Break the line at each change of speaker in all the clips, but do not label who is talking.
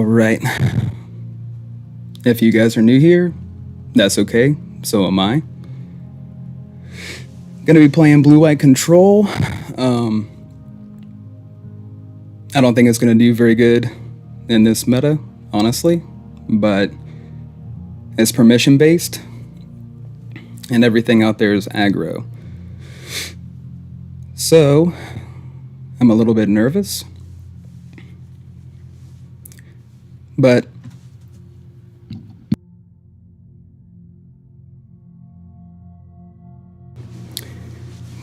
Alright, if you guys are new here, that's okay, so am I. Gonna be playing blue-white control. I don't think it's gonna do very good in this meta, honestly, but it's permission-based, and everything out there is aggro. So, I'm a little bit nervous, but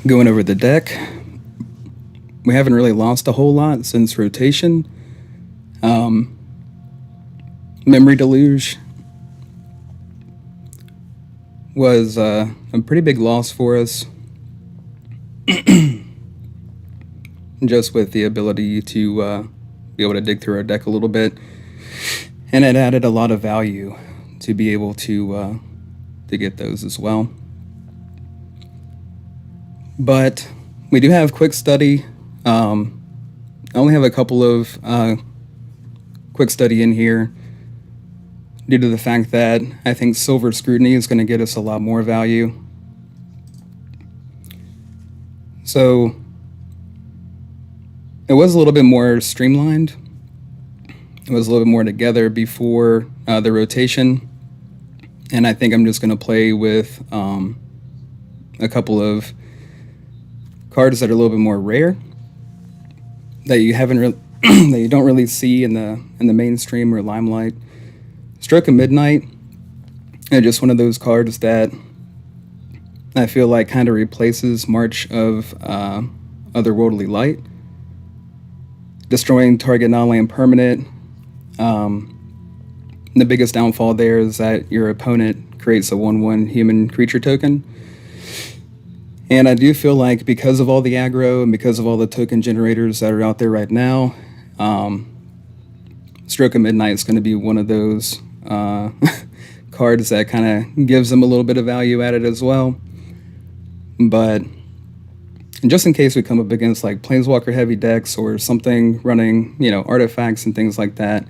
going over the deck, we haven't really lost a whole lot since rotation. Memory Deluge was a pretty big loss for us, just with the ability to be able to dig through our deck a little bit, and it added a lot of value to be able to get those as well. But we do have quick study. I only have a couple of quick study in here due to the fact that I think Silver Scrutiny is going to get us a lot more value. So it was a little bit more streamlined. It was a little bit more together before the rotation. And I think I'm just going to play with a couple of cards that are a little bit more rare, that you haven't that you don't really see in the mainstream or limelight. Stroke of Midnight is just one of those cards that I feel like kind of replaces March of Otherworldly Light, destroying target non-land permanent. The biggest downfall there is that your opponent creates a 1/1 human creature token. And I do feel like because of all the aggro and because of all the token generators that are out there right now, Stroke of Midnight is going to be one of those cards that kind of gives them a little bit of value added as well. But just in case we come up against like Planeswalker heavy decks or something running, artifacts and things like that,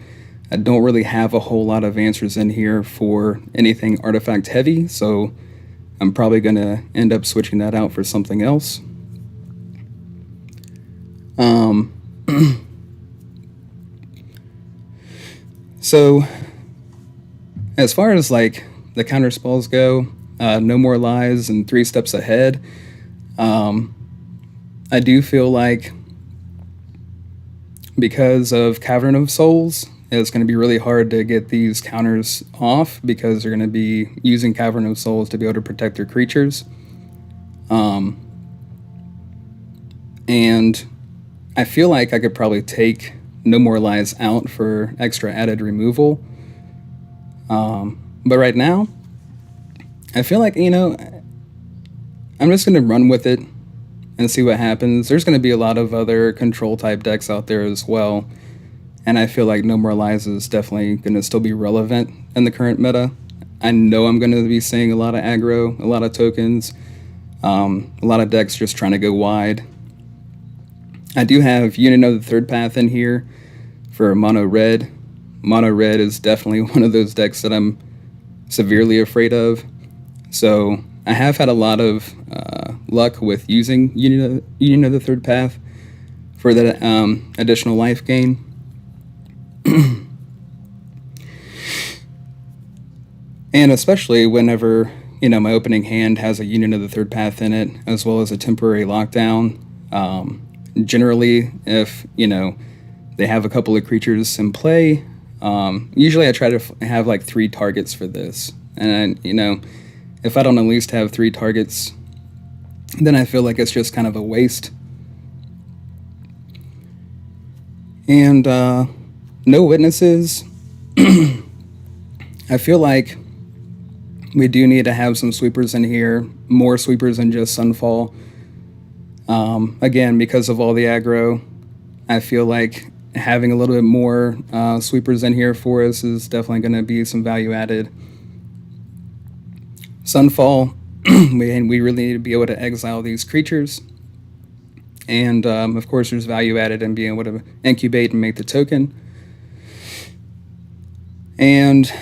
I don't really have a whole lot of answers in here for anything artifact heavy, so I'm probably going to end up switching that out for something else. So, as far as like the counter spells go, No More Lies and 3 Steps Ahead, I do feel like because of Cavern of Souls, it's going to be really hard to get these counters off because they're going to be using Cavern of Souls to be able to protect their creatures. And I feel like I could probably take No More Lies out for extra added removal. But right now, I feel like, I'm just going to run with it and see what happens. There's going to be a lot of other control type decks out there as well. And I feel like No More Lies is definitely going to still be relevant in the current meta. I know I'm going to be seeing a lot of aggro, a lot of tokens, a lot of decks just trying to go wide. I do have Union of the Third Path in here for Mono Red. Mono Red is definitely one of those decks that I'm severely afraid of. So I have had a lot of luck with using Union of the Third Path for that additional life gain. And especially whenever, my opening hand has a Union of the Third Path in it, as well as a temporary lockdown. Generally, if, they have a couple of creatures in play, usually I try to have like 3 targets for this. And, if I don't at least have 3 targets, then I feel like it's just kind of a waste. And no witnesses. I feel like we do need to have some sweepers in here, more sweepers than just Sunfall. Again, because of all the aggro, I feel like having a little bit more sweepers in here for us is definitely going to be some value added. Sunfall, we really need to be able to exile these creatures. And of course, there's value added in being able to incubate and make the token. And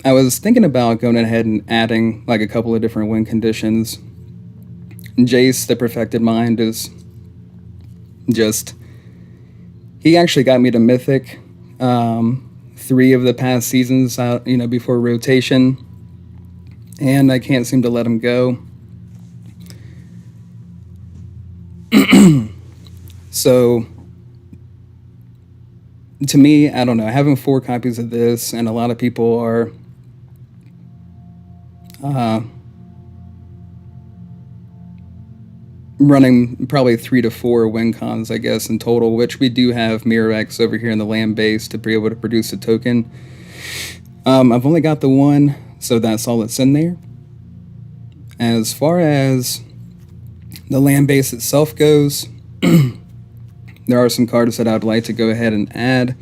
I was thinking about going ahead and adding like a couple of different win conditions. Jace, the Perfected Mind, is just... He actually got me to Mythic 3 of the past seasons out, before rotation. And I can't seem to let him go. So, to me, I don't know, having 4 copies of this, and a lot of people are running probably 3 to 4 win cons, I guess, in total, which we do have Mirror X over here in the land base to be able to produce a token. I've only got the 1, so that's all that's in there. As far as the land base itself goes, there are some cards that I'd like to go ahead and add.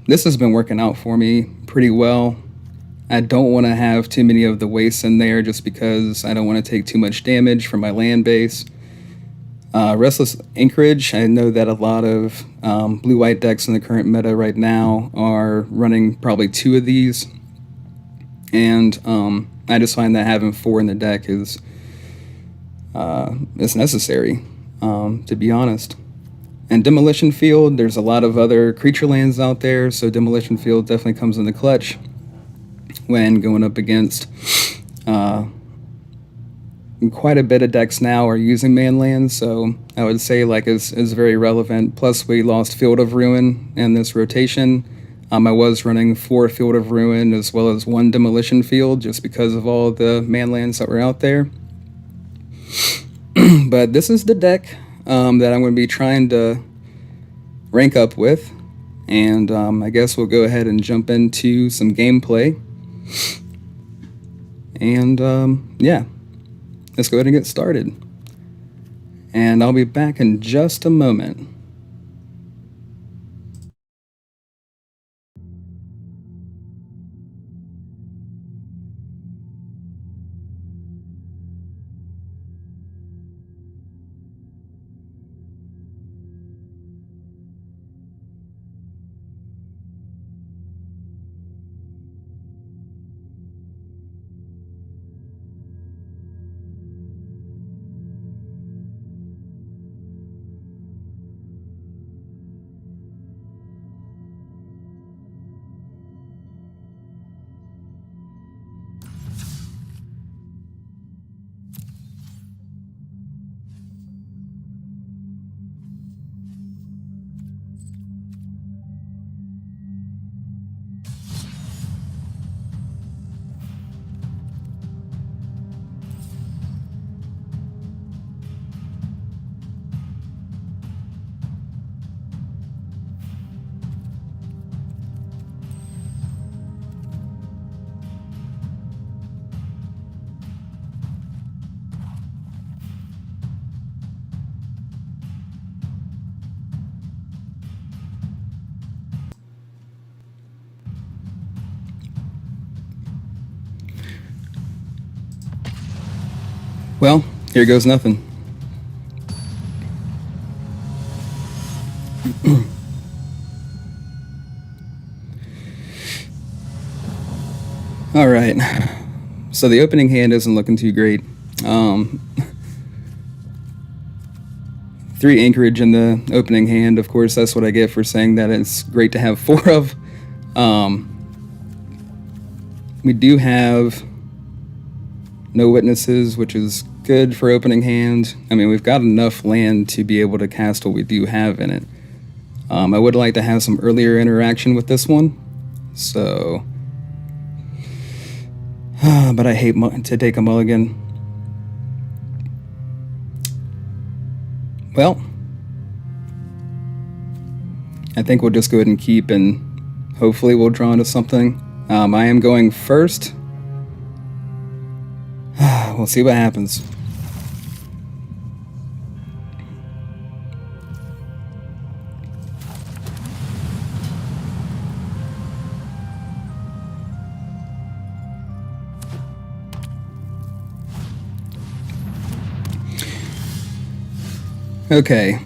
This has been working out for me pretty well. I don't want to have too many of the wastes in there just because I don't want to take too much damage from my land base. Restless Anchorage, I know that a lot of blue-white decks in the current meta right now are running probably 2 of these. And I just find that having 4 in the deck is necessary, to be honest. And Demolition Field, there's a lot of other creature lands out there, so Demolition Field definitely comes in the clutch when going up against quite a bit of decks now are using man lands, so I would say like is very relevant. Plus we lost Field of Ruin in this rotation. I was running 4 Field of Ruin as well as 1 Demolition Field just because of all the man lands that were out there. But this is the deck that I'm going to be trying to rank up with, and I guess we'll go ahead and jump into some gameplay. And yeah, let's go ahead and get started. And I'll be back in just a moment. Well, here goes nothing. All right, so the opening hand isn't looking too great. 3 Anchorage in the opening hand, of course, that's what I get for saying that it's great to have 4 of. We do have no witnesses, which is good for opening hand. I mean, we've got enough land to be able to cast what we do have in it. I would like to have some earlier interaction with this one, so... but I hate to take a mulligan. Well, I think we'll just go ahead and keep, and hopefully we'll draw into something. I am going first. We'll see what happens. Okay,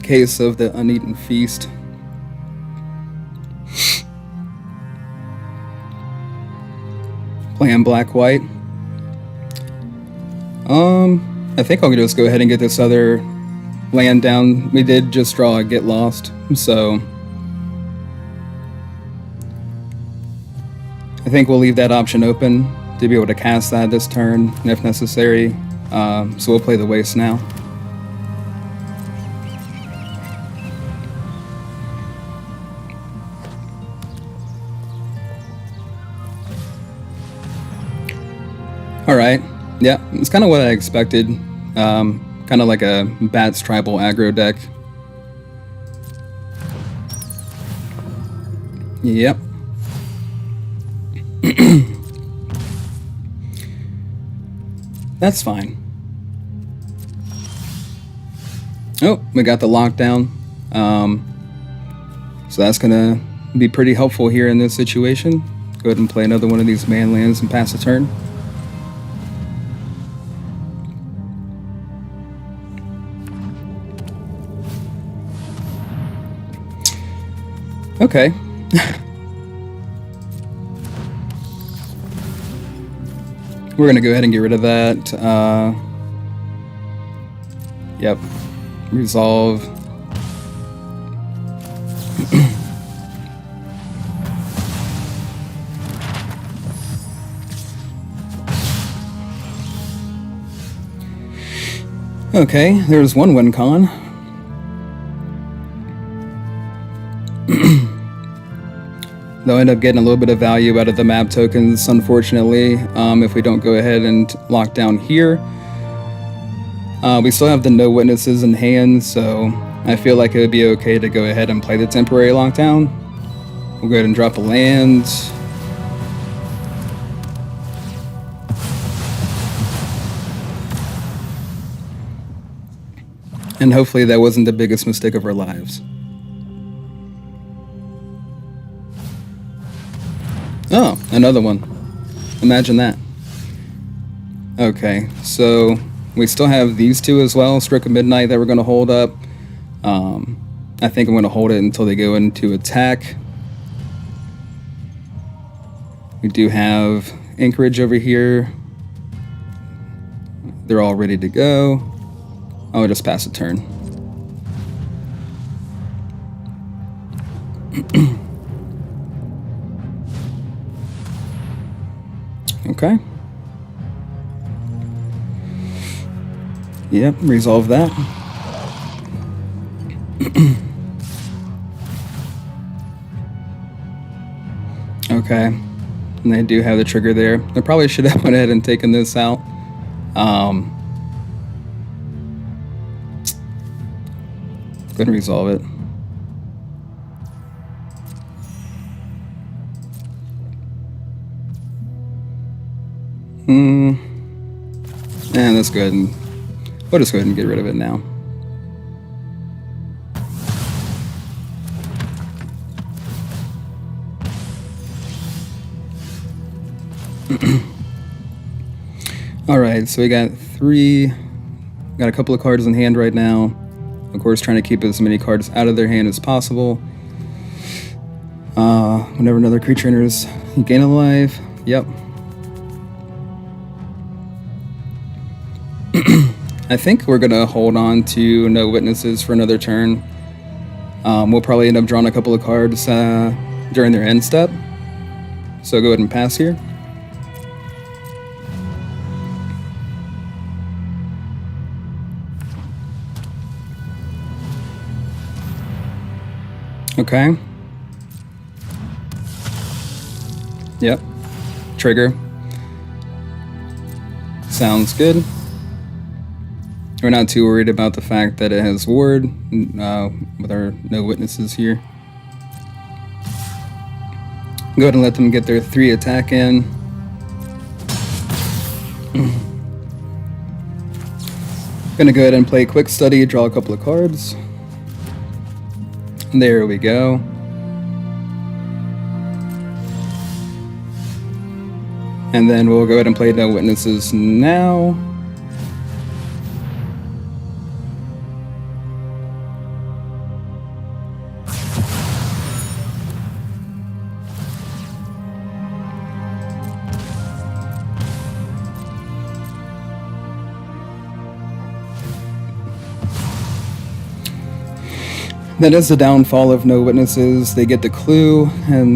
case of the uneaten feast. playing black-white. I think I'll just go ahead and get this other land down. We did just draw a Get Lost, so I think we'll leave that option open to be able to cast that this turn if necessary. So we'll play the Waste now. Alright, yeah, it's kind of what I expected. Kind of like a Bats tribal aggro deck. Yep. That's fine. Oh, we got the lockdown. So that's gonna be pretty helpful here in this situation. Go ahead and play another one of these man lands and pass a turn. Okay. We're gonna go ahead and get rid of that. Yep. Resolve. Okay, there's one win con. They'll end up getting a little bit of value out of the map tokens, unfortunately, if we don't go ahead and lock down here. We still have the no witnesses in hand, so I feel like it would be okay to go ahead and play the temporary lockdown. We'll go ahead and drop a land. And hopefully that wasn't the biggest mistake of our lives. Oh, another one. Imagine that. Okay, so we still have these two as well, Stroke of Midnight, that we're going to hold up. I think I'm going to hold it until they go into attack. We do have Anchorage over here. They're all ready to go. I'll just pass a turn. Okay. Yep, resolve that. Okay. And they do have the trigger there. They probably should have went ahead and taken this out. Go ahead and resolve it. And let's go ahead and we'll just go ahead and get rid of it now. Alright, so we got a couple of cards in hand right now. Of course, trying to keep as many cards out of their hand as possible. Whenever another creature enters, you gain a life. Yep. I think we're gonna hold on to no witnesses for another turn. We'll probably end up drawing a couple of cards during their end step. So go ahead and pass here. Okay. Yep. Trigger. Sounds good. We're not too worried about the fact that it has ward with our no witnesses here. Go ahead and let them get their 3 attack in. Gonna go ahead and play Quick Study, draw a couple of cards. There we go. And then we'll go ahead and play no witnesses now. That is the downfall of no witnesses. They get the clue, and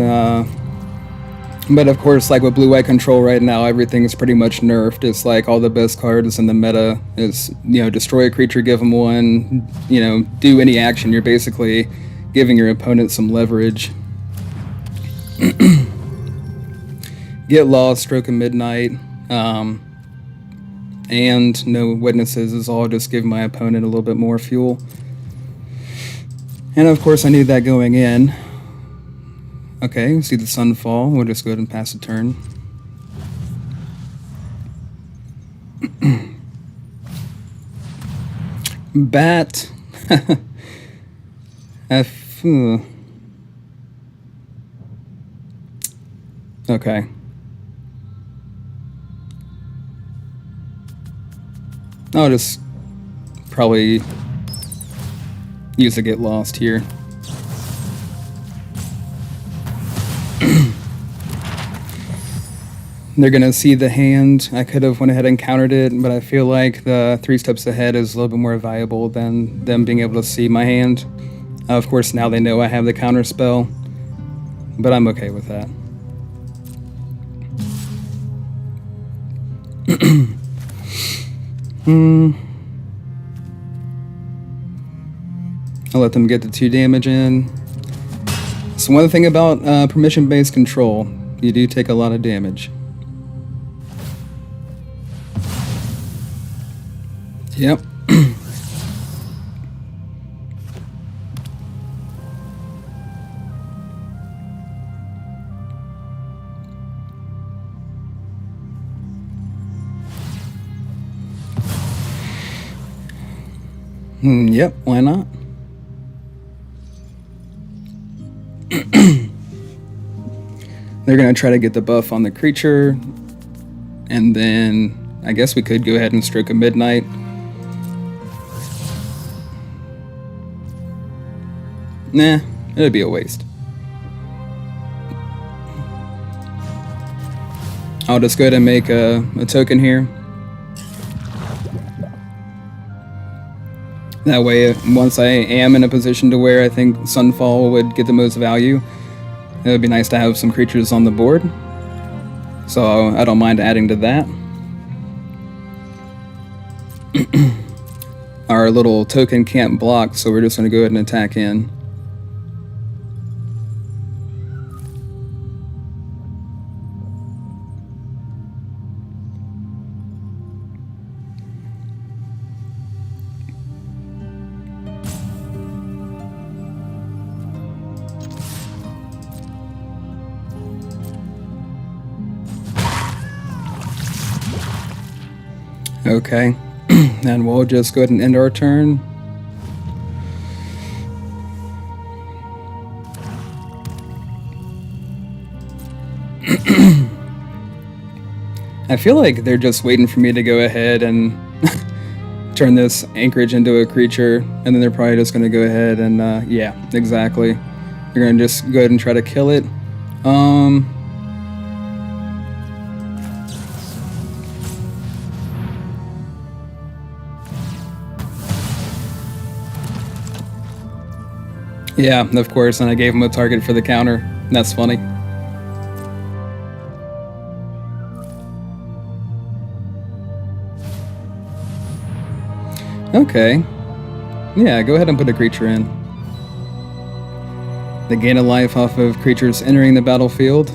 but of course, like with blue-white control right now, everything is pretty much nerfed. It's like all the best cards in the meta is, you know, destroy a creature, give them one, you know, do any action. You're basically giving your opponent some leverage. Get lost, stroke of midnight, and no witnesses is all just give my opponent a little bit more fuel. And of course, I knew that going in. Okay, see the sun fall. We'll just go ahead and pass the turn. Bat. F. Okay. I'll just probably use a get lost here. They're gonna see the hand. I could have went ahead and countered it, but I feel like the 3 steps ahead is a little bit more valuable than them being able to see my hand. Of course, now they know I have the counter spell, but I'm okay with that. I'll let them get the 2 damage in. So one thing about permission-based control, you do take a lot of damage. Yep. Yep, why not? They're going to try to get the buff on the creature, and then I guess we could go ahead and stroke a midnight. Nah, it'd be a waste. I'll just go ahead and make a token here. That way, once I am in a position to where I think Sunfall would get the most value, it would be nice to have some creatures on the board. So I don't mind adding to that. Our little token can't block, so we're just going to go ahead and attack in. Okay, and we'll just go ahead and end our turn. I feel like they're just waiting for me to go ahead and turn this anchorage into a creature, and then they're probably just going to go ahead and, yeah, exactly. They're going to just go ahead and try to kill it. Yeah, of course, and I gave him a target for the counter. That's funny. Okay. Yeah, go ahead and put a creature in. They gain a life off of creatures entering the battlefield.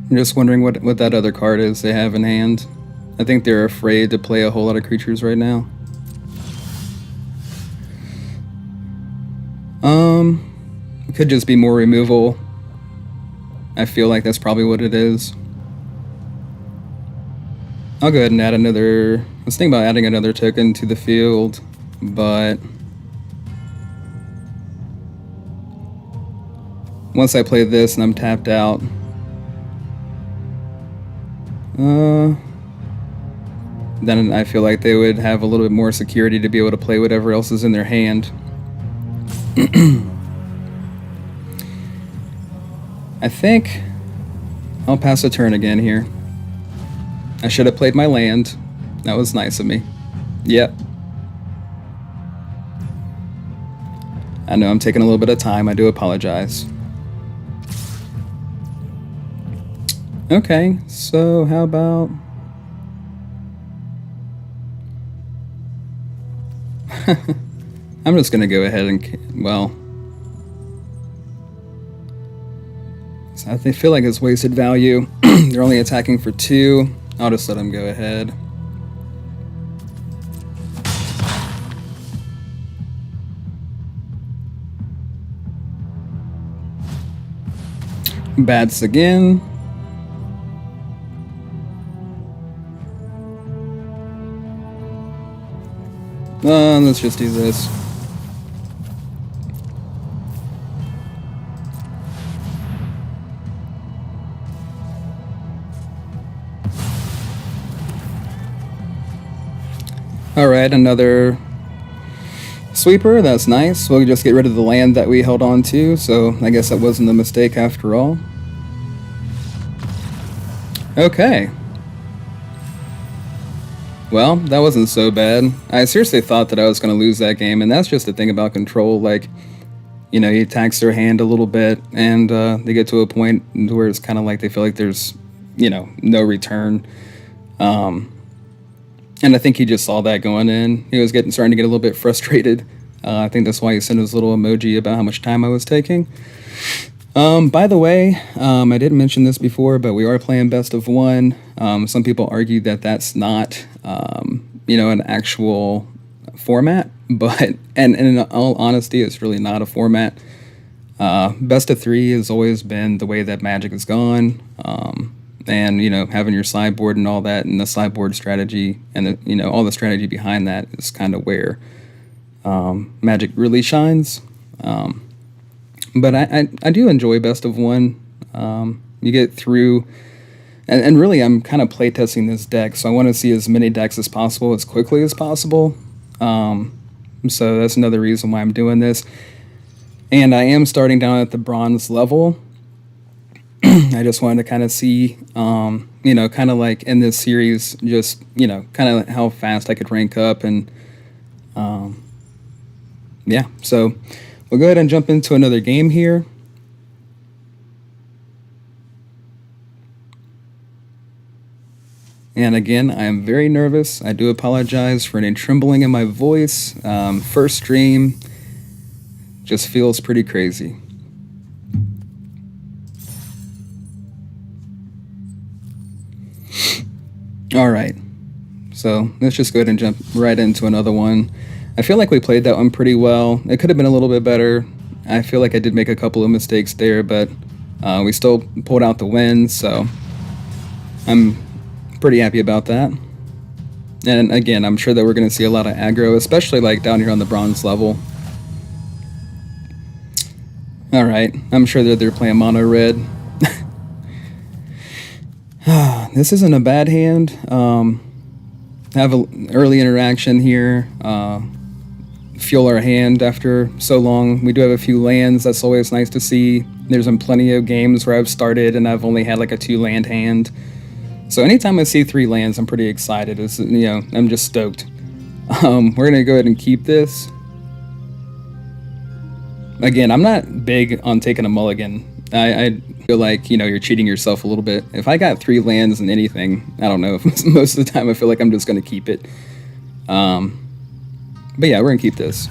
I'm just wondering what that other card is they have in hand. I think they're afraid to play a whole lot of creatures right now. It could just be more removal. I feel like that's probably what it is. I'll go ahead and add another... I was thinking about adding another token to the field, but... once I play this and I'm tapped out... then I feel like they would have a little bit more security to be able to play whatever else is in their hand. I think I'll pass a turn again here. I should have played my land. That was nice of me. Yep. I know I'm taking a little bit of time. I do apologize. Okay, so how about... I'm just going to go ahead and... Well... I feel like it's wasted value. They're only attacking for 2. I'll just let them go ahead. Bats again. Let's just do this. Alright, another sweeper. That's nice. We'll just get rid of the land that we held on to, so I guess that wasn't a mistake after all. Okay. Well, that wasn't so bad. I seriously thought that I was going to lose that game, and that's just the thing about control. Like, you know, you tax their hand a little bit, and they get to a point where it's kind of like they feel like there's, you know, no return. And I think he just saw that going in. He was starting to get a little bit frustrated. I think that's why he sent his little emoji about how much time I was taking. By the way, I didn't mention this before, but we are playing best of 1. Some people argue that that's not, you know, an actual format, but and in all honesty, it's really not a format. Best of 3 has always been the way that Magic has gone. And, you know, having your sideboard and all that, and the sideboard strategy, and the, you know, all the strategy behind that is kind of where Magic really shines. But I do enjoy best of 1. You get through, and really I'm kind of playtesting this deck, so I want to see as many decks as possible as quickly as possible. So that's another reason why I'm doing this. And I am starting down at the bronze level. I just wanted to kind of see, you know, kind of like in this series, just, you know, kind of how fast I could rank up. And yeah, so we'll go ahead and jump into another game here. And again, I am very nervous. I do apologize for any trembling in my voice. First stream just feels pretty crazy. Alright, so let's just go ahead and jump right into another one. I feel like we played that one pretty well. It could have been a little bit better. I feel like I did make a couple of mistakes there, but we still pulled out the win, so I'm pretty happy about that. And again, I'm sure that we're going to see a lot of aggro, especially like down here on the bronze level. Alright, I'm sure that they're playing mono red. This isn't a bad hand. Have an early interaction here. Fuel our hand after so long. We do have a few lands. That's always nice to see. There's been plenty of games where I've started and I've only had like a 2-land hand. So anytime I see 3 lands, I'm pretty excited. It's, you know, I'm just stoked. We're gonna go ahead and keep this. Again, I'm not big on taking a mulligan. I feel like, you know, you're cheating yourself a little bit. If I got 3 lands in anything, I don't know, most of the time I feel like I'm just going to keep it. But yeah, we're going to keep this.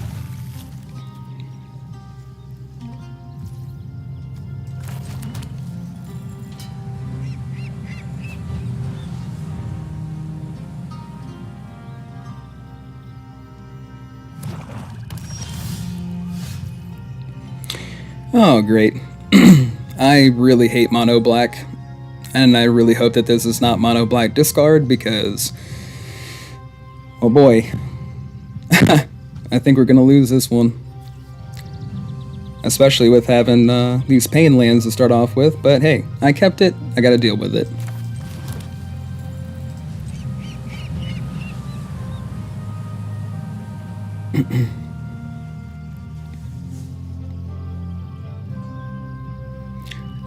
Oh, great. I really hate mono black, and I really hope that this is not mono black discard, because, oh boy, I think we're going to lose this one. Especially with having these pain lands to start off with, but hey, I kept it, I got to deal with it.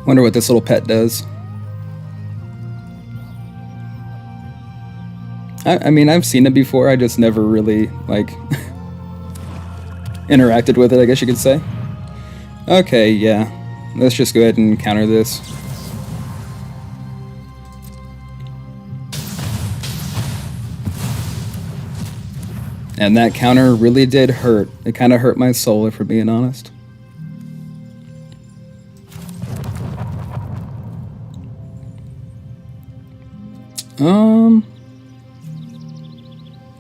Wonder what this little pet does. I mean, I've seen it before. I just never really, like, interacted with it, I guess you could say. Okay, yeah. Let's just go ahead and counter this. And that counter really did hurt. It kind of hurt my soul, if we're being honest.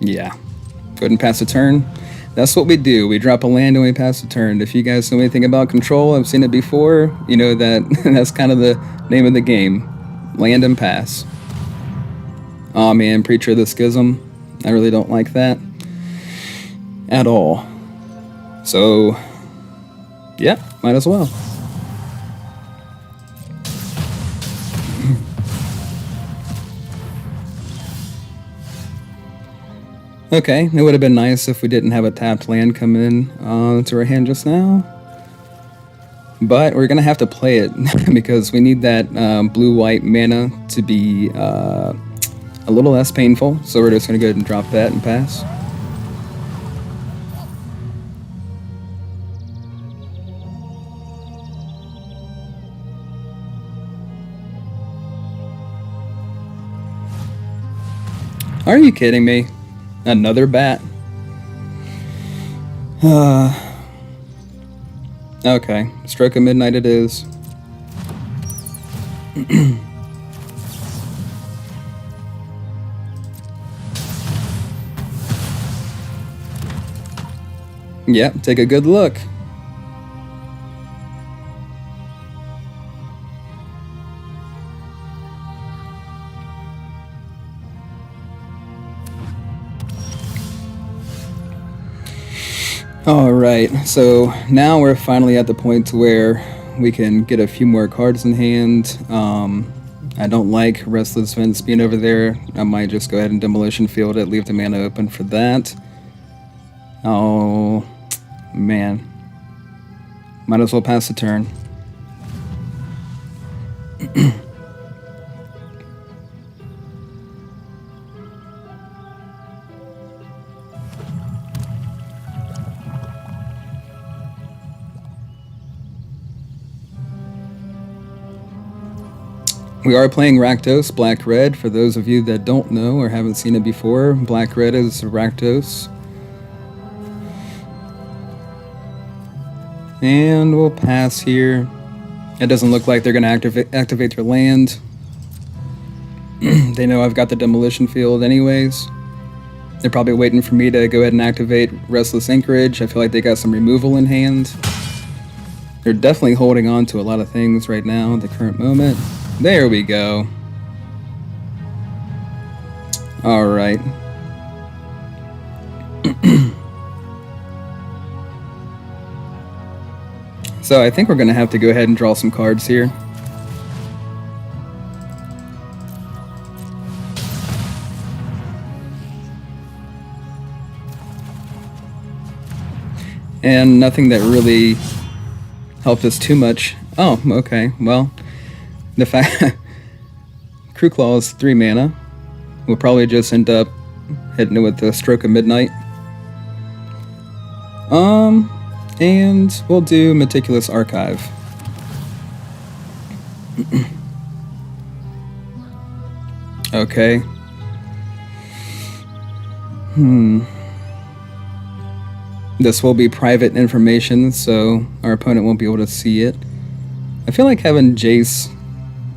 Yeah. Go ahead and pass a turn. That's what we do. We drop a land and we pass a turn. If you guys know anything about control, I've seen it before, you know that that's kind of the name of the game. Land and pass. Aw man, Preacher of the Schism. I really don't like that at all. So, yeah, might as well. Okay, it would have been nice if we didn't have a tapped land come in to our hand just now. But we're going to have to play it because we need that blue-white mana to be a little less painful. So we're just going to go ahead and drop that and pass. Are you kidding me? Another bat. Okay, Stroke of Midnight it is. Yep, take a good look. Alright, so now we're finally at the point to where we can get a few more cards in hand. I don't like Restless Vents being over there. I might just go ahead and Demolition Field it, leave the mana open for that. Oh, man. Might as well pass the turn. We are playing Rakdos, Black-Red. For those of you that don't know or haven't seen it before, Black-Red is Rakdos. And we'll pass here. It doesn't look like they're going to activate their land. They know I've got the Demolition Field anyways. They're probably waiting for me to go ahead and activate Restless Anchorage. I feel like they got some removal in hand. They're definitely holding on to a lot of things right now at the current moment. There we go. Alright. So I think we're going to have to go ahead and draw some cards here. And nothing that really helped us too much. Oh, okay, well. The fact Crew Claw is 3 mana. We'll probably just end up hitting it with the Stroke of Midnight. And we'll do Meticulous Archive. Okay. This will be private information, so our opponent won't be able to see it. I feel like having Jace...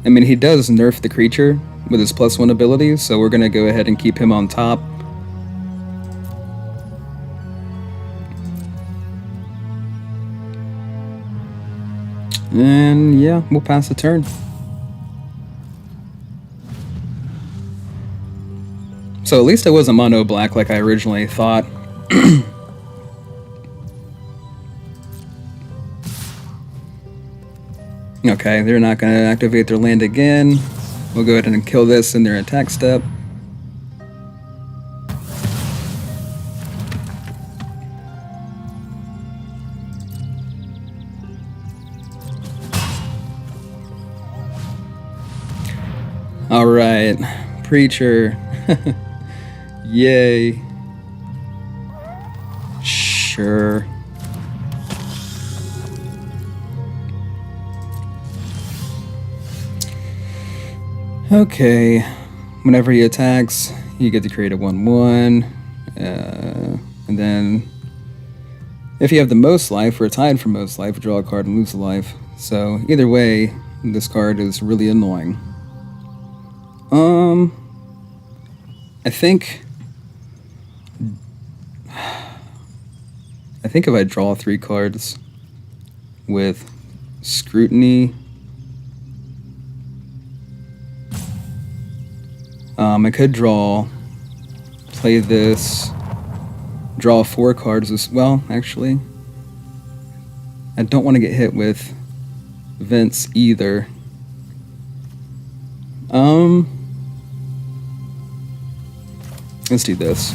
I mean, he does nerf the creature with his +1 abilities, so we're going to go ahead and keep him on top. And yeah, we'll pass the turn. So at least it wasn't mono black like I originally thought. Okay, they're not going to activate their land again. We'll go ahead and kill this in their attack step. Alright, Preacher. Yay. Sure. Okay. Whenever he attacks, you get to create a 1/1. And then, if you have the most life or tied for most life, draw a card and lose a life. So, either way, this card is really annoying. I think if I draw 3 cards with Scrutiny, I could play this, draw 4 cards as well, actually. I don't want to get hit with Vince either. Let's do this.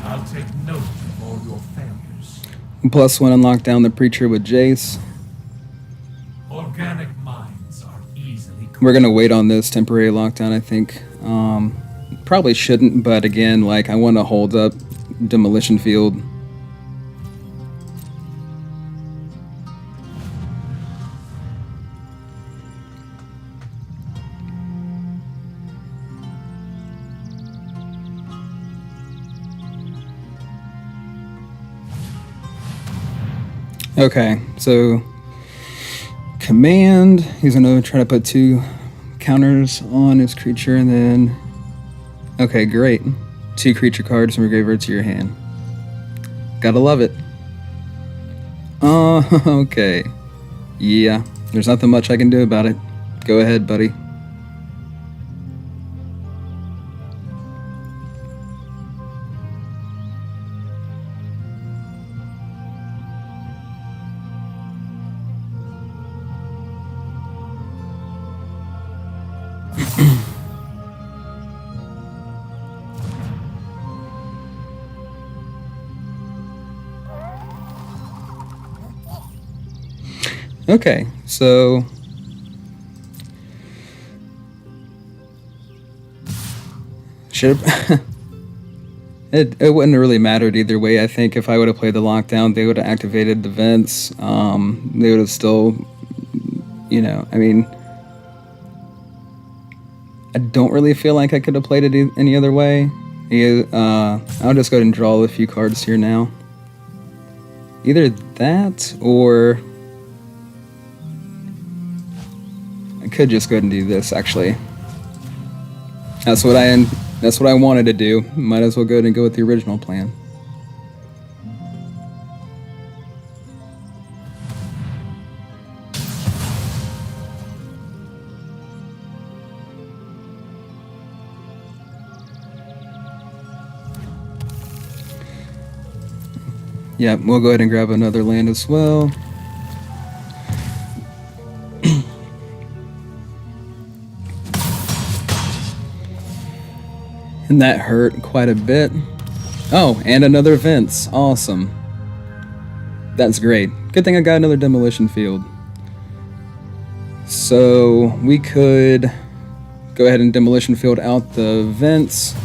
I'll take note of all your failures.
+1 unlock down the Preacher with Jace.
Organic minds are easily.
We're gonna wait on this temporary lockdown, I think. Probably shouldn't, but again, like, I want to hold up Demolition Field. Okay, so command, he's gonna try to put 2 counters on his creature, and then, okay, great. 2 creature cards from your graveyard to your hand. Gotta love it. Okay. Yeah, there's nothing much I can do about it. Go ahead, buddy. Okay, so should have it wouldn't have really mattered either way. I think if I would have played the lockdown, they would have activated the vents. They would have still, you know, I mean, I don't really feel like I could have played it any other way. I'll just go ahead and draw a few cards here now. Either that, or I could just go ahead and do this, actually. That's what I wanted to do. Might as well go ahead and go with the original plan. Yeah, we'll go ahead and grab another land as well. And that hurt quite a bit. Oh, and another Vince. Awesome. That's great. Good thing I got another Demolition Field. So we could go ahead and Demolition Field out the Vince.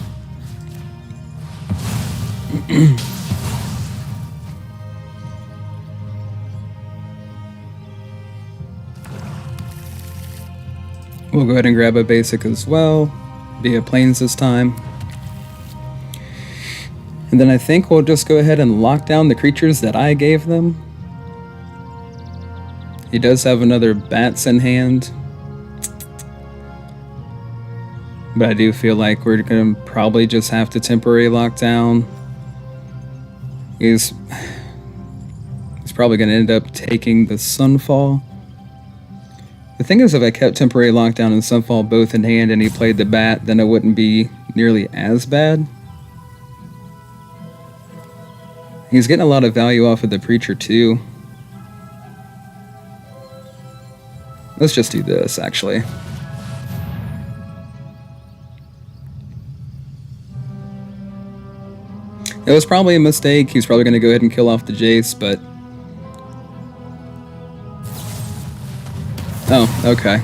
We'll go ahead and grab a basic as well. Be a plains this time. And then I think we'll just go ahead and lock down the creatures that I gave them. He does have another bats in hand. But I do feel like we're going to probably just have to temporary lock down. He's probably going to end up taking the Sunfall. The thing is, if I kept temporary lockdown and Sunfall both in hand and he played the bat, then it wouldn't be nearly as bad. He's getting a lot of value off of the Preacher too. Let's just do this, actually. It was probably a mistake. He's probably going to go ahead and kill off the Jace, but... Oh, Okay.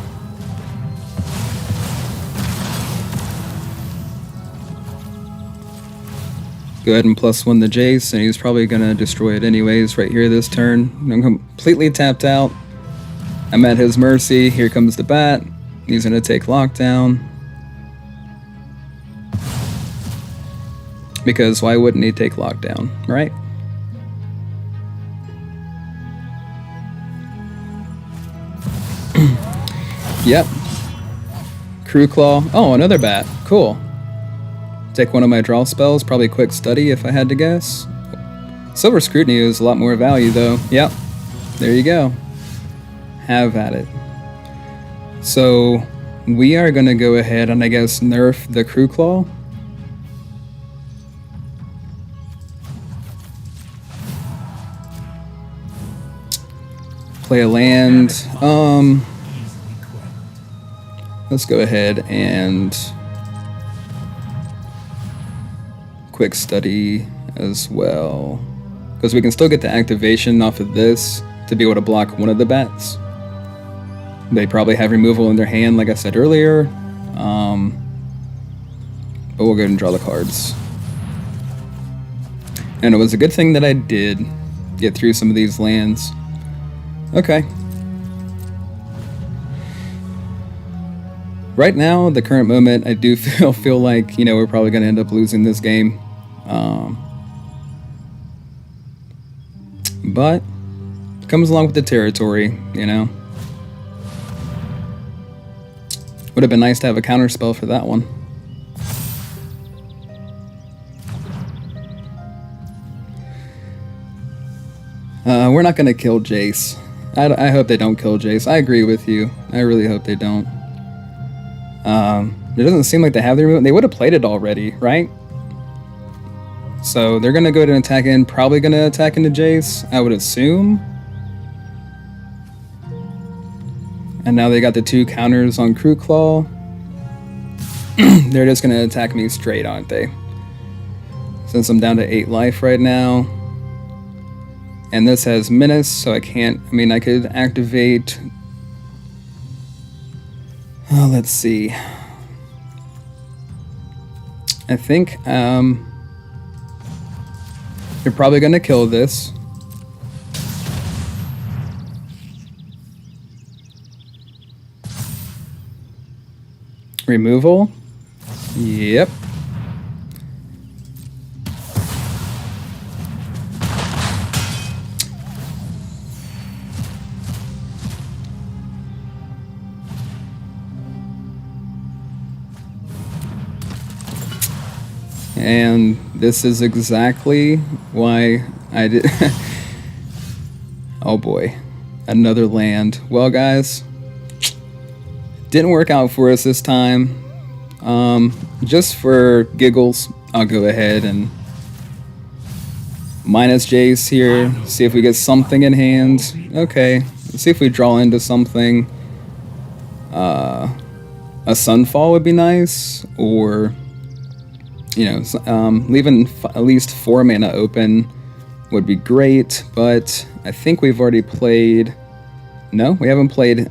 Go ahead and +1 the Jace, and he's probably gonna destroy it anyways right here this turn. I'm completely tapped out. I'm at his mercy. Here comes the bat. He's gonna take lockdown. Because why wouldn't he take lockdown, right? Yep. Crew Claw. Oh, another bat. Cool. Take one of my draw spells, probably Quick Study if I had to guess. Silver Scrutiny is a lot more value though. Yep. There you go. Have at it. So we are going to go ahead and I guess nerf the Crew Claw. Play a land. Let's go ahead and Quick Study as well, because we can still get the activation off of this to be able to block one of the bats. They probably have removal in their hand, like I said earlier, but we'll go ahead and draw the cards. And it was a good thing that I did get through some of these lands. Okay. Right now, the current moment, I do feel like, you know, we're probably going to end up losing this game. But it comes along with the territory, you know. Would have been nice to have a counter spell for that one. We're not going to kill Jace. I hope they don't kill Jace. I agree with you. I really hope they don't. It doesn't seem like they have the removal. They would have played it already, right? So they're going to go ahead and attack in. Probably going to attack into Jace, I would assume. And now they got the 2 counters on Crew Claw. They're just going to attack me straight, aren't they? Since I'm down to 8 life right now. And this has Menace, so I can't... I mean, I could activate... Oh, let's see. I think, you're probably going to kill this. Removal. Yep. And this is exactly why I did... Oh boy. Another land. Well, guys, didn't work out for us this time. Just for giggles, I'll go ahead and minus Jace here. See if we get something in hand. Okay. Let's see if we draw into something. A Sunfall would be nice. Or... you know, leaving at least 4 mana open would be great, but I think we've already played... No, we haven't played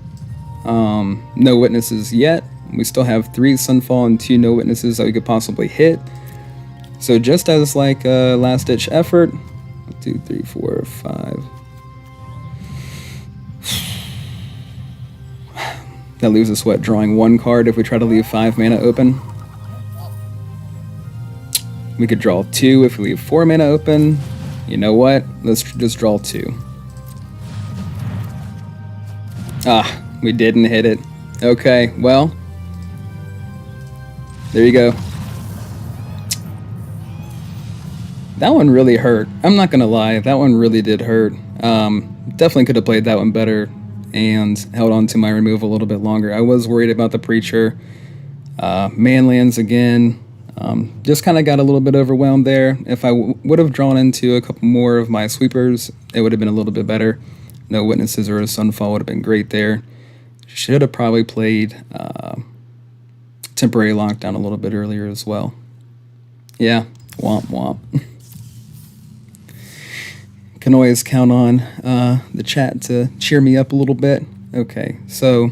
No Witnesses yet. We still have 3 Sunfall and 2 No Witnesses that we could possibly hit. So just as like a last-ditch effort... 1, 2, 3, 4, 5... That leaves us, what, drawing 1 card if we try to leave 5 mana open? We could draw 2 if we leave 4 mana open. You know what? Let's just draw 2. Ah, we didn't hit it. Okay, well. There you go. That one really hurt. I'm not gonna lie, that one really did hurt. Definitely could have played that one better and held on to my removal a little bit longer. I was worried about the Preacher. Manlands again. Just kind of got a little bit overwhelmed there. If I would have drawn into a couple more of my sweepers, it would have been a little bit better. No Witnesses or a Sunfall would have been great there. Should have probably played Temporary Lockdown a little bit earlier as well. Yeah, womp womp. Can always count on the chat to cheer me up a little bit. Okay, so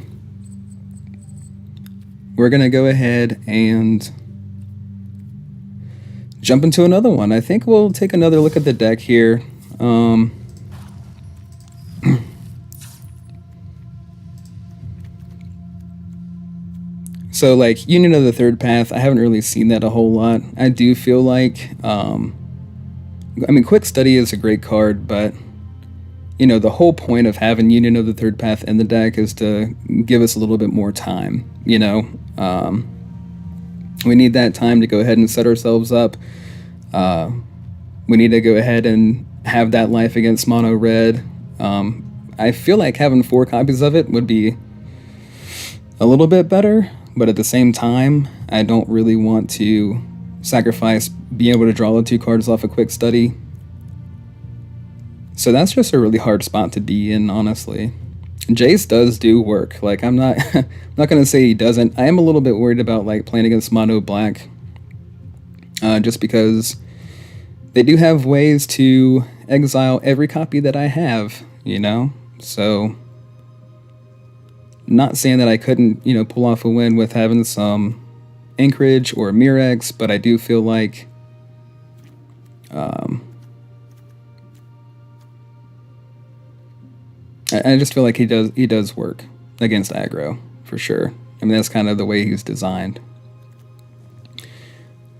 we're going to go ahead and jump into another one. I think we'll take another look at the deck here. So, like, Union of the Third Path, I haven't really seen that a whole lot. I do feel like, I mean, Quick Study is a great card, but, you know, the whole point of having Union of the Third Path in the deck is to give us a little bit more time, you know? We need that time to go ahead and set ourselves up. We need to go ahead and have that life against mono red. I feel like having 4 copies of it would be a little bit better, but at the same time, I don't really want to sacrifice being able to draw the 2 cards off a Quick Study. So that's just a really hard spot to be in, honestly. Jace does do work. Like, I'm not not gonna say he doesn't. I am a little bit worried about like playing against mono black, just because they do have ways to exile every copy that I have, you know. So, not saying that I couldn't, you know, pull off a win with having some Anchorage or Mirex, but I do feel like I just feel like he does work against aggro for sure. I mean, that's kind of the way he's designed.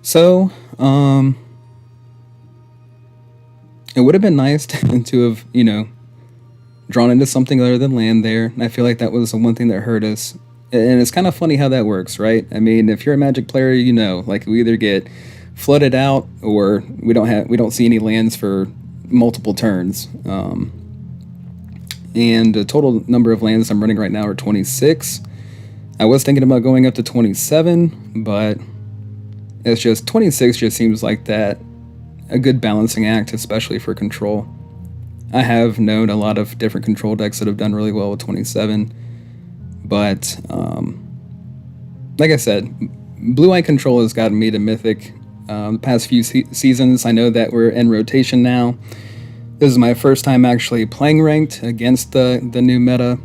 So, it would have been nice to have, you know, drawn into something other than land there. And I feel like that was the one thing that hurt us. And it's kind of funny how that works, right? I mean, if you're a Magic player, you know, like we either get flooded out or we don't see any lands for multiple turns. And the total number of lands I'm running right now are 26. I was thinking about going up to 27, but it's just 26 just seems like that a good balancing act, especially for control. I have known a lot of different control decks that have done really well with 27, but like I said, blue-eye control has gotten me to mythic the past few seasons. I know that we're in rotation now. This is my first time actually playing ranked against the new meta,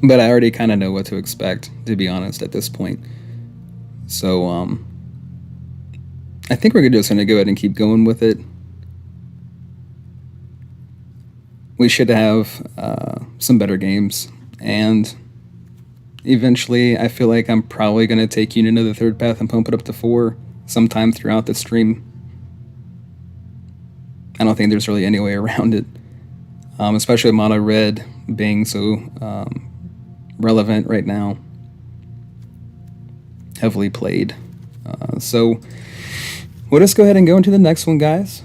but I already kind of know what to expect, to be honest, at this point. So I think we're just going to go ahead and keep going with it. We should have some better games, and eventually I feel like I'm probably going to take Union of the Third Path and pump it up to 4 sometime throughout the stream. I don't think there's really any way around it, especially mono red being so relevant right now, heavily played. So we'll just go ahead and go into the next one, guys.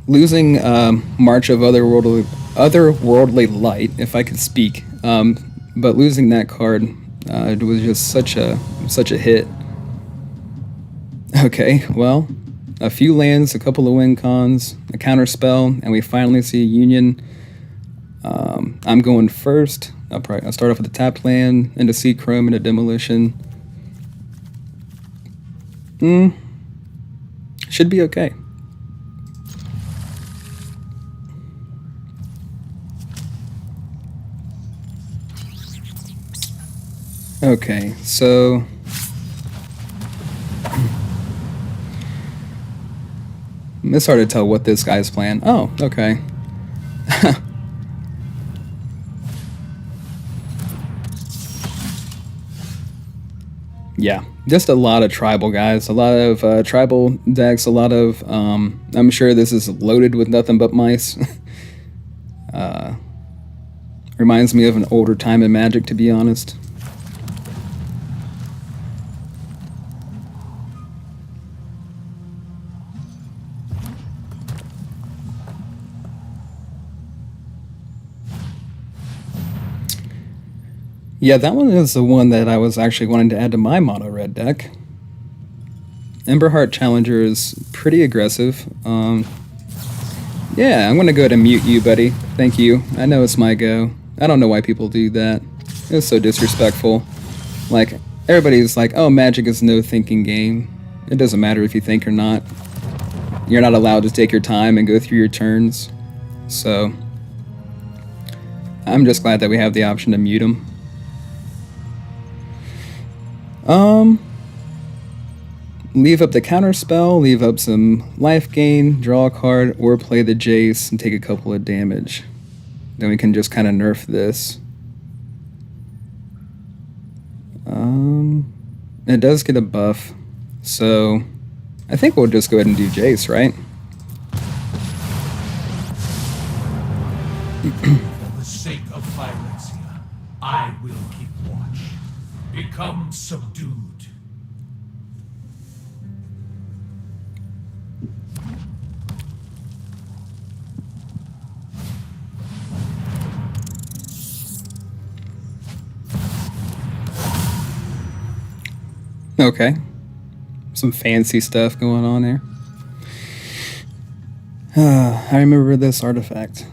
Losing March of Otherworldly Light, if I could speak, but losing that card it was just such a hit. Okay, well, a few lands, a couple of win cons, a counter spell, and we finally see a Union. I'm going first. I'll start off with a tapped land, into Sea Chrome, and a Demolition. Should be okay. Okay, so it's hard to tell what this guy's playing. Oh, okay. Yeah, just a lot of tribal guys, a lot of tribal decks, a lot of, I'm sure this is loaded with nothing but mice. Reminds me of an older time in Magic, to be honest. Yeah, that one is the one that I was actually wanting to add to my mono red deck. Emberheart Challenger is pretty aggressive. Yeah, I'm gonna go ahead and mute you, buddy. Thank you. I know it's my go. I don't know why people do that. It's so disrespectful. Like, everybody's like, oh, Magic is no thinking game. It doesn't matter if you think or not. You're not allowed to take your time and go through your turns. So, I'm just glad that we have the option to mute them. Leave up the counter spell, leave up some life gain, draw a card, or play the Jace and take a couple of damage. Then we can just kind of nerf this. It does get a buff, so I think we'll just go ahead and do Jace, right?
For the sake of Phyrexia, I will keep watch. Become subdued.
Okay. Some fancy stuff going on there. I remember this artifact.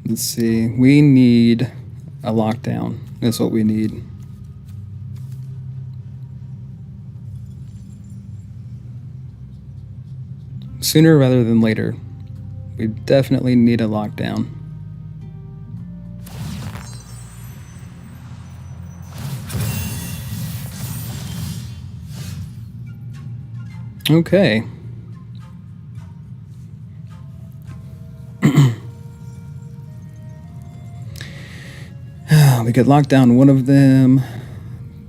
Let's see. We need a lockdown. That's what we need. Sooner rather than later. We definitely need a lockdown. Okay. We could lock down one of them.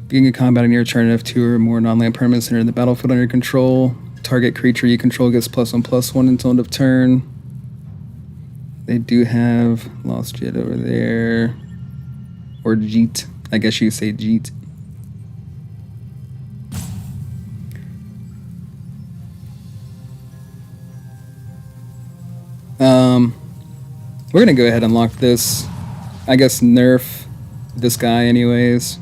Being in combat on your turn, if 2 or more non-land permanents enter the battlefield under your control, target creature you control gets +1/+1 until end of turn. They do have Lost Jet over there. Or Jeet. I guess you say Jeet. We're gonna go ahead and lock this. I guess nerf this guy anyways.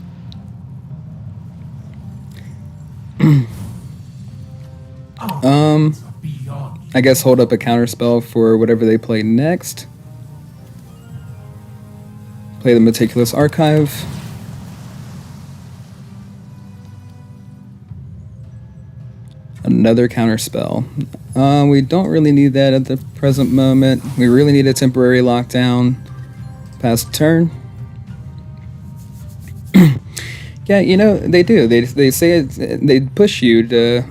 I guess hold up a counterspell for whatever they play next. Play the Meticulous Archive. Another counterspell. We don't really need that at the present moment. We really need a temporary lockdown past turn. Yeah, you know, they do. They say they push you to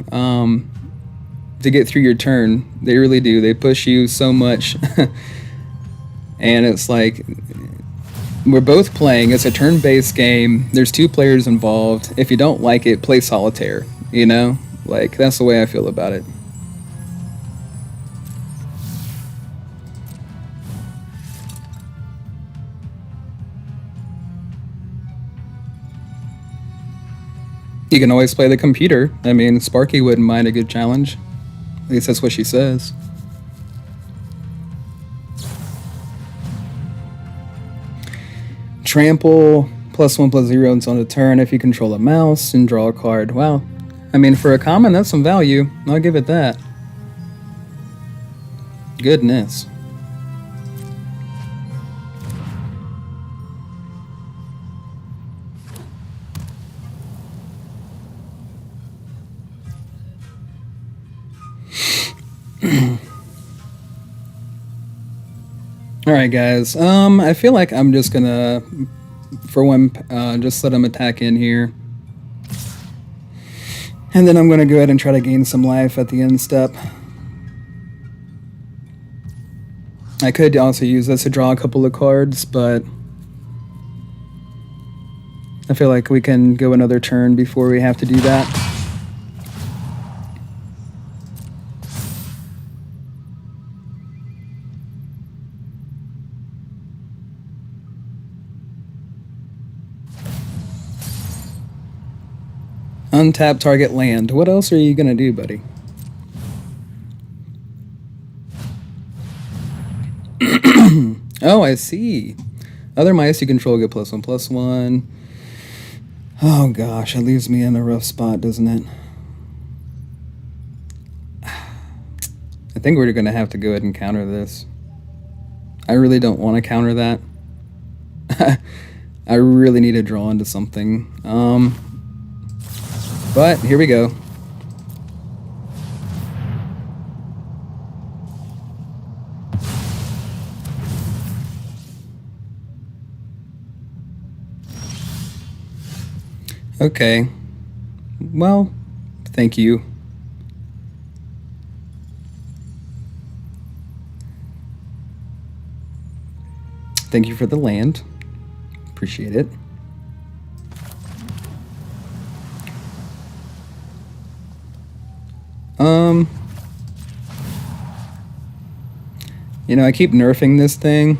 get through your turn. They really do. They push you so much. And it's like, we're both playing. It's a turn-based game. There's 2 players involved. If you don't like it, play solitaire, you know? Like, that's the way I feel about it. You can always play the computer. I mean, Sparky wouldn't mind a good challenge. At least that's what she says. Trample, +1/+0 until the turn if you control a mouse and draw a card. Wow. I mean, for a common, that's some value. I'll give it that. Goodness. Alright guys, I feel like I'm just gonna, for one, just let him attack in here. And then I'm gonna go ahead and try to gain some life at the end step. I could also use this to draw a couple of cards, but I feel like we can go another turn before we have to do that. Untap target land. What else are you gonna do, buddy? Oh, I see. Other mice you control get +1/+1. Oh gosh, it leaves me in a rough spot, doesn't it? I think we're gonna have to go ahead and counter this. I really don't want to counter that. I really need to draw into something. But here we go. Okay. Well, thank you. Thank you for the land. Appreciate it. You know, I keep nerfing this thing.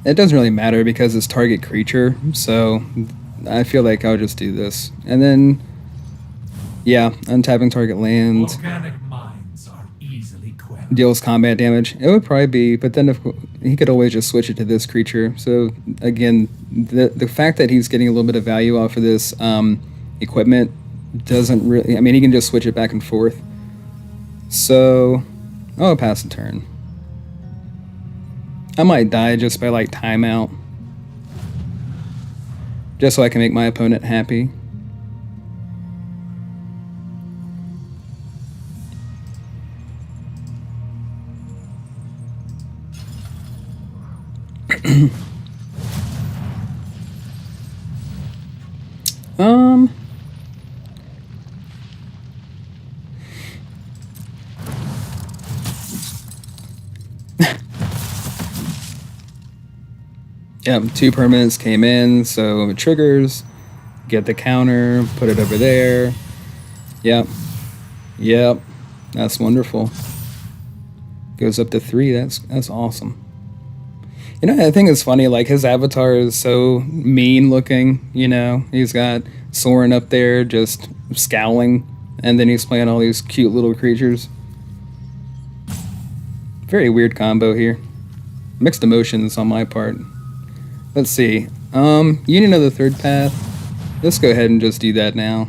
It doesn't really matter because it's target creature, so I feel like I'll just do this. And then, yeah, untapping target land.
Organic mines are easily quenched.
Deals combat damage. It would probably be, but then if, he could always just switch it to this creature. So again, the fact that he's getting a little bit of value off of this equipment doesn't really, I mean, he can just switch it back and forth. So, I'll pass the turn. I might die just by like timeout. Just so I can make my opponent happy. Yep, 2 permanents came in, so it triggers, get the counter, put it over there. Yep, that's wonderful. Goes up to 3, that's awesome. You know, I think it's funny, like his avatar is so mean looking, you know, he's got Soren up there just scowling, and then he's playing all these cute little creatures. Very weird combo here. Mixed emotions on my part. Let's see. Union of the Third Path. Let's go ahead and just do that now.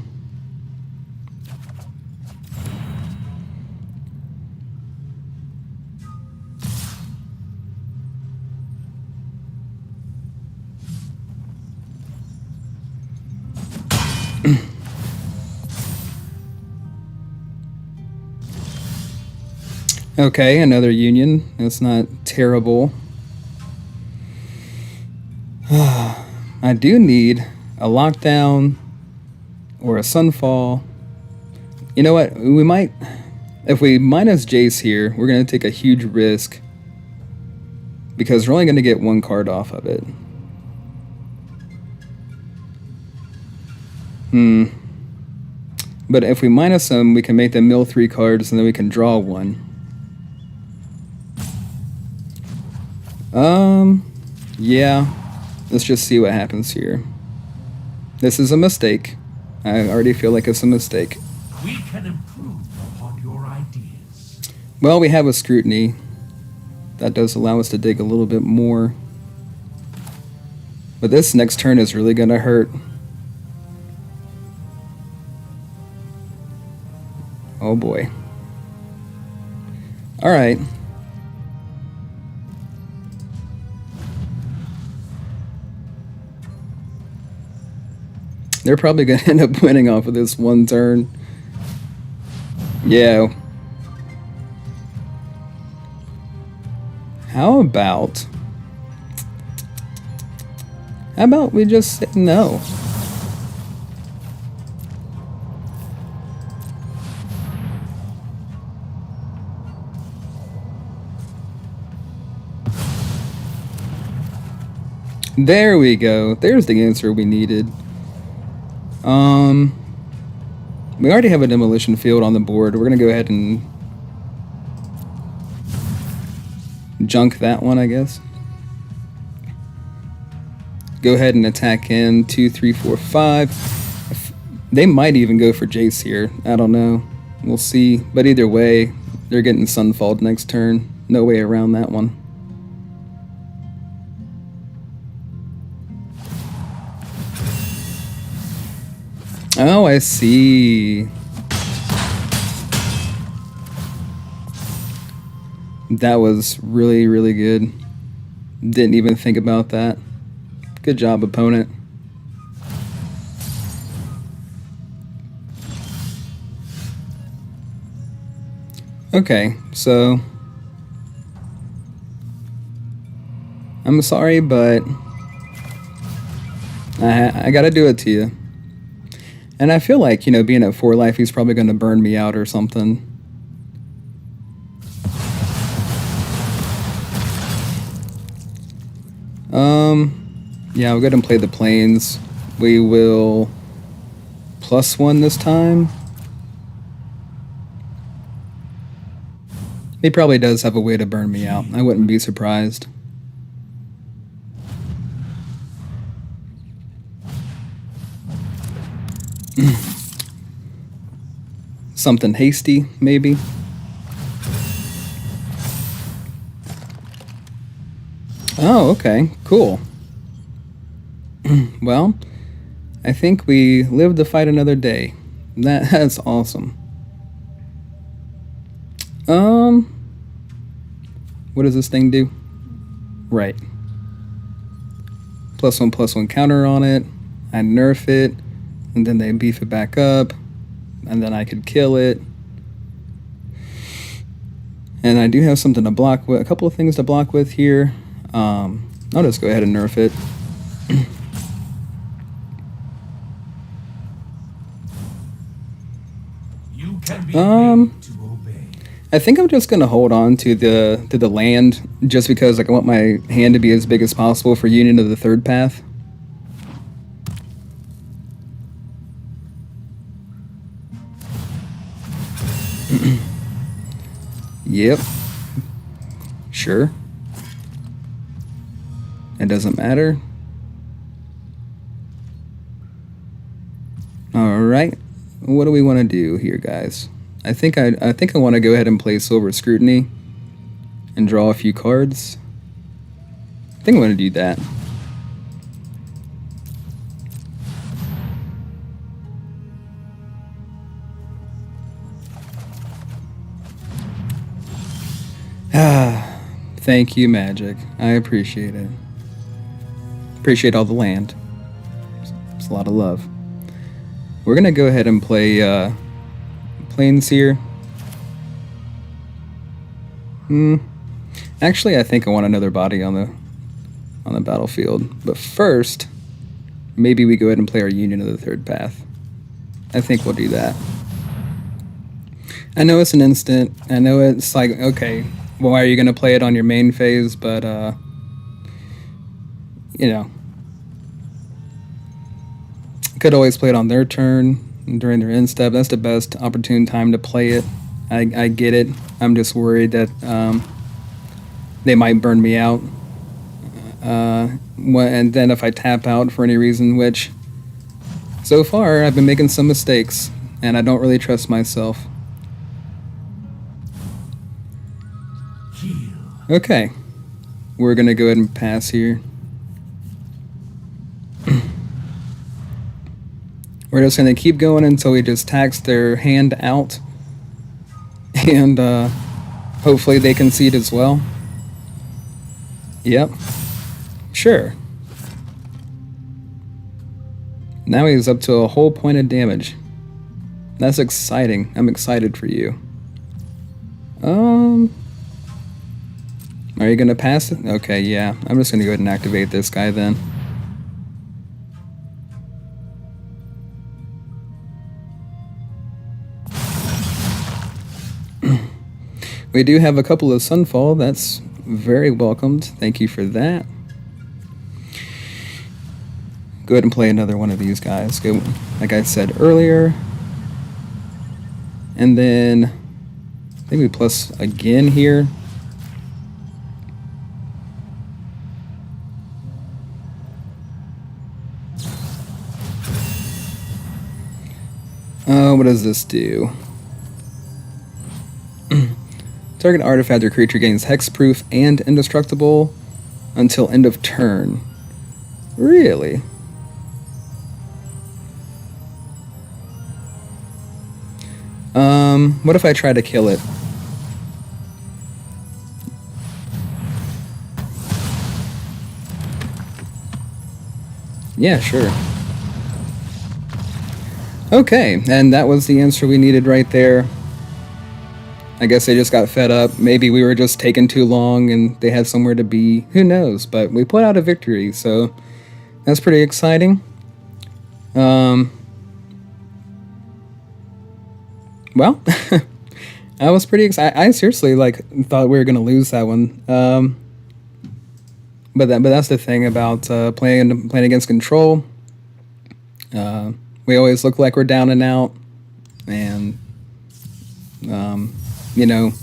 Okay, another union. That's not terrible. I do need a lockdown or a sunfall. You know what? We might, if we minus Jace here, we're going to take a huge risk because we're only going to get 1 card off of it. But if we minus them, we can make them mill 3 cards and then we can draw 1. Yeah. Let's just see what happens here. This is a mistake. I already feel like it's a mistake.
We can improve upon your ideas.
Well, we have a scrutiny. That does allow us to dig a little bit more. But this next turn is really going to hurt. Oh boy. Alright. They're probably going to end up winning off of this 1 turn. Yeah. How about we just say no? There we go. There's the answer we needed. We already have a demolition field on the board. We're going to go ahead and junk that one, I guess. Go ahead and attack in 2, 3, 4, 5. They might even go for Jace here. I don't know. We'll see. But either way, they're getting Sunfalled next turn. No way around that one. Oh, I see. That was really, really good. Didn't even think about that. Good job, opponent. Okay, so I'm sorry, but I gotta do it to you. And I feel like, you know, being at 4 life, he's probably gonna burn me out or something. Yeah, I'll go ahead and play the planes. We will +1 this time. He probably does have a way to burn me out. I wouldn't be surprised. Something hasty, maybe. Oh, okay, cool. Well, I think we live to fight another day. That's awesome. What does this thing do? Right. +1/+1 counter on it. I nerf it, and then they beef it back up, and then I could kill it. And I do have something to block with, a couple of things to block with here. I'll just go ahead and nerf it.
You can be made to obey.
I think I'm just gonna hold on to the land just because like I want my hand to be as big as possible for Union of the Third Path. Yep. Sure. It doesn't matter. All right. What do we want to do here, guys? I think I want to go ahead and play Silver Scrutiny and draw a few cards. I think I'm going to do that. Ah, thank you, Magic. I appreciate it. Appreciate all the land. It's a lot of love. We're gonna go ahead and play planes here. Actually, I think I want another body on the battlefield. But first, maybe we go ahead and play our Union of the Third Path. I think we'll do that. I know it's an instant. I know it's like, okay, well, why are you gonna play it on your main phase? But you know, could always play it on their turn during their end step. That's the best opportune time to play it. I get it. I'm just worried that they might burn me out. And then if I tap out for any reason, which so far I've been making some mistakes, and I don't really trust myself. Okay, we're gonna go ahead and pass here. We're just going to keep going until we just tax their hand out. And hopefully they concede as well. Yep. Sure. Now he's up to a whole point of damage. That's exciting. I'm excited for you. Are you going to pass it? Okay, yeah. I'm just going to go ahead and activate this guy then. We do have a couple of Sunfall. That's very welcomed. Thank you for that. Go ahead and play another one of these guys. Go, like I said earlier. And then I think we plus again here. What does this do? Target artifact or creature gains hexproof and indestructible until end of turn. Really? What if I try to kill it? Yeah, sure. Okay, and that was the answer we needed right there. I guess they just got fed up. Maybe we were just taking too long and they had somewhere to be. Who knows? But we put out a victory, so that's pretty exciting. Well, I was pretty excited. I seriously thought we were gonna lose that one. But that's the thing about playing against control. We always look like we're down and out, and you know,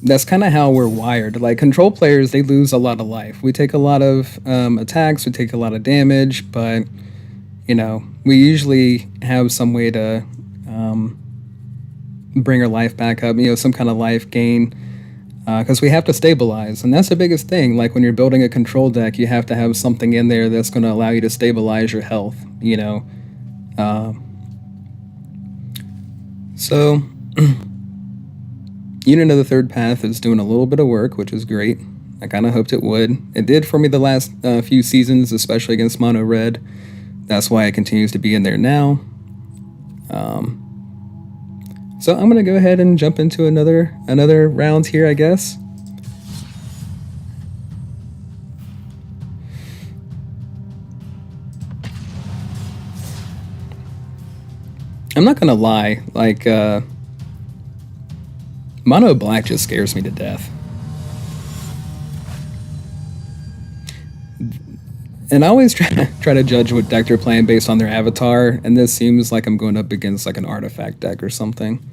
that's kind of how we're wired. Like control players, they lose a lot of life. We take a lot of attacks, we take a lot of damage, but we usually have some way to bring our life back up. Some kind of life gain, because we have to stabilize, and that's the biggest thing. Like when you're building a control deck, you have to have something in there that's going to allow you to stabilize your health. So. Unit of the Third Path is doing a little bit of work, which is great. I kind of hoped it would. It did for me the last few seasons, especially against Mono Red. That's why it continues to be in there now. So I'm going to go ahead and jump into another round here, I guess. I'm not going to lie, Mono Black just scares me to death. And I always try to judge what deck they're playing based on their avatar, and this seems like I'm going up against like an artifact deck or something.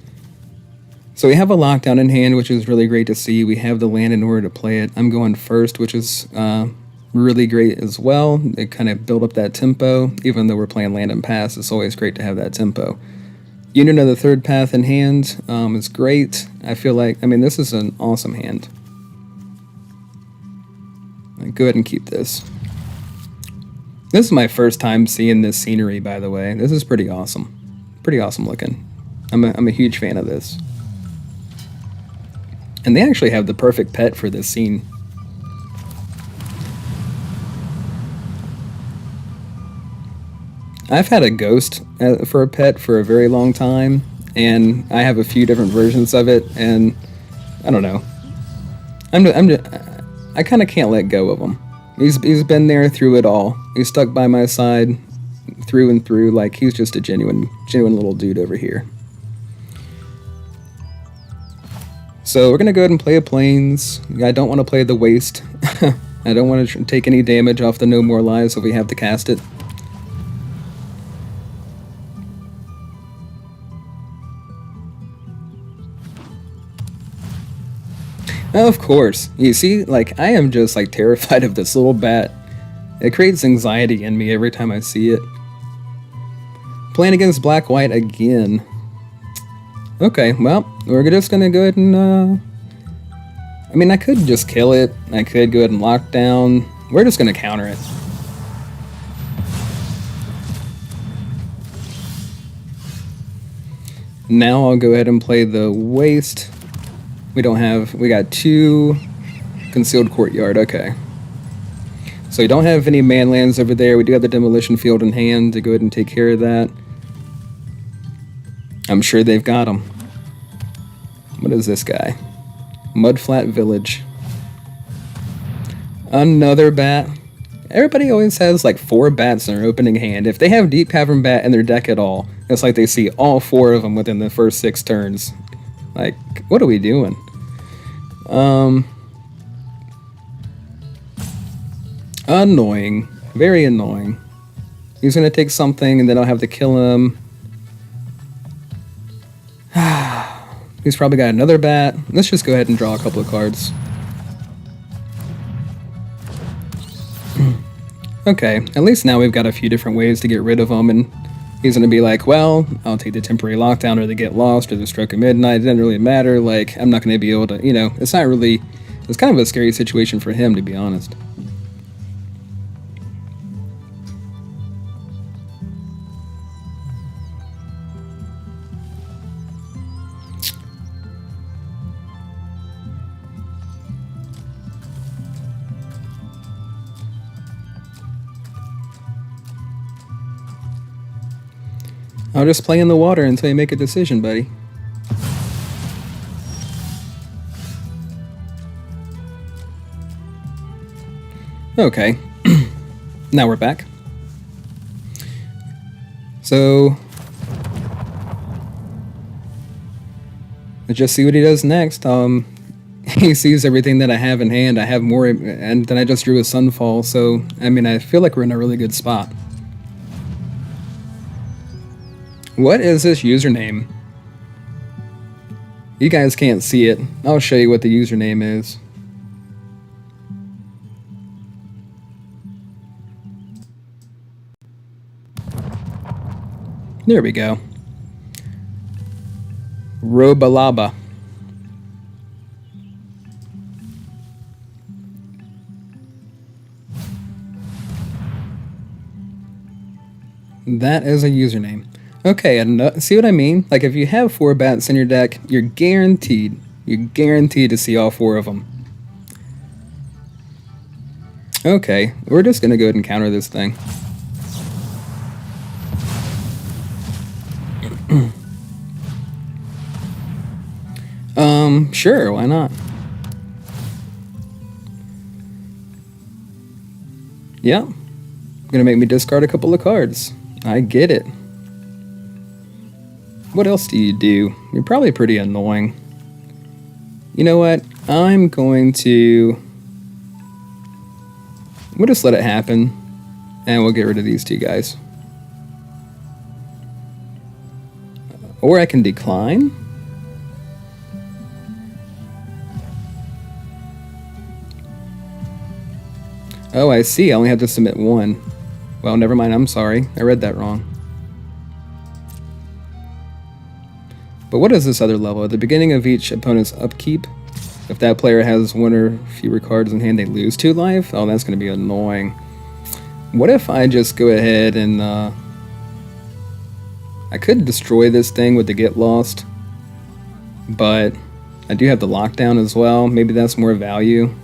So we have a lockdown in hand, which is really great to see. We have the land in order to play it. I'm going first, which is really great as well. It kind of build up that tempo. Even though we're playing land and pass, it's always great to have that tempo. Unit of the Third Path in hand is great. I feel like, this is an awesome hand. Go ahead and keep this. This is my first time seeing this scenery, by the way. This is pretty awesome. Pretty awesome looking. I'm a huge fan of this. And they actually have the perfect pet for this scene. I've had a ghost for a pet for a very long time, and I have a few different versions of it, and I don't know. I kind of can't let go of him. He's been there through it all. He's stuck by my side through and through. Like he's just a genuine little dude over here. So we're gonna go ahead and play a plains. I don't want to play the waste. I don't want to take any damage off the No More Lives if we have to cast it. Of course. You see, I am just terrified of this little bat. It creates anxiety in me every time I see it. Playing against black-white again. Okay, well, we're just gonna go ahead and, I could just kill it. I could go ahead and lock down. We're just gonna counter it. Now I'll go ahead and play the waste. We got 2 concealed courtyard, okay. So we don't have any man lands over there. We do have the demolition field in hand to go ahead and take care of that. I'm sure they've got them. What is this guy? Mudflat Village. Another bat. Everybody always has 4 bats in their opening hand. If they have Deep Cavern Bat in their deck at all, it's like they see all 4 of them within the first 6 turns. What are we doing? Annoying. Very annoying. He's gonna take something and then I'll have to kill him. He's probably got another bat. Let's just go ahead and draw a couple of cards. Okay, at least now we've got a few different ways to get rid of him, and he's gonna be like, well, I'll take the temporary lockdown or the get lost or the stroke of midnight. It doesn't really matter. I'm not gonna be able to, it's not really, it's kind of a scary situation for him, to be honest. I'll just play in the water until you make a decision, buddy. Okay. Now we're back. So let's just see what he does next. He sees everything that I have in hand. I have more, and then I just drew a Sunfall, so I mean, I feel like we're in a really good spot. What is this username? You guys can't see it. I'll show you what the username is. There we go. Robalaba. That is a username. Okay, and see what I mean? Like, if you have 4 bats in your deck, you're guaranteed to see all 4 of them. Okay, we're just gonna go ahead and counter this thing. Sure, why not? Yeah, gonna make me discard a couple of cards. I get it. What else do you do? You're probably pretty annoying. You know what? I'm going to... We'll just let it happen, and we'll get rid of these 2 guys. Or I can decline. Oh, I see. I only have to submit 1. Well, never mind. I'm sorry. I read that wrong. But what is this other level? At the beginning of each opponent's upkeep, if that player has 1 or fewer cards in hand, they lose 2 life? Oh, that's going to be annoying. What if I just go ahead and... I could destroy this thing with the Get Lost, but I do have the lockdown as well. Maybe that's more value.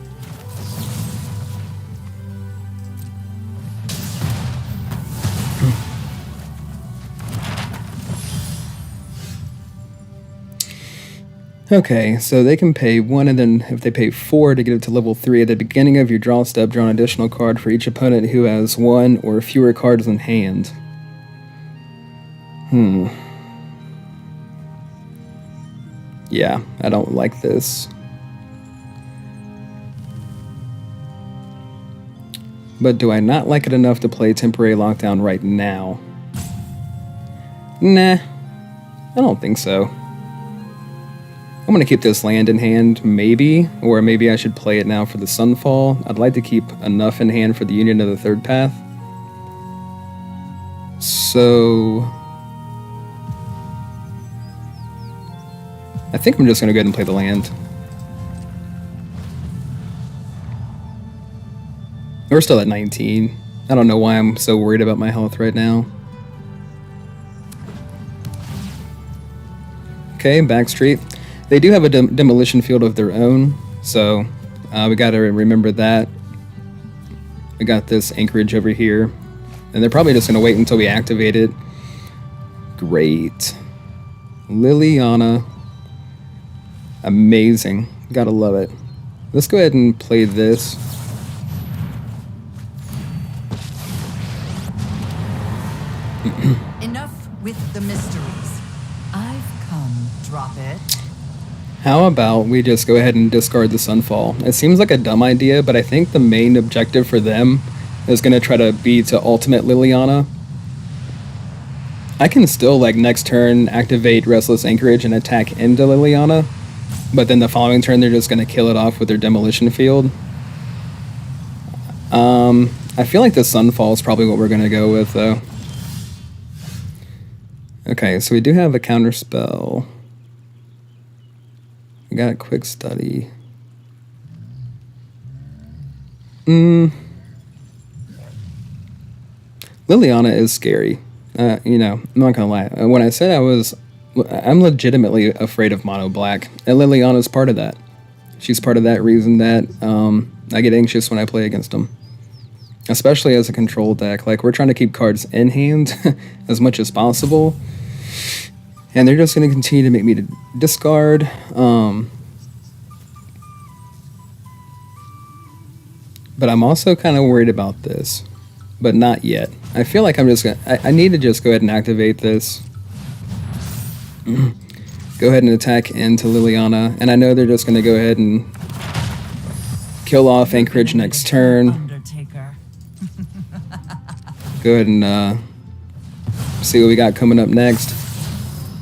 Okay, so they can pay 1, and then if they pay 4 to get it to level 3, at the beginning of your draw step, draw an additional card for each opponent who has 1 or fewer cards in hand. Yeah, I don't like this. But do I not like it enough to play temporary lockdown right now? Nah, I don't think so. I'm going to keep this land in hand, maybe, or maybe I should play it now for the Sunfall. I'd like to keep enough in hand for the Union of the Third Path. So... I think I'm just going to go ahead and play the land. We're still at 19. I don't know why I'm so worried about my health right now. Okay, Backstreet. They do have a demolition field of their own, so we got to remember that. We got this anchorage over here, and they're probably just going to wait until we activate it. Great. Liliana. Amazing. Gotta love it. Let's go ahead and play this.
Enough with the mysteries. I've come. Drop it.
How about we just go ahead and discard the Sunfall? It seems like a dumb idea, but I think the main objective for them is going to try to be to ultimate Liliana. I can still, like, next turn activate Restless Anchorage and attack into Liliana, but then the following turn they're just going to kill it off with their demolition field. I feel like the Sunfall is probably what we're going to go with, though. Okay, so we do have a counter spell. We got a quick study. Liliana is scary. You know, I'm not gonna lie. When I said I'm legitimately afraid of mono black, and Liliana's part of that. She's part of that reason that I get anxious when I play against them. Especially as a control deck. Like, we're trying to keep cards in hand as much as possible. And they're just going to continue to make me to discard. But I'm also kind of worried about this. But not yet. I feel like I'm just going to... I need to just go ahead and activate this. Go ahead and attack into Liliana. And I know they're just going to go ahead and kill off Anchorage next turn.
Undertaker.
Go ahead and see what we got coming up next.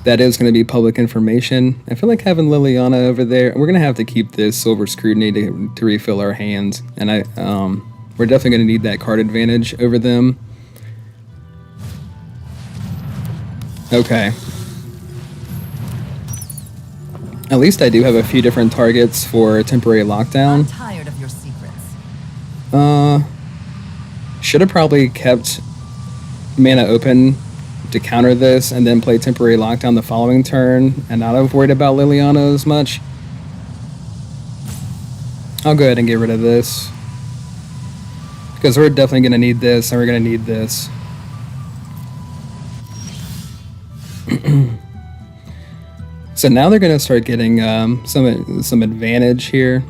That is going to be public information. I feel like having Liliana over there, we're going to have to keep this Silver Scrutiny to refill our hands. And we're definitely going to need that card advantage over them. Okay. At least I do have a few different targets for temporary lockdown.
I'm tired of your secrets.
Should have probably kept mana open to counter this and then play temporary lockdown the following turn and not have worried about Liliana as much. I'll go ahead and get rid of this. Because we're definitely going to need this and we're going to need this. So now they're going to start getting some advantage here.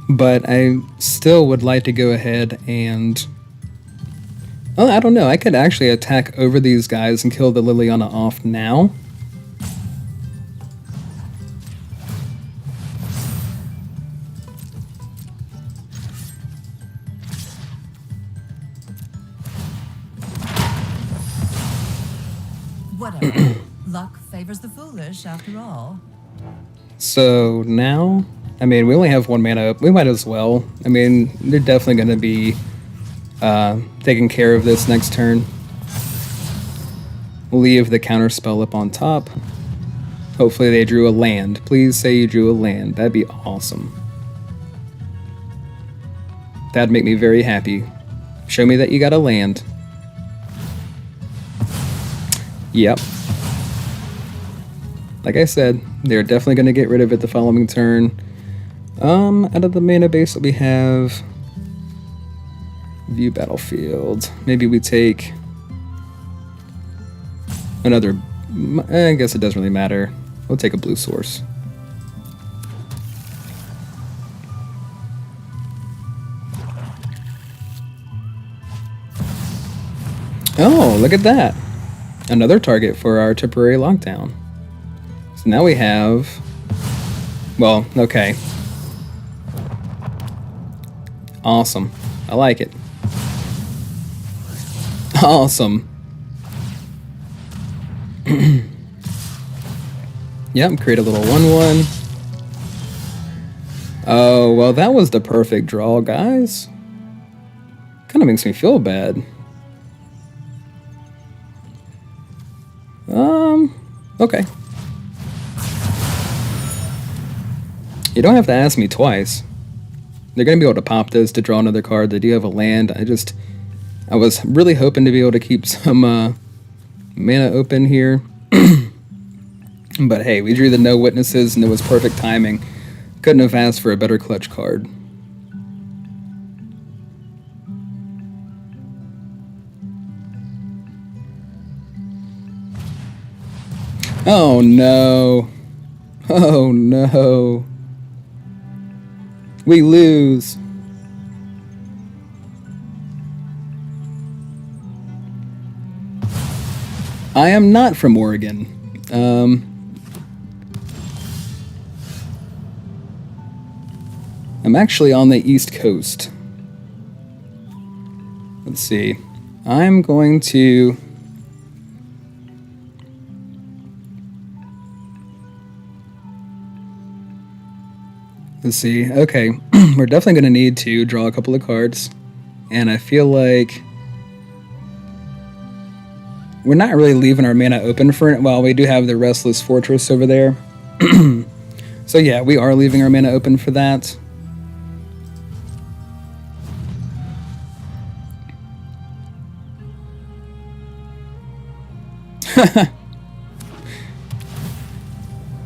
But I still would like to go ahead and... Well, I don't know. I could actually attack over these guys and kill the Liliana off now.
Whatever. Luck favors the foolish, after all.
So now, I mean, we only have one mana up. We might as well. I mean, they're definitely going to be taking care of this next turn. We'll leave the counter spell up on top. Hopefully they drew a land. Please say you drew a land. That'd be awesome. That'd make me very happy. Show me that you got a land. Yep. Like I said, they're definitely going to get rid of it the following turn. Out of the mana base that we have... View battlefield. Maybe we take... another... I guess it doesn't really matter. We'll take a blue source. Oh, look at that. Another target for our temporary lockdown. So now we have... Well, okay. Awesome. I like it. Awesome. Yep, create a little 1/1. Oh, well, that was the perfect draw, guys. Kind of makes me feel bad. Okay. You don't have to ask me twice. They're going to be able to pop this to draw another card. They do have a land. I was really hoping to be able to keep some mana open here. But hey, we drew the no witnesses and it was perfect timing. Couldn't have asked for a better clutch card. Oh no. Oh no. We lose. I am not from Oregon. I'm actually on the East Coast. Let's see. I'm going to... Let's see. Okay, we're definitely going to need to draw a couple of cards. And I feel like we're not really leaving our mana open for it. Well, we do have the Restless Fortress over there. So yeah, we are leaving our mana open for that.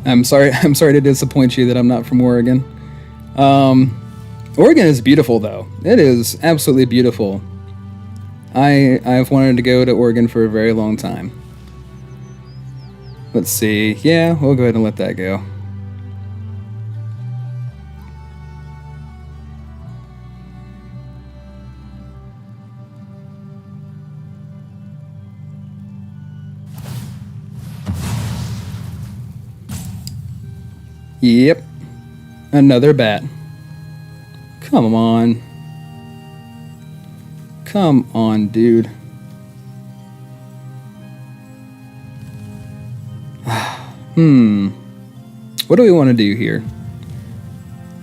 I'm sorry. I'm sorry to disappoint you that I'm not from Oregon. Oregon is beautiful, though. It is absolutely beautiful. I've wanted to go to Oregon for a very long time. Let's see. Yeah, we'll go ahead and let that go. Yep. Another bat. Come on. Come on, dude. What do we want to do here?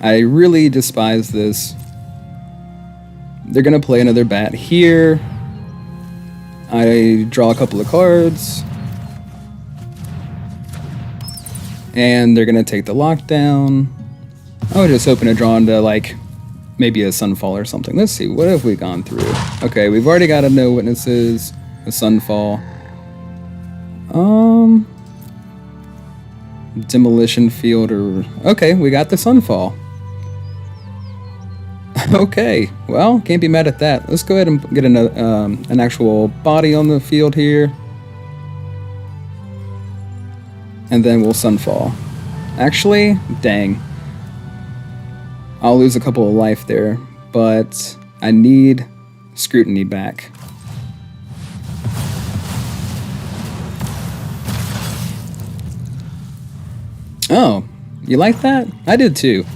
I really despise this. They're gonna play another bat here. I draw a couple of cards. And they're gonna take the lockdown. I was just hoping to draw into, like, maybe a Sunfall or something. Let's see, what have we gone through? Okay, we've already got a No Witnesses, a Sunfall. Demolition Field, or... Okay, we got the Sunfall. Okay, well, can't be mad at that. Let's go ahead and get an actual body on the field here. And then we'll Sunfall. Actually, dang. I'll lose a couple of life there, but I need Scrutiny back. Oh, you like that? I did too.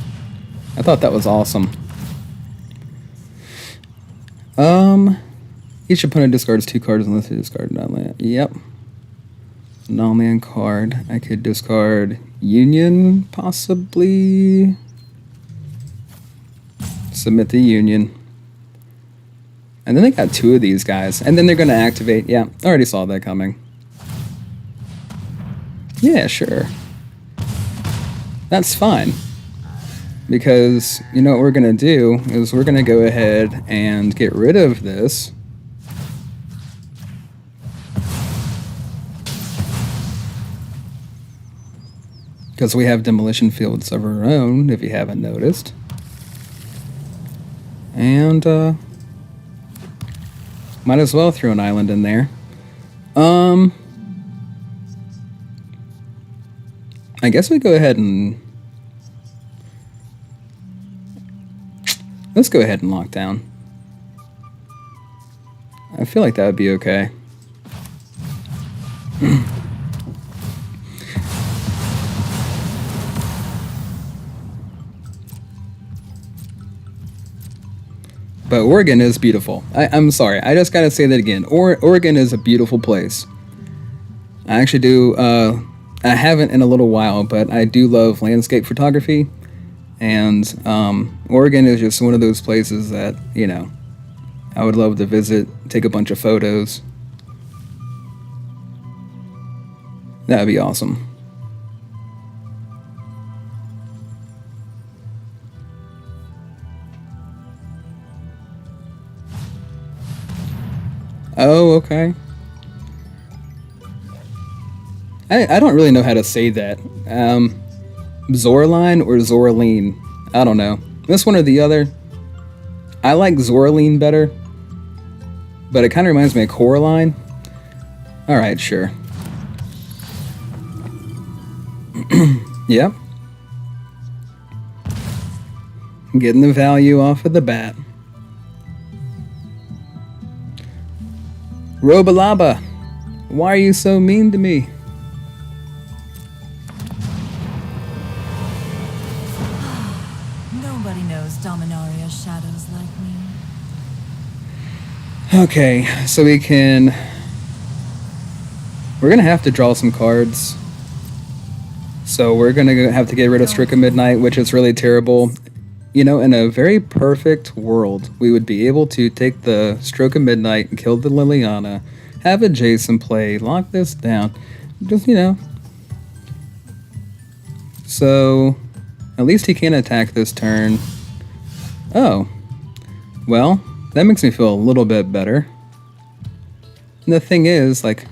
I thought that was awesome. Each opponent discards 2 cards unless they discard non-land. Yep. Non-land card. I could discard Union, possibly. Submit the Union. And then they got 2 of these guys. And then they're going to activate. Yeah, I already saw that coming. Yeah, sure. That's fine. Because, you know what we're going to do is we're going to go ahead and get rid of this. Because we have demolition fields of our own, if you haven't noticed. And, might as well throw an island in there. I guess we go ahead and... Let's go ahead and lock down. I feel like that would be okay. But Oregon is beautiful. I'm sorry, I just gotta say that again. Oregon is a beautiful place. I actually do, I haven't in a little while, but I do love landscape photography. And Oregon is just one of those places that, you know, I would love to visit, take a bunch of photos. That would be awesome. Oh, okay. I don't really know how to say that. Zoraline or Zoraline? I don't know. This one or the other. I like Zoraline better, but it kind of reminds me of Coraline. Alright, sure. Yep. Getting the value off of the bat. Robalaba, why are you so mean to me?
Nobody knows Dominaria's shadows like me.
Okay, so we're gonna have to draw some cards. So we're gonna have to get rid of Stroke of Midnight, which is really terrible. You know, in a very perfect world, we would be able to take the Stroke of Midnight and kill the Liliana, have a Jason play, lock this down, just, you know. So, at least he can't attack this turn. Oh, well, that makes me feel a little bit better. And the thing is, like,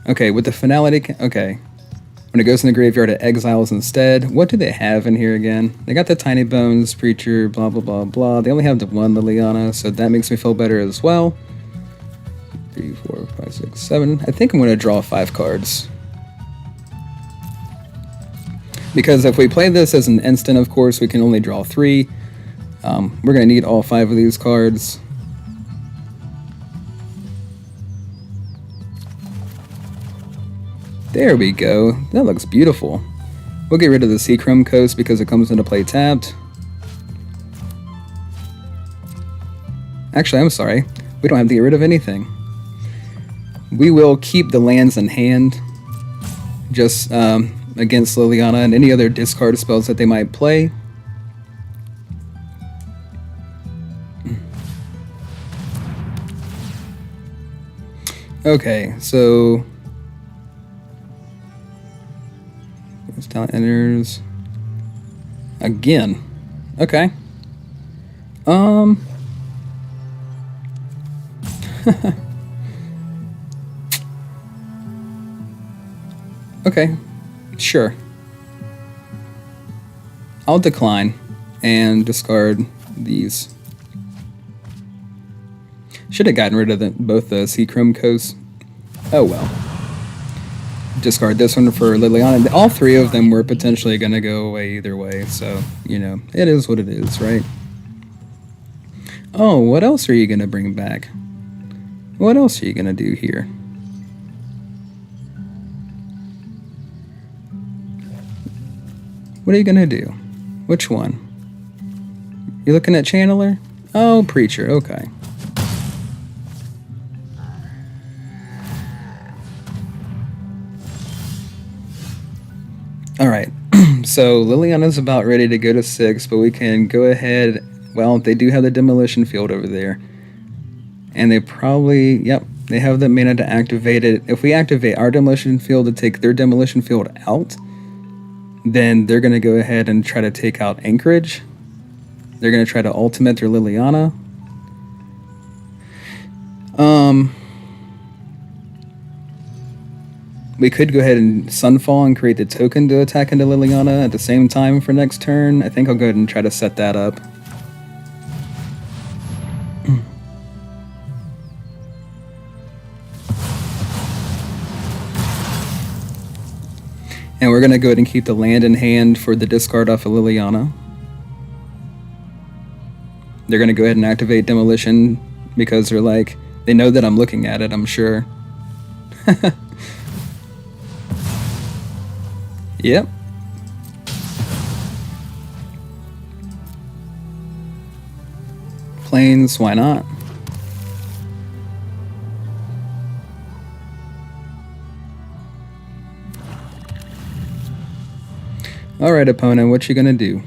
okay, with the finality, okay, When it goes in the graveyard, it exiles instead. What do they have in here again? They got the Tiny Bones, Preacher, blah, blah, blah, blah. They only have the one Liliana, so that makes me feel better as well. 3, 4, 5, 6, 7. I think I'm going to draw 5 cards. Because if we play this as an instant, of course, we can only draw 3. We're going to need all 5 of these cards. There we go. That looks beautiful. We'll get rid of the Seachrome Coast because it comes into play tapped. Actually, I'm sorry. We don't have to get rid of anything. We will keep the lands in hand, just against Liliana and any other discard spells that they might play. Okay, so talent enters again. Okay. Okay, sure. I'll decline and discard these. Should have gotten rid of both the Seachrome Coasts. Oh well. Discard this one for Liliana. All 3 of them were potentially going to go away either way, so, you know, it is what it is, right? Oh, what else are you going to bring back? What else are you going to do here? What are you going to do? Which one? You looking at Channeler? Oh, Preacher, okay. Alright, so Liliana's about ready to go to 6, but we can go ahead. Well, they do have the Demolition Field over there. And they probably, yep, they have the mana to activate it. If we activate our Demolition Field to take their Demolition Field out, then they're going to go ahead and try to take out Anchorage. They're going to try to ultimate their Liliana. We could go ahead and Sunfall and create the token to attack into Liliana at the same time for next turn. I think I'll go ahead and try to set that up. And we're going to go ahead and keep the land in hand for the discard off of Liliana. They're going to go ahead and activate Demolition because they're like, they know that I'm looking at it, I'm sure. Yep. Plains, why not? Alright, opponent, what you gonna do?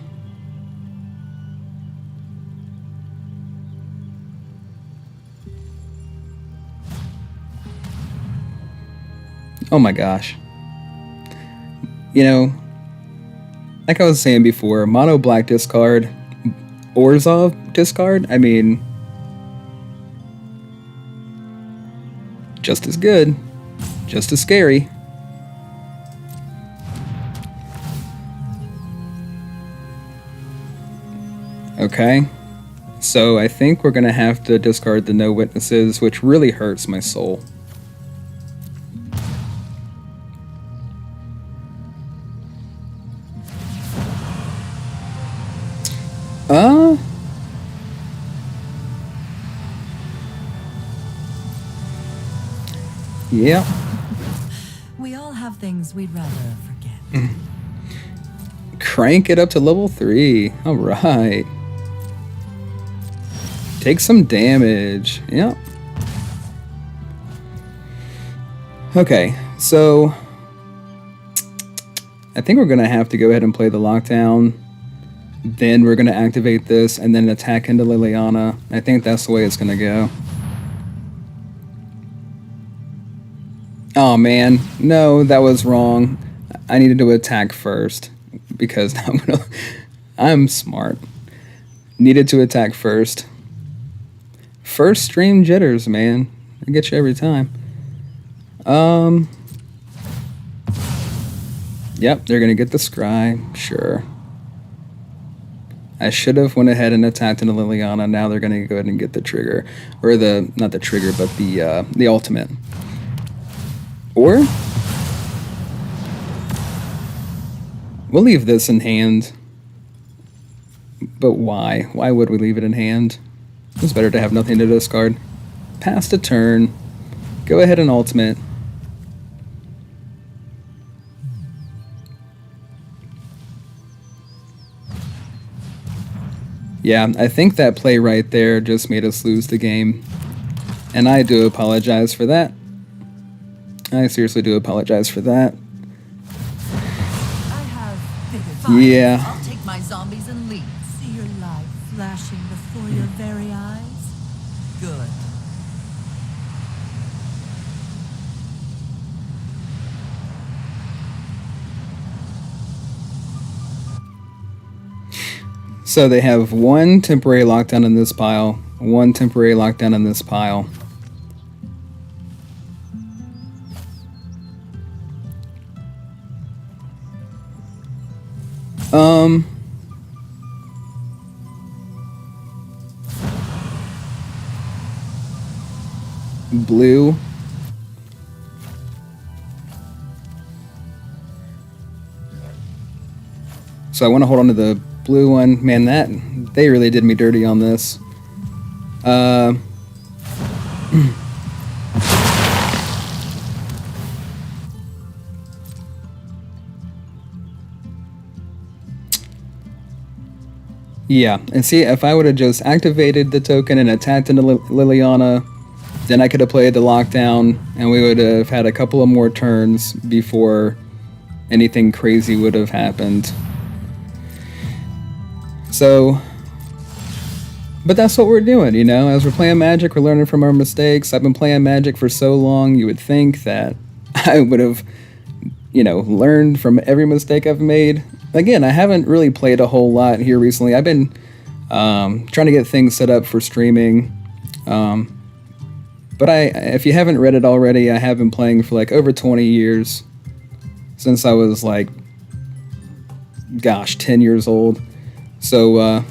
Oh my gosh. You know, like I was saying before, mono black discard, Orzhov discard, I mean, just as good, just as scary. Okay, so I think we're gonna have to discard the No Witnesses, which really hurts my soul. Yeah.
We all have things we'd rather forget.
Crank it up to level 3. Alright. Take some damage. Yep. Okay, so I think we're going to have to go ahead and play the lockdown. Then we're going to activate this and then attack into Liliana. I think that's the way it's going to go. Oh man, no, that was wrong. I needed to attack first because I'm smart. Needed to attack first. First stream jitters, man. I get you every time. Yep, they're gonna get the scry, sure. I should have went ahead and attacked into Liliana. Now they're gonna go ahead and get the trigger. Or not the trigger, but the ultimate. Or we'll leave this in hand. But why? Why would we leave it in hand? It's better to have nothing to discard. Pass a turn. Go ahead and ultimate. Yeah, I think that play right there just made us lose the game. And I do apologize for that. I seriously do apologize for that.
I have bigger fights.
Yeah.
I'll take my zombies and leave. See your life flashing before your very eyes? Good.
So they have one temporary lockdown in this pile, one temporary lockdown in this pile. Blue. So I want to hold on to the blue one. Man, they really did me dirty on this. Yeah, and see, if I would have just activated the token and attacked into Liliana, then I could have played the lockdown, and we would have had a couple of more turns before anything crazy would have happened. So, but that's what we're doing, you know? As we're playing Magic, we're learning from our mistakes. I've been playing Magic for so long, you would think that I would have, you know, learned from every mistake I've made. Again, I haven't really played a whole lot here recently. I've been trying to get things set up for streaming. But if you haven't read it already, I have been playing for like over 20 years. Since I was like, gosh, 10 years old. So, I'm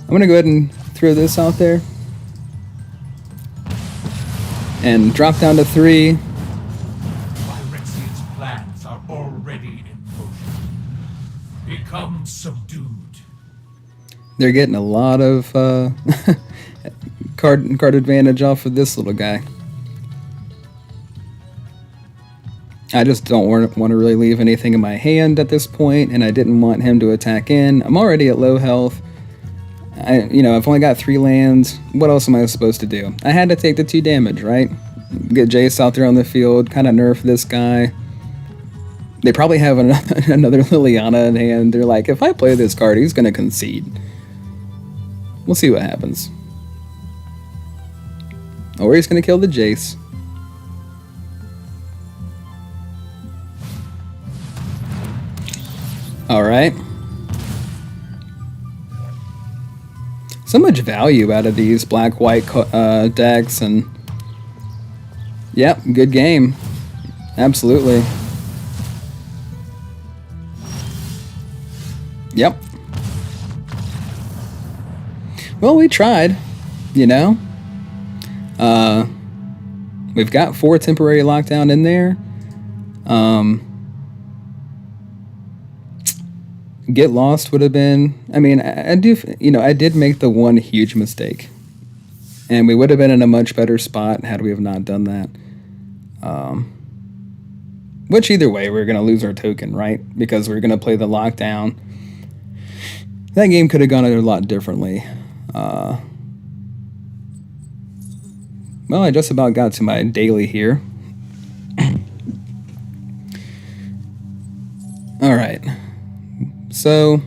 going to go ahead and throw this out there. And drop down to 3.
Phyrexian's plans are already in motion. Become subdued.
They're getting a lot of card advantage off of this little guy. I just don't want to really leave anything in my hand at this point, and I didn't want him to attack in. I'm already at low health. I've only got 3 lands. What else am I supposed to do? I had to take the 2 damage, right? Get Jace out there on the field, kind of nerf this guy. They probably have another Liliana in hand. They're like, if I play this card, he's going to concede. We'll see what happens. Or he's going to kill the Jace. Alright. So much value out of these black-white decks, and yep, good game. Absolutely. Yep. Well, we tried, you know. We've got 4 temporary lockdown in there. Get Lost would have been, I mean, I did make the one huge mistake. And we would have been in a much better spot had we have not done that. Which either way, we're going to lose our token, right? Because we're going to play the lockdown. That game could have gone a lot differently. Well, I just about got to my daily here. Alright. So,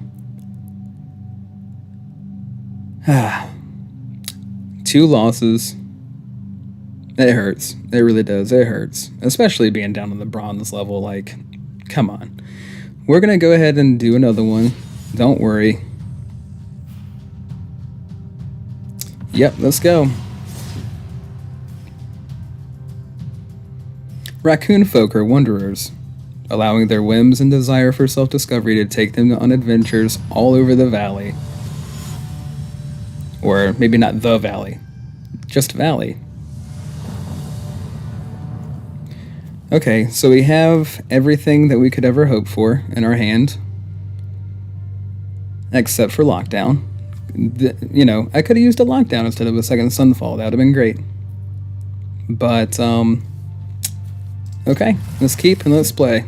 2 losses. It hurts. It really does. It hurts. Especially being down on the bronze level. Like, come on. We're going to go ahead and do another one. Don't worry. Yep, let's go. Raccoon folk are wanderers. allowing their whims and desire for self-discovery to take them on adventures all over the valley. Or maybe not the valley, just valley. Okay, so we have everything that we could ever hope for in our hand, except for lockdown. You know, I could have used a lockdown instead of a second sunfall. That would have been great. But, okay, let's keep and let's play.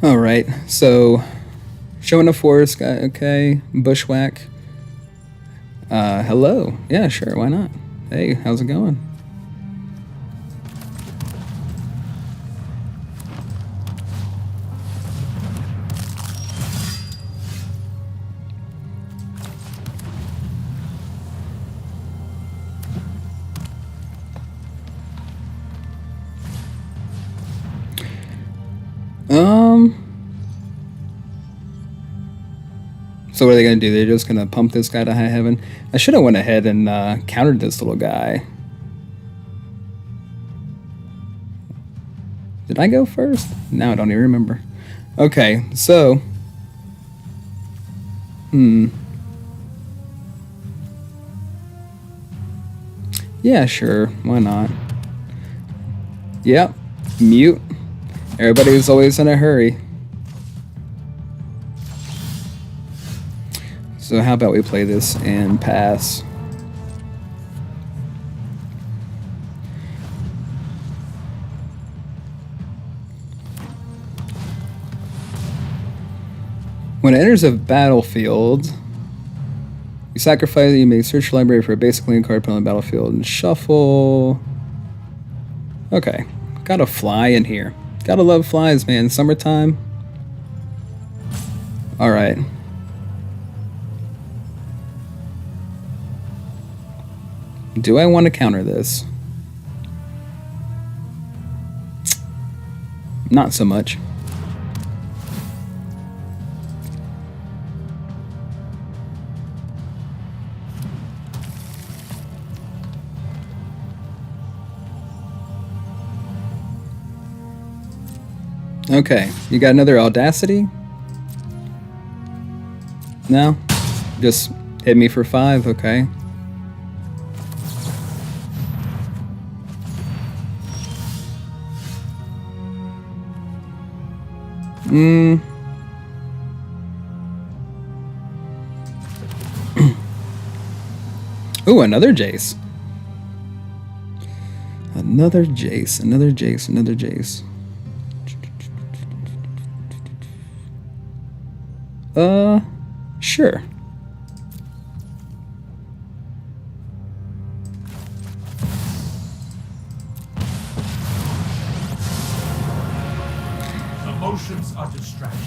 Alright, so showing a forest guy, okay, bushwhack. Hello. Yeah, sure, why not? Hey, how's it going? So what are they going to do? They're just going to pump this guy to high heaven? I should have went ahead and countered this little guy. Did I go first? Now I don't even remember. Okay, so... Yeah, sure. Why not? Yep. Mute. Everybody's always in a hurry. So how about we play this and pass? When it enters a battlefield, you sacrifice it, you may search your library for a basic link card put on the battlefield and shuffle. Okay, got a fly in here. Gotta love flies, man. Summertime. Alright. Do I want to counter this? Not so much. Okay, you got another audacity? No? Just hit me for 5, okay. Ooh, another Jace. Another Jace, another Jace, another Jace. Sure.
Emotions are distractions.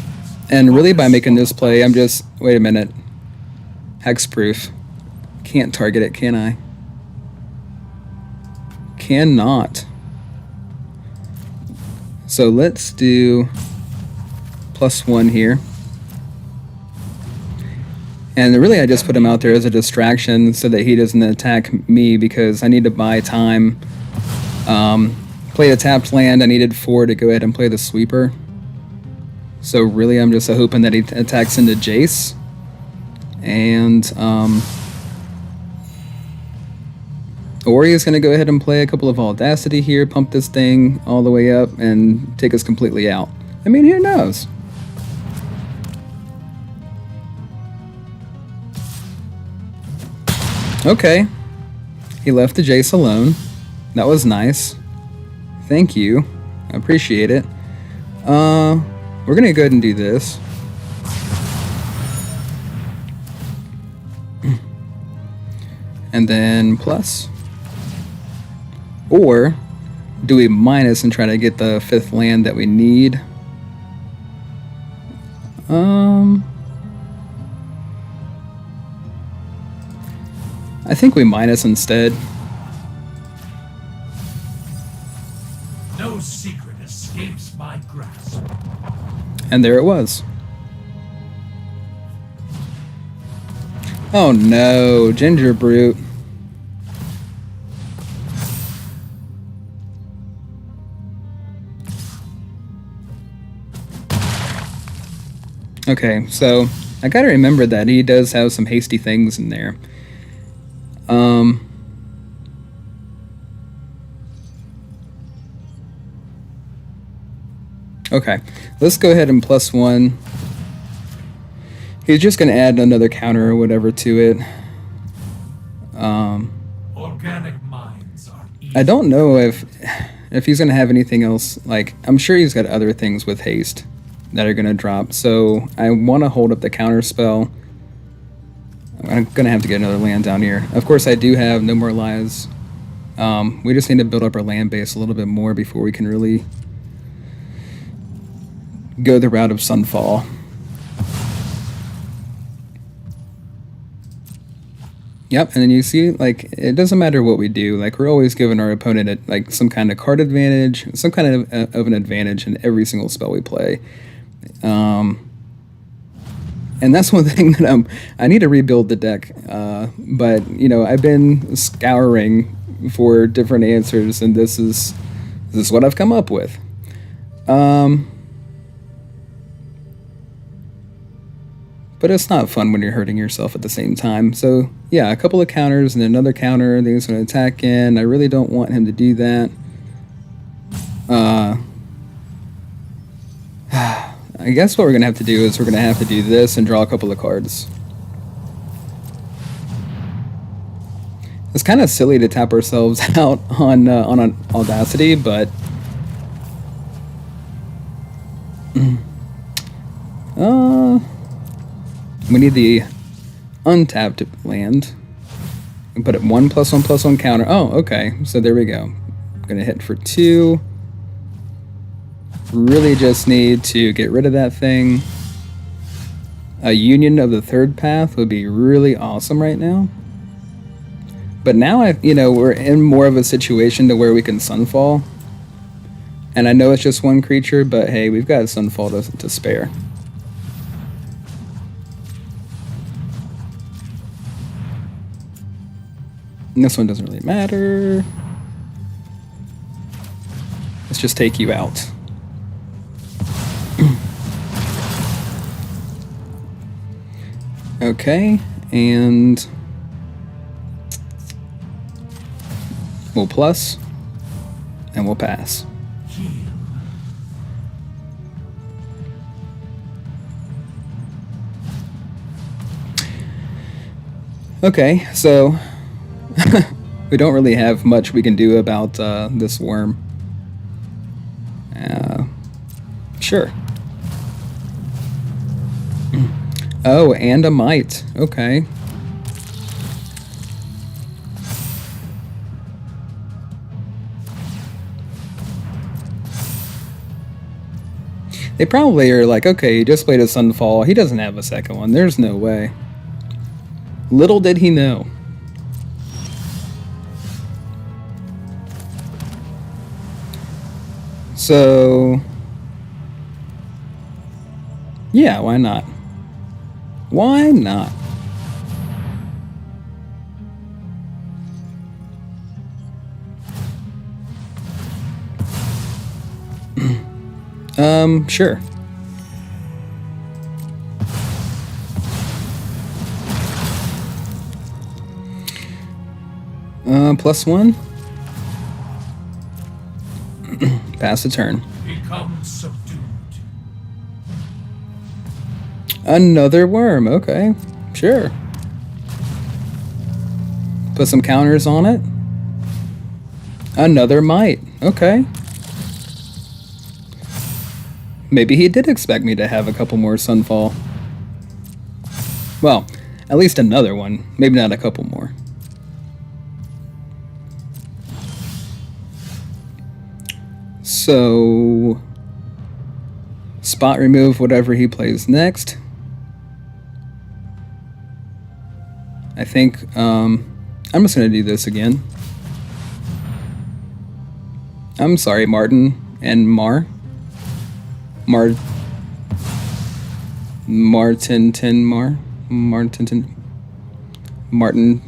And really, by making this play, I'm just... Wait a minute. Hexproof. Can't target it, can I? Cannot. So let's do +1 here. And really, I just put him out there as a distraction so that he doesn't attack me, because I need to buy time. Play a tapped land. I needed 4 to go ahead and play the sweeper. So really, I'm just hoping that he attacks into Jace. And, or he's going to go ahead and play a couple of Audacity here, pump this thing all the way up, and take us completely out. I mean, who knows? Okay. He left the Jace alone. That was nice. Thank you. I appreciate it. We're going to go ahead and do this. And then plus. Or do we minus and try to get the 5th land that we need? I think we minus instead.
No secret escapes my grasp.
And there it was. Oh no, Ginger Brute. Okay, so I gotta remember that he does have some hasty things in there. Okay, let's go ahead and +1. He's just gonna add another counter or whatever to it.
Organic minds are easy.
I don't know if he's gonna have anything else. Like, I'm sure he's got other things with haste that are gonna drop. So I want to hold up the counter spell. I'm gonna have to get another land down here. Of course, I do have no more lives. We just need to build up our land base a little bit more before we can really go the route of Sunfall. Yep, and then you see, like, it doesn't matter what we do. Like, we're always giving our opponent like some kind of card advantage, some kind of an advantage in every single spell we play. And that's one thing that I need to rebuild the deck. But you know, I've been scouring for different answers, and this is what I've come up with. But it's not fun when you're hurting yourself at the same time. So yeah, a couple of counters and another counter, and he's going to attack in. I really don't want him to do that. I guess what we're going to have to do is we're going to have to do this and draw a couple of cards. It's kind of silly to tap ourselves out on an Audacity, but we need the untapped land. And put it 1+1/+1 counter. Oh, okay. So there we go. I'm gonna hit for 2. Really just need to get rid of that thing. A union of the third path would be really awesome right now. But now we're in more of a situation to where we can Sunfall. And I know it's just one creature, but hey, we've got Sunfall to spare. And this one doesn't really matter. Let's just take you out. Okay, and we'll plus, and we'll pass. Okay, so we don't really have much we can do about this worm. Sure. Oh, and a mite. Okay. They probably are like, okay, he just played a Sunfall. He doesn't have a second one. There's no way. Little did he know. So, yeah, why not? Why not? Sure. +1. Pass the turn.
Become subdued.
Another worm. Okay, sure. Put some counters on it. Another mite. Okay. Maybe he did expect me to have a couple more Sunfall. Well, at least another one. Maybe not a couple more. So, spot remove whatever he plays next. I think I'm just going to do this again. I'm sorry, Martin and Mar. Martin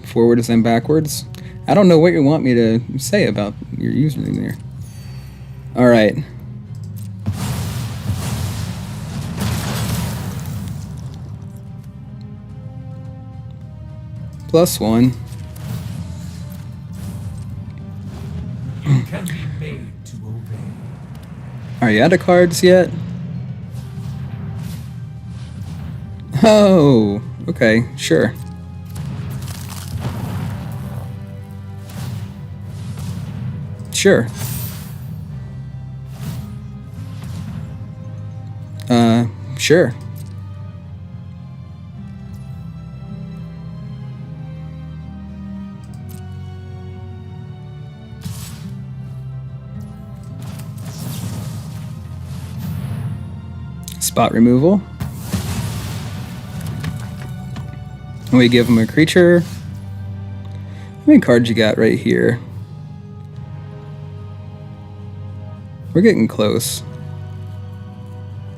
forwards and backwards. I don't know what you want me to say about your username there. All right. +1.
You can be made to obey.
Are you out of cards yet? Oh, okay, sure. Sure. Sure. Spot removal. And we give him a creature. How many cards you got right here? We're getting close.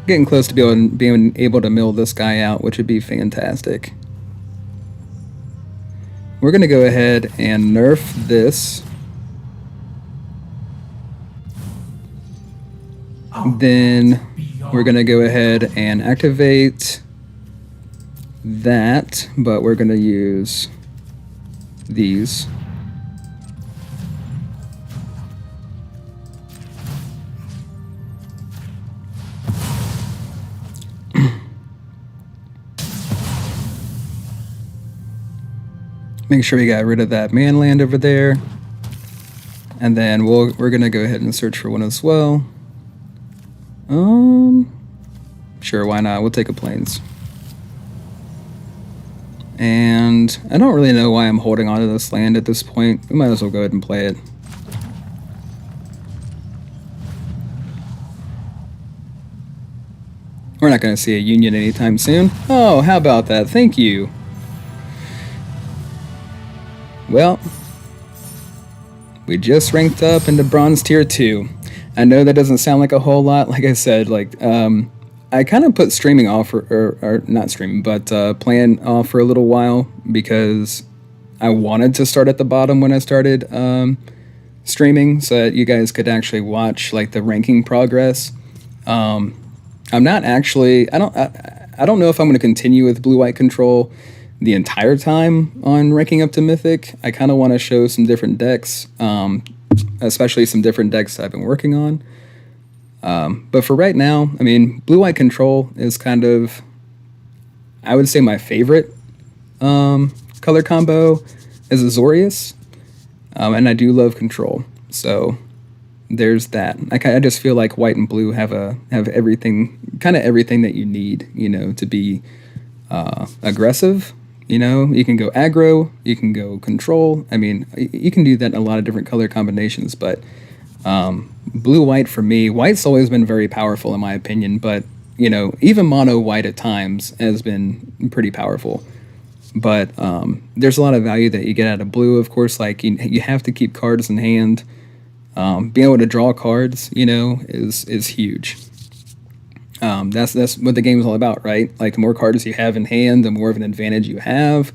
Getting close to being able to mill this guy out, which would be fantastic. We're going to go ahead and nerf this. Then we're going to go ahead and activate that, but we're going to use these. Make sure we got rid of that man land over there. And then we're going to go ahead and search for one as well. Sure, why not? We'll take a plains. And I don't really know why I'm holding on to this land at this point. We might as well go ahead and play it. We're not going to see a union anytime soon. Oh, how about that? Thank you. Well, we just ranked up into Bronze Tier 2. I know that doesn't sound like a whole lot. Like I said, I kind of put streaming off, or not streaming, but playing off for a little while because I wanted to start at the bottom when I started streaming, so that you guys could actually watch like the ranking progress. I'm not actually. I don't know if I'm going to continue with blue-white control the entire time on ranking up to Mythic. I kind of want to show some different decks, especially some different decks that I've been working on. But for right now, I mean, blue-white control is kind of, I would say, my favorite color combo is Azorius, and I do love control. So there's that. I just feel like white and blue have everything, kind of everything that you need, to be aggressive. You can go aggro, you can go control. I mean, you can do that in a lot of different color combinations, but blue-white for me, white's always been very powerful in my opinion, but, even mono-white at times has been pretty powerful. But there's a lot of value that you get out of blue, of course. Like, you have to keep cards in hand. Being able to draw cards, is huge. That's what the game is all about, right? Like, the more cards you have in hand, the more of an advantage you have.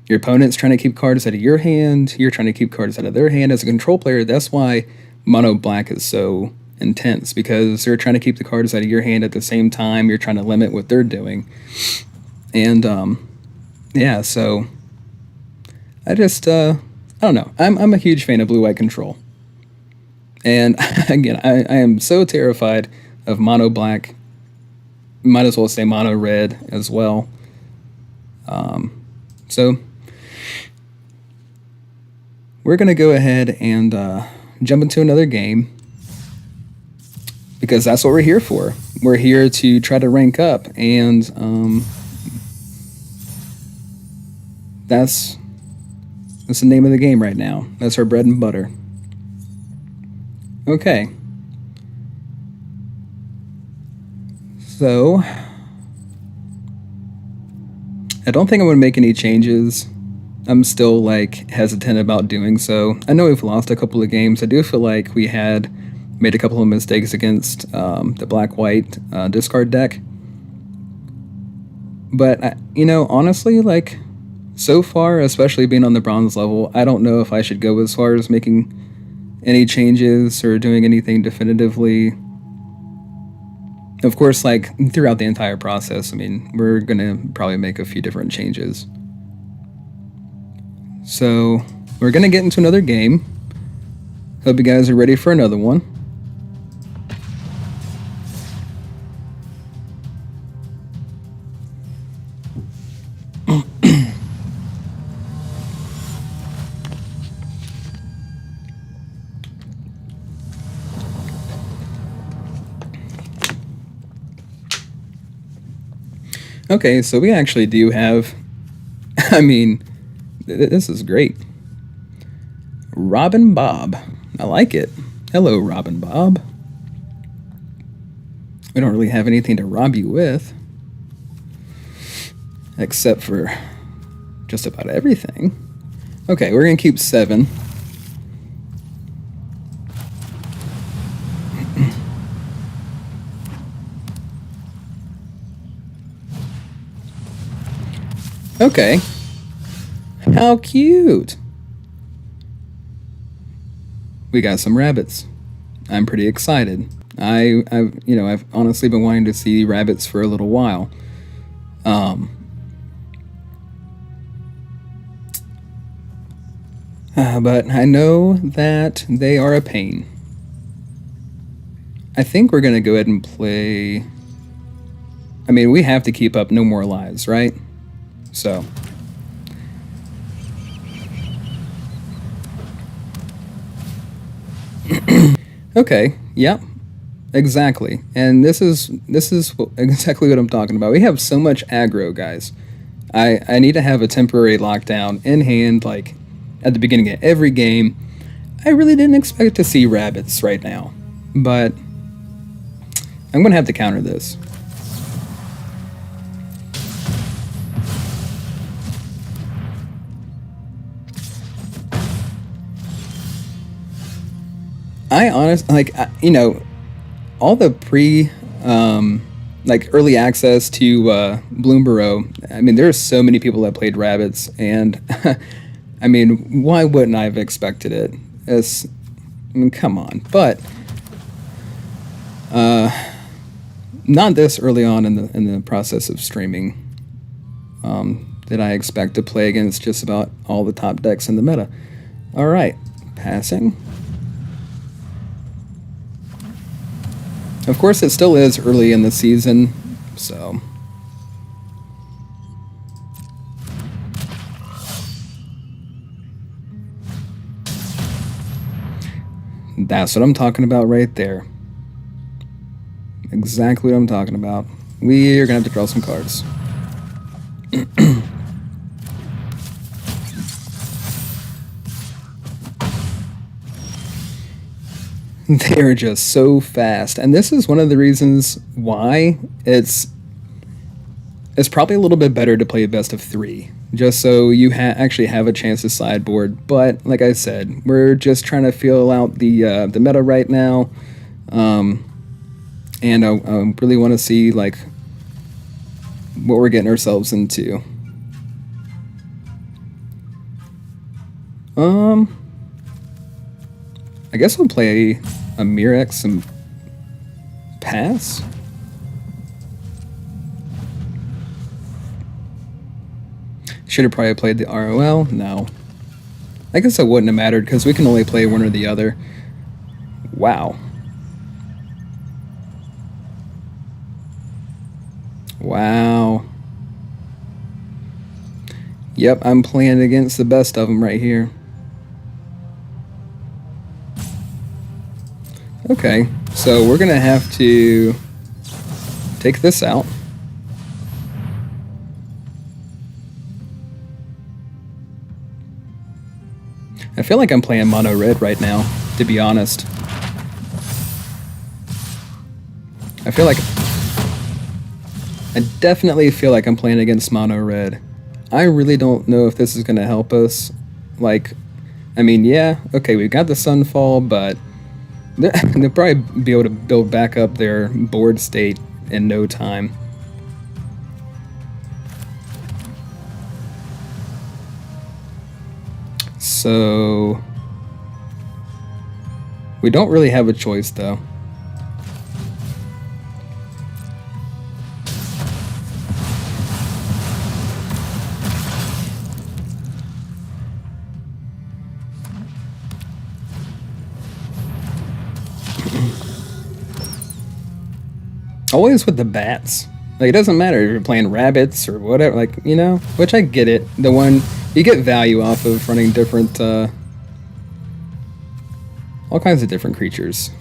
Your opponent's trying to keep cards out of your hand. You're trying to keep cards out of their hand. As a control player, that's why mono black is so intense, because they're trying to keep the cards out of your hand at the same time you're trying to limit what they're doing. And yeah, so I just I don't know. I'm a huge fan of blue-white control. And again, I am so terrified of mono black. Might as well say mono red as well. So we're gonna go ahead and jump into another game, because that's what we're here for. We're here to try to rank up, and that's the name of the game right now. That's our bread and butter. Okay. So I don't think I'm going to make any changes. I'm still hesitant about doing so. I know we've lost a couple of games. I do feel like we had made a couple of mistakes against the black-white discard deck. But, you know, honestly, like, so far, especially being on the bronze level, I don't know if I should go as far as making any changes or doing anything definitively. Of course, like, throughout the entire process, I mean, we're going to probably make a few different changes. So, we're going to get into another game. Hope you guys are ready for another one. Okay, so we actually do have, I mean, this is great. Robin Bob. I like it. Hello, Robin Bob. We don't really have anything to rob you with. Except for just about everything. Okay, we're going to keep 7. Okay. How cute. We got some rabbits. I'm pretty excited. I've honestly been wanting to see rabbits for a little while. But I know that they are a pain. I think we're going to go ahead and play... I mean, we have to keep up no more lives, right? So... Okay, yep. Exactly. And this is exactly what I'm talking about. We have so much aggro, guys. I need to have a temporary lockdown in hand, like, at the beginning of every game. I really didn't expect to see rabbits right now, but I'm gonna have to counter this. I honestly, like, you know, all the like, early access to Bloomborough, I mean, there's so many people that played rabbits, and I mean, why wouldn't I have expected it? I mean, come on. But not this early on in the process of streaming did I expect to play against just about all the top decks in the meta. All right, passing. Of course, it still is early in the season, so... That's what I'm talking about right there. Exactly what I'm talking about. We are going to have to draw some cards. They are just so fast. And this is one of the reasons why it's probably a little bit better to play best of 3. Just so you actually have a chance to sideboard. But like I said, we're just trying to feel out the meta right now. And I really want to see, like, what we're getting ourselves into. I guess we'll play a Mirex and pass. Should have probably played the ROL. No. I guess it wouldn't have mattered because we can only play one or the other. Wow. Wow. Yep, I'm playing against the best of them right here. Okay, so we're gonna have to take this out. I feel like I'm playing mono red right now, to be honest. I definitely feel like I'm playing against mono red. I really don't know if this is gonna help us. Like, I mean, yeah, okay, we've got the Sunfall, but they'll probably be able to build back up their board state in no time. So we don't really have a choice though. Always with the bats. Like, it doesn't matter if you're playing rabbits or whatever, like, you know, which I get it. The one, you get value off of running different, all kinds of different creatures.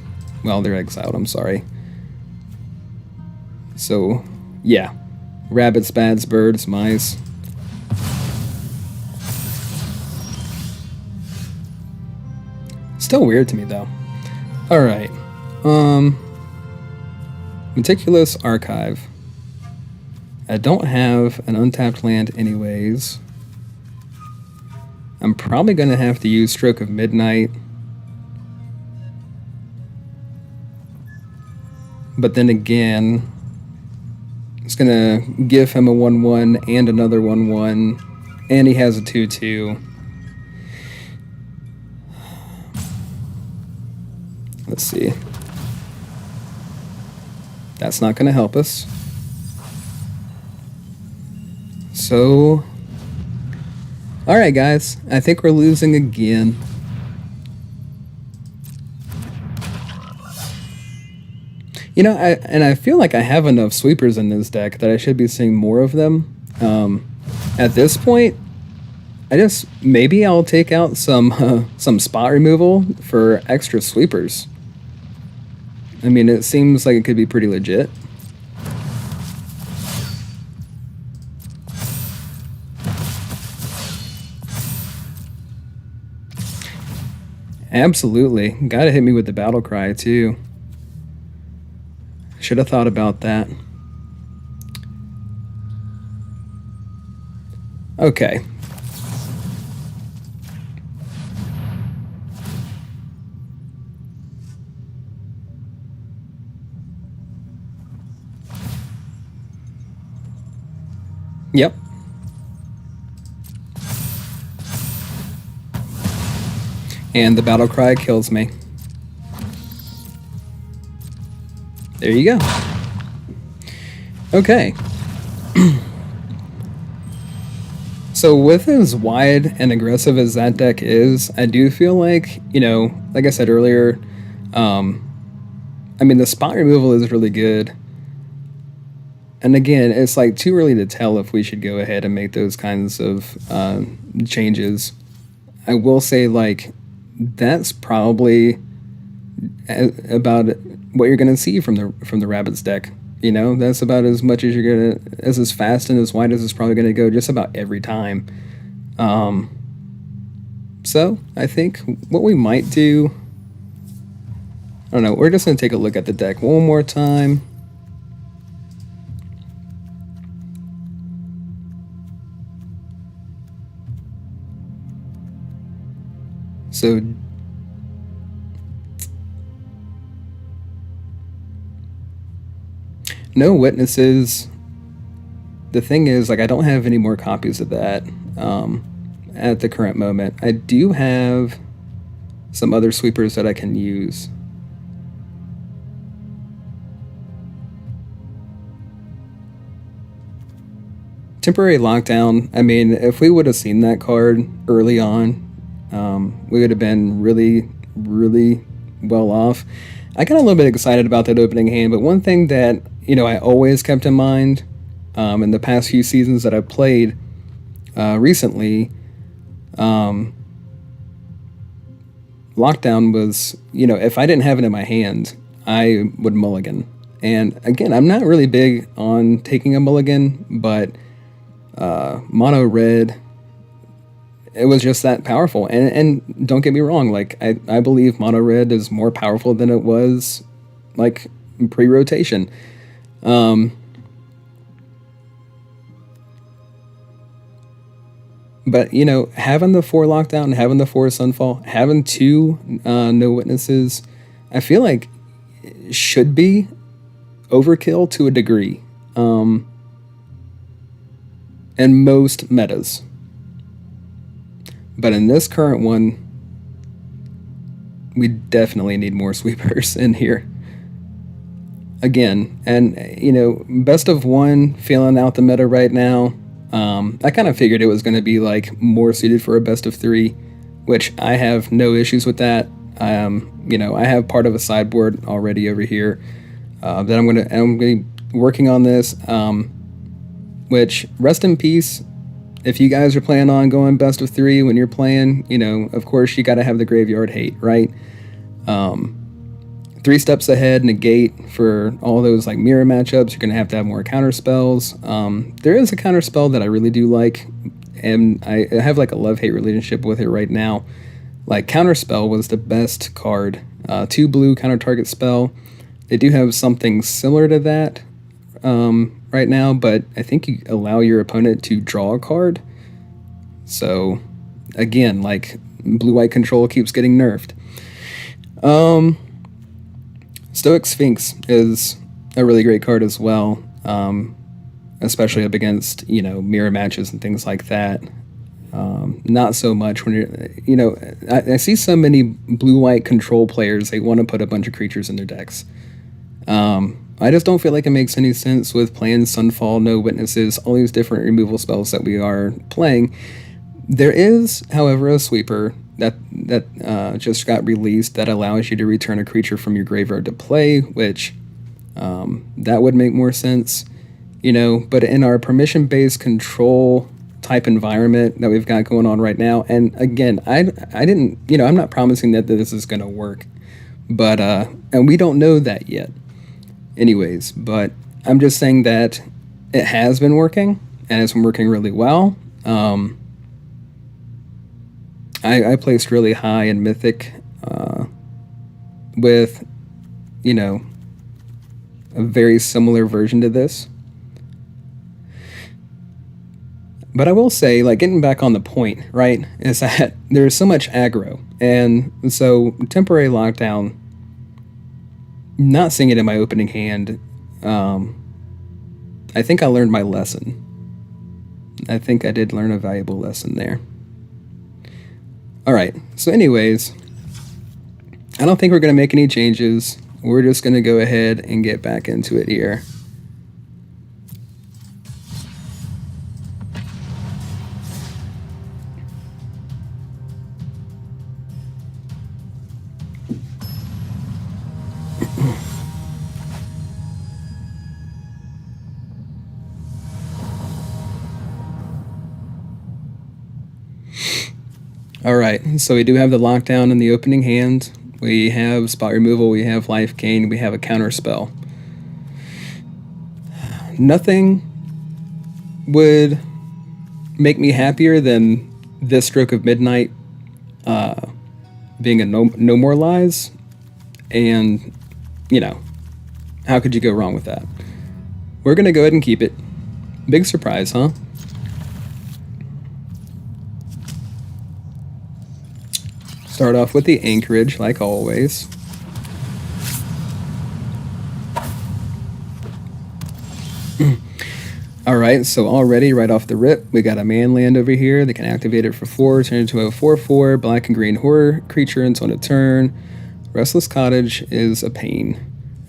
Well, they're exiled, I'm sorry. So, yeah. Rabbits, bats, birds, mice. Still weird to me, though. Alright. Meticulous Archive. I don't have an untapped land anyways. I'm probably going to have to use Stroke of Midnight. But then again, it's going to give him a 1/1 and another 1/1. And he has a 2/2. Let's see. That's not going to help us. So, alright guys, I think we're losing again. You know, I feel like I have enough sweepers in this deck that I should be seeing more of them. At this point, maybe I'll take out some spot removal for extra sweepers. I mean, it seems like it could be pretty legit. Absolutely. Gotta hit me with the battle cry, too. Should have thought about that. Okay. Yep. And the battle cry kills me. There you go. Okay. So with as wide and aggressive as that deck is, I do feel like, you know, like I said earlier, I mean, the spot removal is really good. And again, it's like too early to tell if we should go ahead and make those kinds of changes. I will say, like, that's probably about what you're going to see from the Rabbits deck. You know, that's about as much as you're going to, as fast and as wide as it's probably going to go just about every time. So I think what we might do, I don't know, we're just going to take a look at the deck one more time. So no witnesses. The thing is, like, I don't have any more copies of that at the current moment. I do have some other sweepers that I can use. Temporary Lockdown, I mean, if we would have seen that card early on, we would have been really, really well off. I got a little bit excited about that opening hand, but one thing that, you know, I always kept in mind in the past few seasons that I've played recently, Lockdown was, you know, if I didn't have it in my hand, I would mulligan. And again, I'm not really big on taking a mulligan, but mono red, it was just that powerful. And don't get me wrong, like, I believe mono red is more powerful than it was, like, pre-rotation. But, you know, having the 4 Lockdown, having the 4 Sunfall, having 2 no witnesses, I feel like it should be overkill to a degree. In most metas. But in this current one, we definitely need more sweepers in here. Again, and you know, best of one, feeling out the meta right now. I kind of figured it was going to be like more suited for a best of three, which I have no issues with that. You know, I have part of a sideboard already over here that I'm gonna be working on this. Which, rest in peace. If you guys are planning on going best of three when you're playing, you know, of course you got to have the graveyard hate, right? 3 steps ahead, negate for all those like mirror matchups. You're gonna have to have more counter spells. There is a counter spell that I really do like, and I have like a love-hate relationship with it right now. Like, counter spell was the best card. 2 blue counter target spell. They do have something similar to that right now, but I think you allow your opponent to draw a card. So again, like, blue-white control keeps getting nerfed. Stoic Sphinx is a really great card as well, especially up against, you know, mirror matches and things like that. Not so much when you're, you know, I see so many blue-white control players, they want to put a bunch of creatures in their decks. I just don't feel like it makes any sense with playing Sunfall, No Witnesses, all these different removal spells that we are playing. There is, however, a sweeper that just got released that allows you to return a creature from your graveyard to play, which that would make more sense, you know. But in our permission-based control type environment that we've got going on right now, and again, I didn't, you know, I'm not promising that this is going to work, but and we don't know that yet. Anyways, but I'm just saying that it has been working, and it's been working really well. I placed really high in Mythic with, you know, a very similar version to this. But I will say, like, getting back on the point, right, is that there's so much aggro. And so temporary lockdown, not seeing it in my opening hand, I think I learned my lesson. I think I did learn a valuable lesson there. Alright, so anyways, I don't think we're going to make any changes. We're just going to go ahead and get back into it here. Alright, so we do have the lockdown in the opening hand. We have spot removal, we have life gain, we have a counter spell. Nothing would make me happier than this Stroke of Midnight being a no more lies. And, you know, how could you go wrong with that? We're going to go ahead and keep it. Big surprise, huh? Start off with the anchorage, like always. Alright, so already, right off the rip, we got a man land over here. They can activate it for 4, turn into a 4/4 black and green horror creature until end of turn. Restless Cottage is a pain.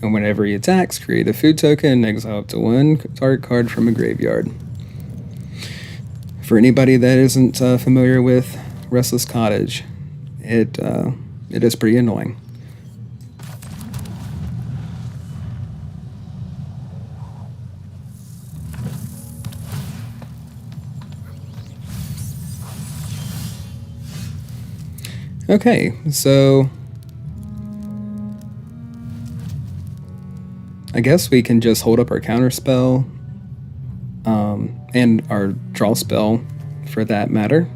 And whenever he attacks, create a food token and exile up to 1 target card from a graveyard. For anybody that isn't familiar with Restless Cottage, it is pretty annoying. Okay, so I guess we can just hold up our counter spell and our draw spell for that matter.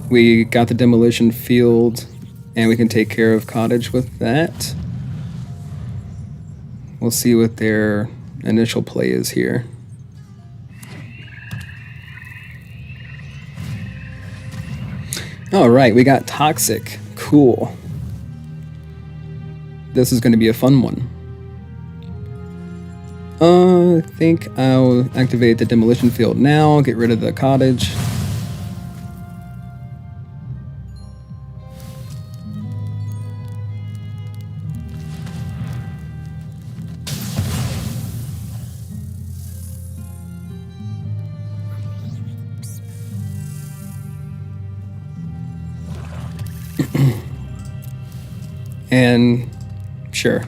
We got the demolition field, and we can take care of Cottage with that. We'll see what their initial play is here. Alright, we got Toxic. Cool. This is going to be a fun one. I think I'll activate the demolition field now, get rid of the Cottage. And sure,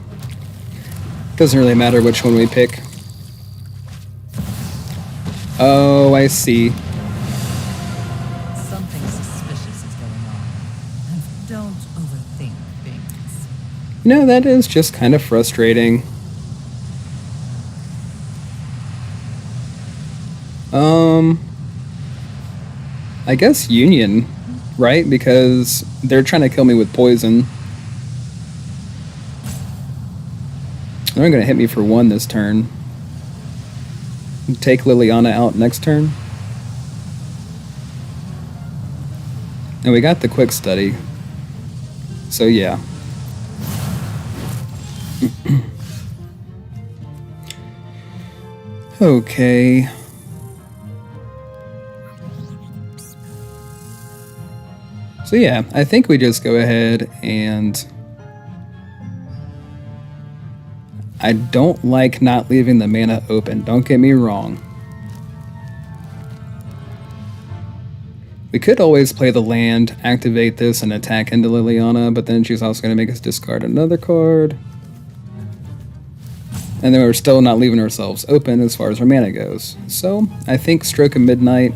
doesn't really matter which one we pick. Oh, I see.
Something suspicious is going on. And don't overthink things.
No, that is just kind of frustrating. I guess Union, right? Because they're trying to kill me with poison. They're gonna hit me for 1 this turn. Take Liliana out next turn. And we got the quick study. So yeah. Okay. So yeah, I think we just go ahead and... I don't like not leaving the mana open, don't get me wrong. We could always play the land, activate this, and attack into Liliana, but then she's also going to make us discard another card. And then we're still not leaving ourselves open as far as our mana goes. So, I think Stroke of Midnight...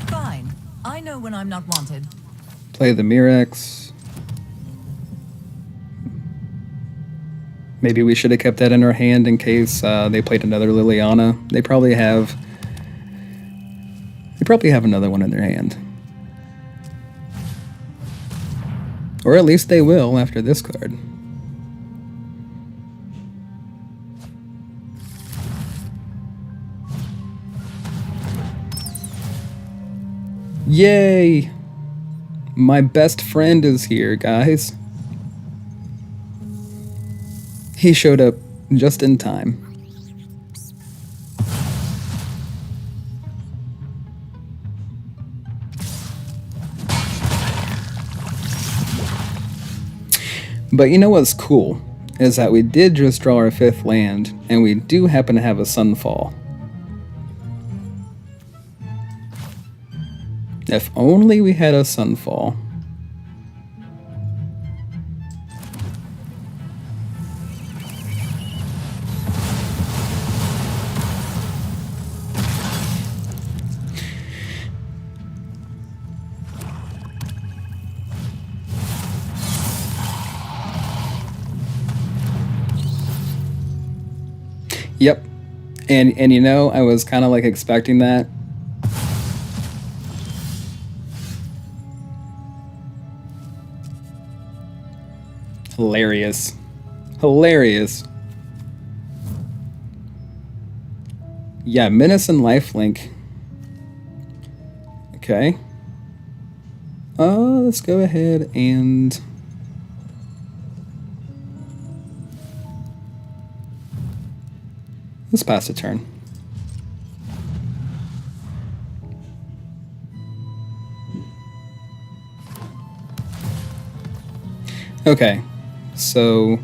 Fine. I know when I'm not wanted.
Play the Mirex. Maybe we should have kept that in our hand in case they played another Liliana. They probably have another one in their hand. Or at least they will after this card. Yay! My best friend is here, guys. He showed up just in time. But you know what's cool? Is that we did just draw our 5th land, and we do happen to have a Sunfall. If only we had a Sunfall. Yep. And you know, I was kind of like expecting that. Hilarious. Hilarious. Yeah, Menace and Lifelink. Okay. Let's go ahead and... let's pass the turn. Okay, so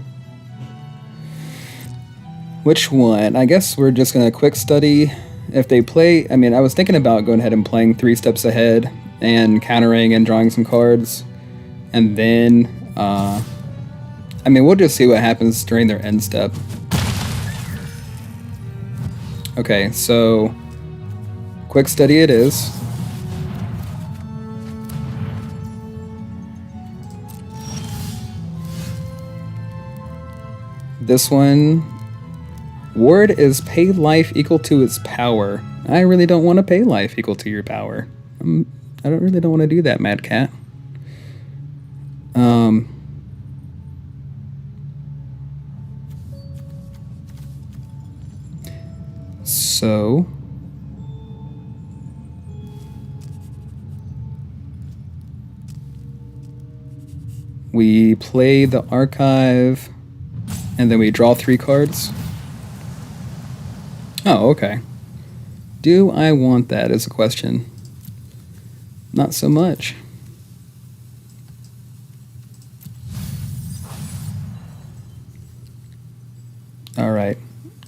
which one? I guess we're just gonna quick study. If they play, I mean, I was thinking about going ahead and playing 3 steps ahead and countering and drawing some cards, and then I mean, we'll just see what happens during their end step. Okay, so quick study it is. This one, word is pay life equal to its power. I really don't want to pay life equal to your power. I really don't want to do that, Mad Cat. So we play the archive and then we draw 3 cards. Oh, okay. Do I want that is a question. Not so much. All right.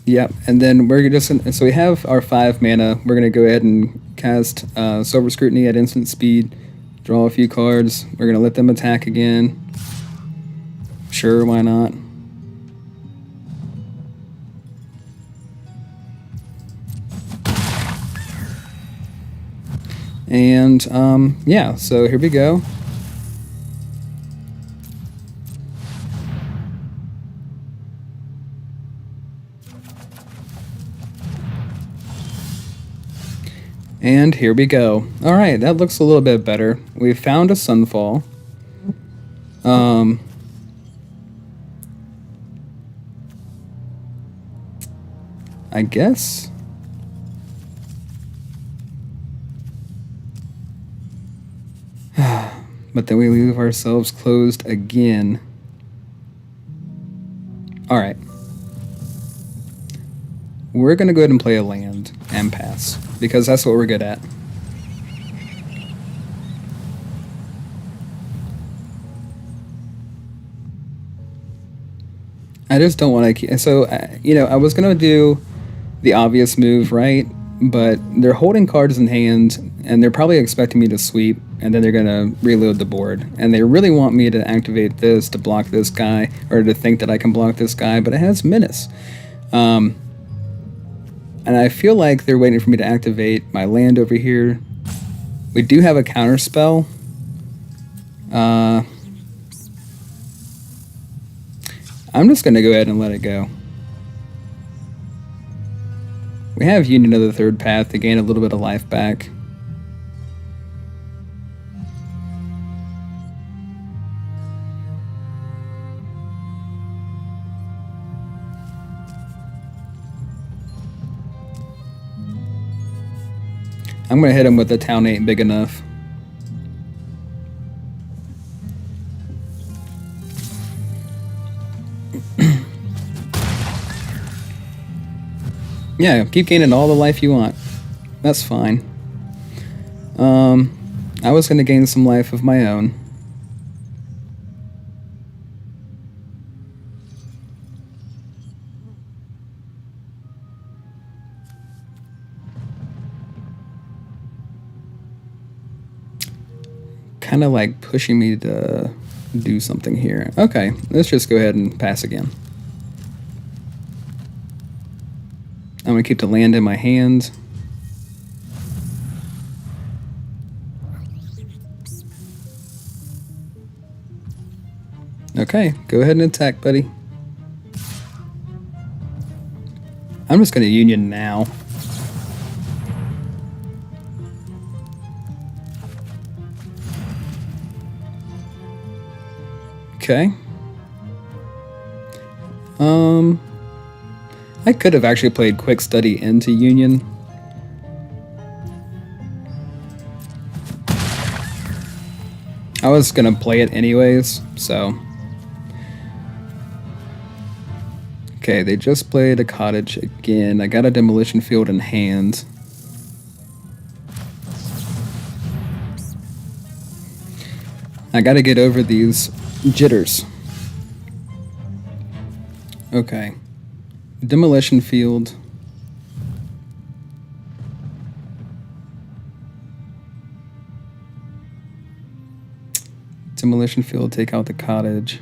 Yep, and then we're just gonna, so we have our 5 mana. We're gonna go ahead and cast Silver Scrutiny at instant speed. Draw a few cards. We're gonna let them attack again. Sure, why not? And yeah, so here we go. And here we go. All right, that looks a little bit better. We found a Sunfall. I guess. But then we leave ourselves closed again. All right. We're going to go ahead and play a land and pass, because that's what we're good at. I just don't want to keep... So, you know, I was going to do the obvious move, right? But they're holding cards in hand, and they're probably expecting me to sweep, and then they're going to reload the board. And they really want me to activate this to block this guy, or to think that I can block this guy, but it has Menace. And I feel like they're waiting for me to activate my land over here. We do have a counter spell. I'm just going to go ahead and let it go. We have Union of the Third Path to gain a little bit of life back. I'm going to hit him with the town ain't big enough. Yeah, keep gaining all the life you want. That's fine. I was going to gain some life of my own. Kind of like pushing me to do something here. Okay, let's just go ahead and pass again. I'm going to keep the land in my hand. Okay, go ahead and attack, buddy. I'm just going to Union now. Okay. I could have actually played Quick Study into Union. I was gonna play it anyways, so. Okay, they just played a cottage again. I got a demolition field in hand. I gotta get over these jitters. Okay. Demolition field. Demolition field, take out the cottage.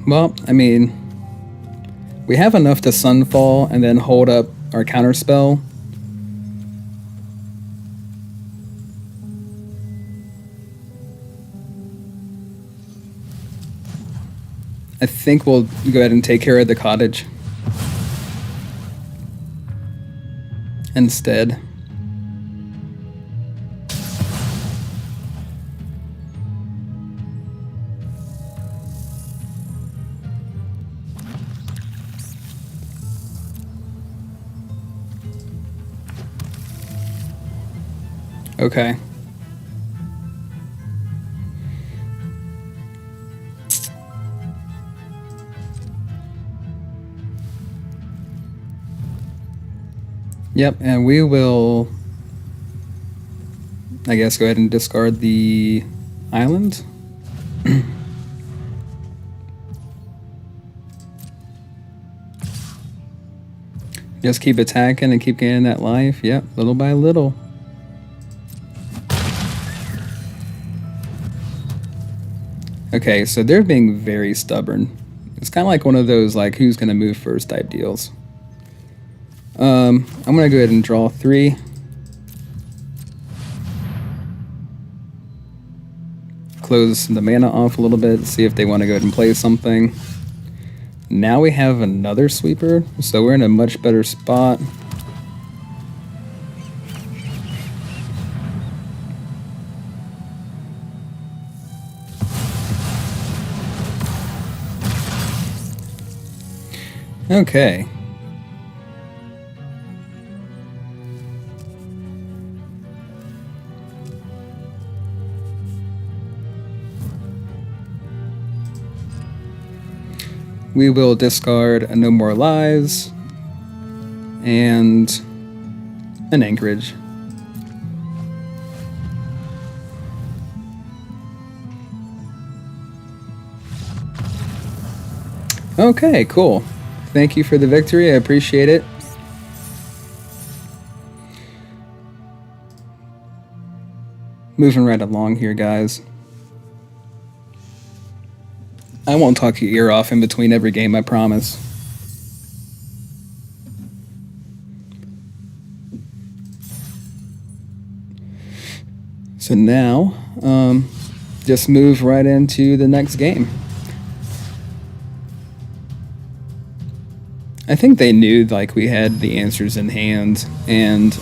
Well, I mean, we have enough to Sunfall and then hold up our counterspell. I think we'll go ahead and take care of the cottage instead. Okay. Yep, and we will, I guess, go ahead and discard the island. Just keep attacking and keep gaining that life. Yep, little by little. Okay, so they're being very stubborn. It's kind of like one of those, like, who's going to move first type deals. I'm going to go ahead and draw 3. Close the mana off a little bit, see if they want to go ahead and play something. Now we have another sweeper, so we're in a much better spot. Okay. We will discard a No More Lives and an Anchorage. Okay, cool. Thank you for the victory. I appreciate it. Moving right along here, guys. I won't talk your ear off in between every game, I promise. So now, just move right into the next game. I think they knew, like, we had the answers in hand, and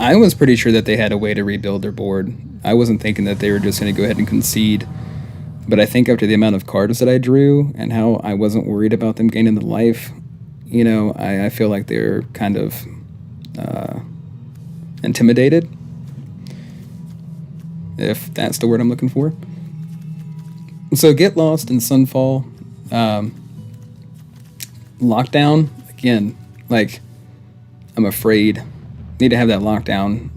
I was pretty sure that they had a way to rebuild their board. I wasn't thinking that they were just going to go ahead and concede. But I think after the amount of cards that I drew and how I wasn't worried about them gaining the life, you know, I feel like they're kind of intimidated, if that's the word I'm looking for. So Get Lost and Sunfall. Lockdown, again, like, I'm afraid. Need to have that lockdown.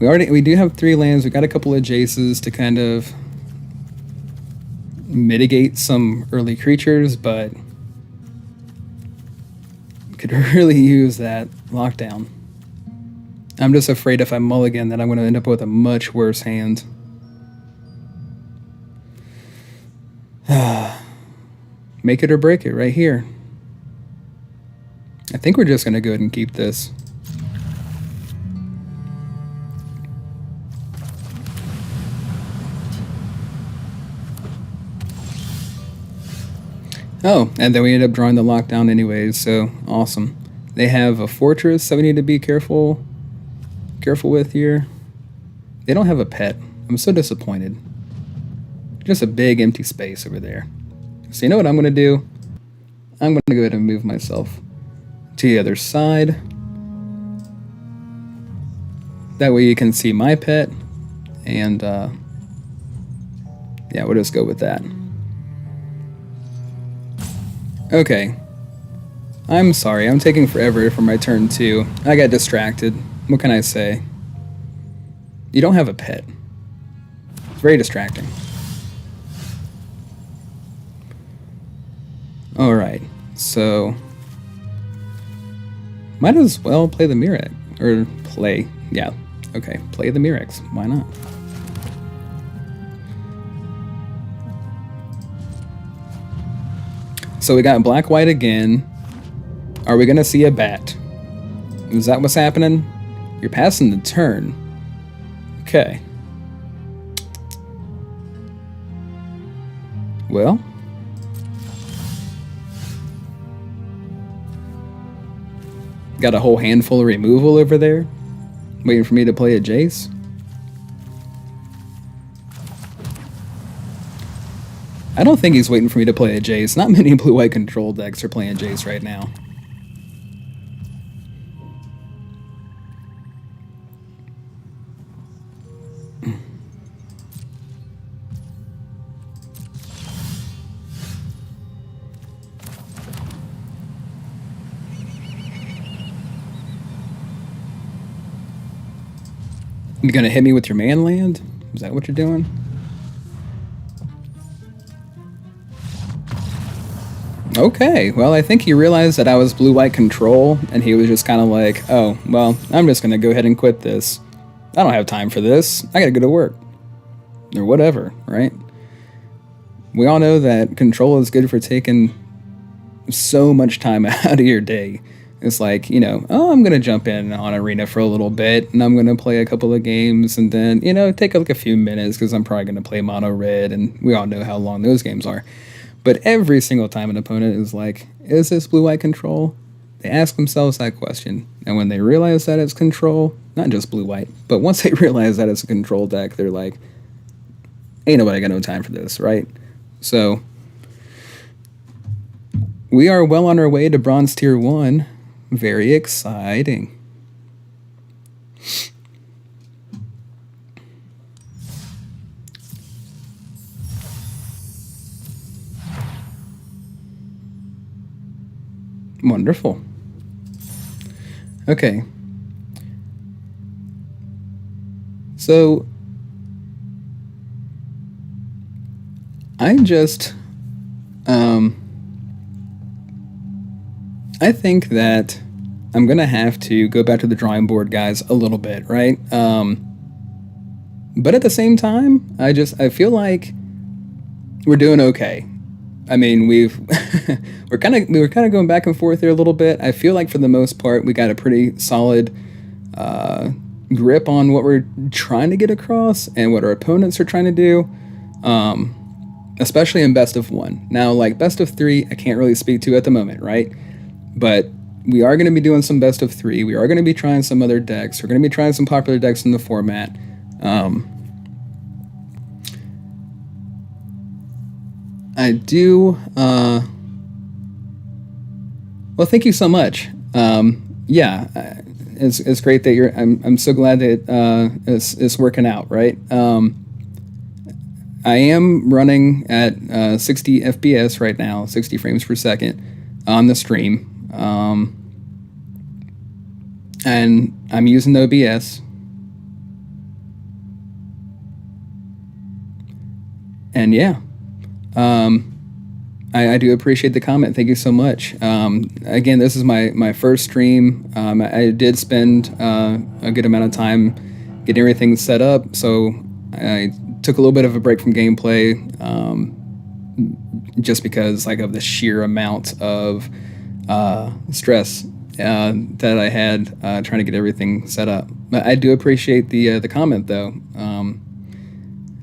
We do have 3 lands. We got a couple of Jaces to kind of mitigate some early creatures, but could really use that lockdown. I'm just afraid if I mulligan that I'm going to end up with a much worse hand. Make it or break it right here. I think we're just going to go ahead and keep this. Oh, and then we ended up drawing the lockdown anyways, so awesome. They have a fortress that we need to be careful with here. They don't have a pet. I'm so disappointed. Just a big empty space over there. So you know what I'm going to do? I'm going to go ahead and move myself to the other side. That way you can see my pet. And yeah, we'll just go with that. Okay. I'm sorry, I'm taking forever for my turn 2. I got distracted. What can I say? You don't have a pet. It's very distracting. Alright, so might as well play the Mirrex. Or play, yeah. Okay, play the Mirrex. Why not? So we got black-white again. Are we going to see a bat? Is that what's happening? You're passing the turn. Okay. Well. Got a whole handful of removal over there. Waiting for me to play a Jace. I don't think he's waiting for me to play a Jace. Not many blue-white control decks are playing Jace right now. You gonna hit me with your man land? Is that what you're doing? Okay, well, I think he realized that I was blue-white control, and he was just kind of like, oh, well, I'm just gonna go ahead and quit this. I don't have time for this. I gotta go to work. Or whatever, right? We all know that control is good for taking so much time out of your day. It's like, you know, oh, I'm going to jump in on Arena for a little bit, and I'm going to play a couple of games, and then, you know, take like a few minutes because I'm probably going to play Mono Red, and we all know how long those games are. But every single time an opponent is like, is this blue-white control? They ask themselves that question. And when they realize that it's control, not just blue-white, but once they realize that it's a control deck, they're like, ain't nobody got no time for this, right? So we are well on our way to Bronze Tier 1. Very exciting. Wonderful. Okay. So I think that I'm gonna have to go back to the drawing board, guys, a little bit, right? But at the same time, I feel like we're doing okay. I mean, we were kind of going back and forth there a little bit. I feel like for the most part, we got a pretty solid grip on what we're trying to get across and what our opponents are trying to do. Especially in best of 1. Now, like best of 3, I can't really speak to at the moment, right? But we are going to be doing some best of 3. We are going to be trying some other decks. We're going to be trying some popular decks in the format. I do. Well, thank you so much. Yeah, it's great that you're. I'm so glad that it's working out, right? I am running at 60 FPS right now, 60 frames per second on the stream. And I'm using OBS. And yeah, I do appreciate the comment. Thank you so much. Again, this is my first stream. I did spend a good amount of time getting everything set up, so I took a little bit of a break from gameplay, just because like of the sheer amount of stress that I had trying to get everything set up. But I do appreciate the comment though,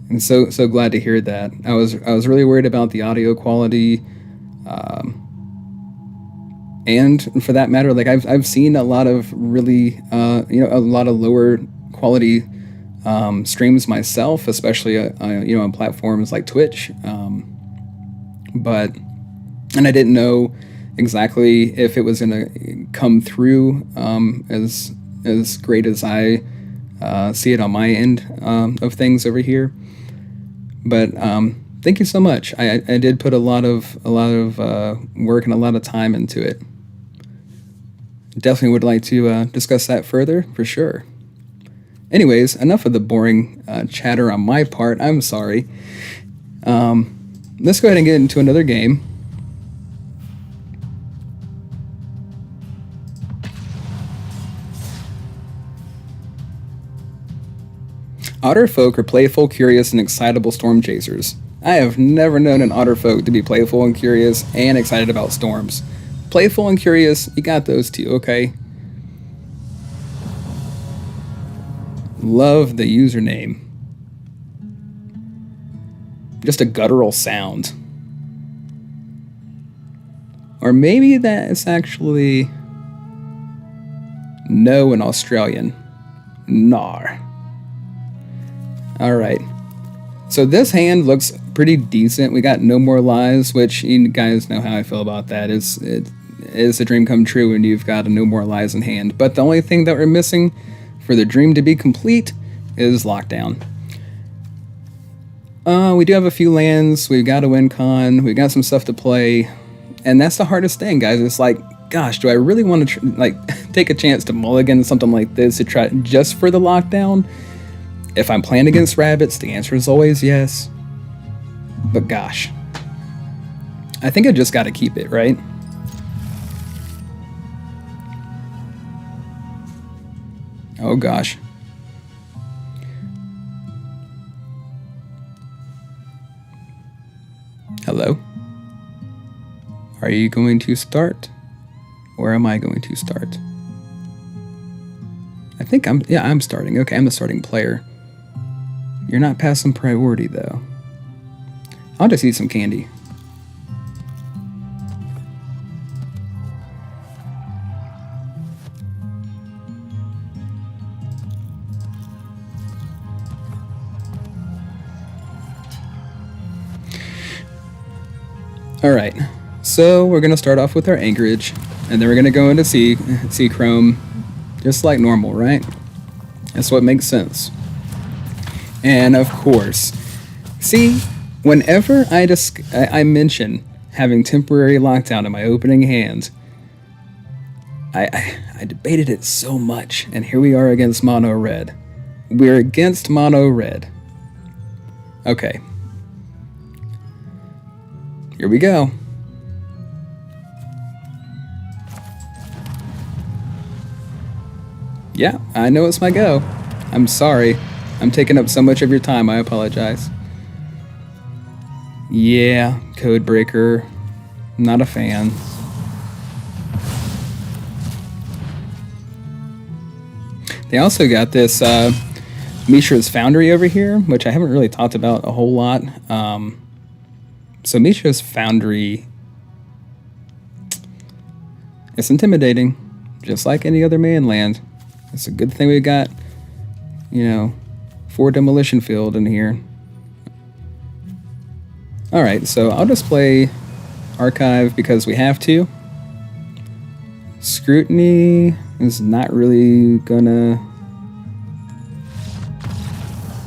and so glad to hear that. I was really worried about the audio quality, and for that matter, like I've seen a lot of really a lot of lower quality streams myself, especially on platforms like Twitch, and I didn't know exactly if it was gonna come through as great as I see it on my end of things over here. But thank you so much. I did put a lot of work and a lot of time into it. Definitely would like to discuss that further for sure. Anyways, enough of the boring chatter on my part. I'm sorry. Let's go ahead and get into another game. Otter folk are playful, curious, and excitable storm chasers. I have never known an otter folk to be playful and curious and excited about storms. Playful and curious, you got those two, okay? Love the username. Just a guttural sound. Or maybe that is actually no in Australian. Nar. Alright. So this hand looks pretty decent. We got No More Lies, which you guys know how I feel about that. It is a dream come true when you've got a No More Lies in hand. But the only thing that we're missing for the dream to be complete is Lockdown. We do have a few lands. We've got a win con. We've got some stuff to play. And that's the hardest thing, guys. It's like, gosh, do I really want to take a chance to mulligan something like this to try just for the Lockdown? If I'm playing against rabbits, the answer is always yes. But gosh, I think I just got to keep it, right? Oh gosh. Hello? Are you going to start? Or am I going to start? I think I'm starting. Okay, I'm the starting player. You're not passing priority though. I'll just eat some candy. Alright, so we're going to start off with our anchorage, and then we're going to go into sea chrome, just like normal, right? That's what makes sense. And of course, see, whenever I mention having temporary lockdown in my opening hand, I debated it so much, and here we are against mono red. We're against mono red. Okay. Here we go. Yeah, I know it's my go. I'm sorry. I'm taking up so much of your time. I apologize. Yeah, code breaker. Not a fan. They also got this Mishra's Foundry over here, which I haven't really talked about a whole lot. So Mishra's Foundry, it's intimidating, just like any other mainland. It's a good thing we got, 4 demolition field in here. Alright, so I'll just play Archive because we have to. Scrutiny is not really gonna...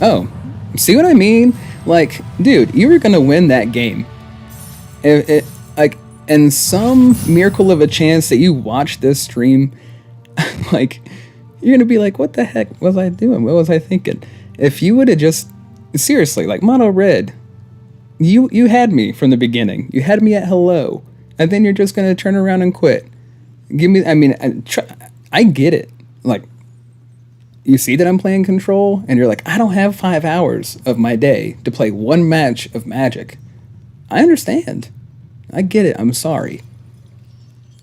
Oh, see what I mean? Like, dude, you were gonna win that game. Like, in some miracle of a chance that you watch this stream, like, you're gonna be like, what the heck was I doing? What was I thinking? If you would have just, seriously, like, mono red, you had me from the beginning. You had me at hello, and then you're just gonna turn around and quit. I get it. Like, you see that I'm playing Control, and you're like, I don't have 5 hours of my day to play one match of Magic. I understand. I get it. I'm sorry.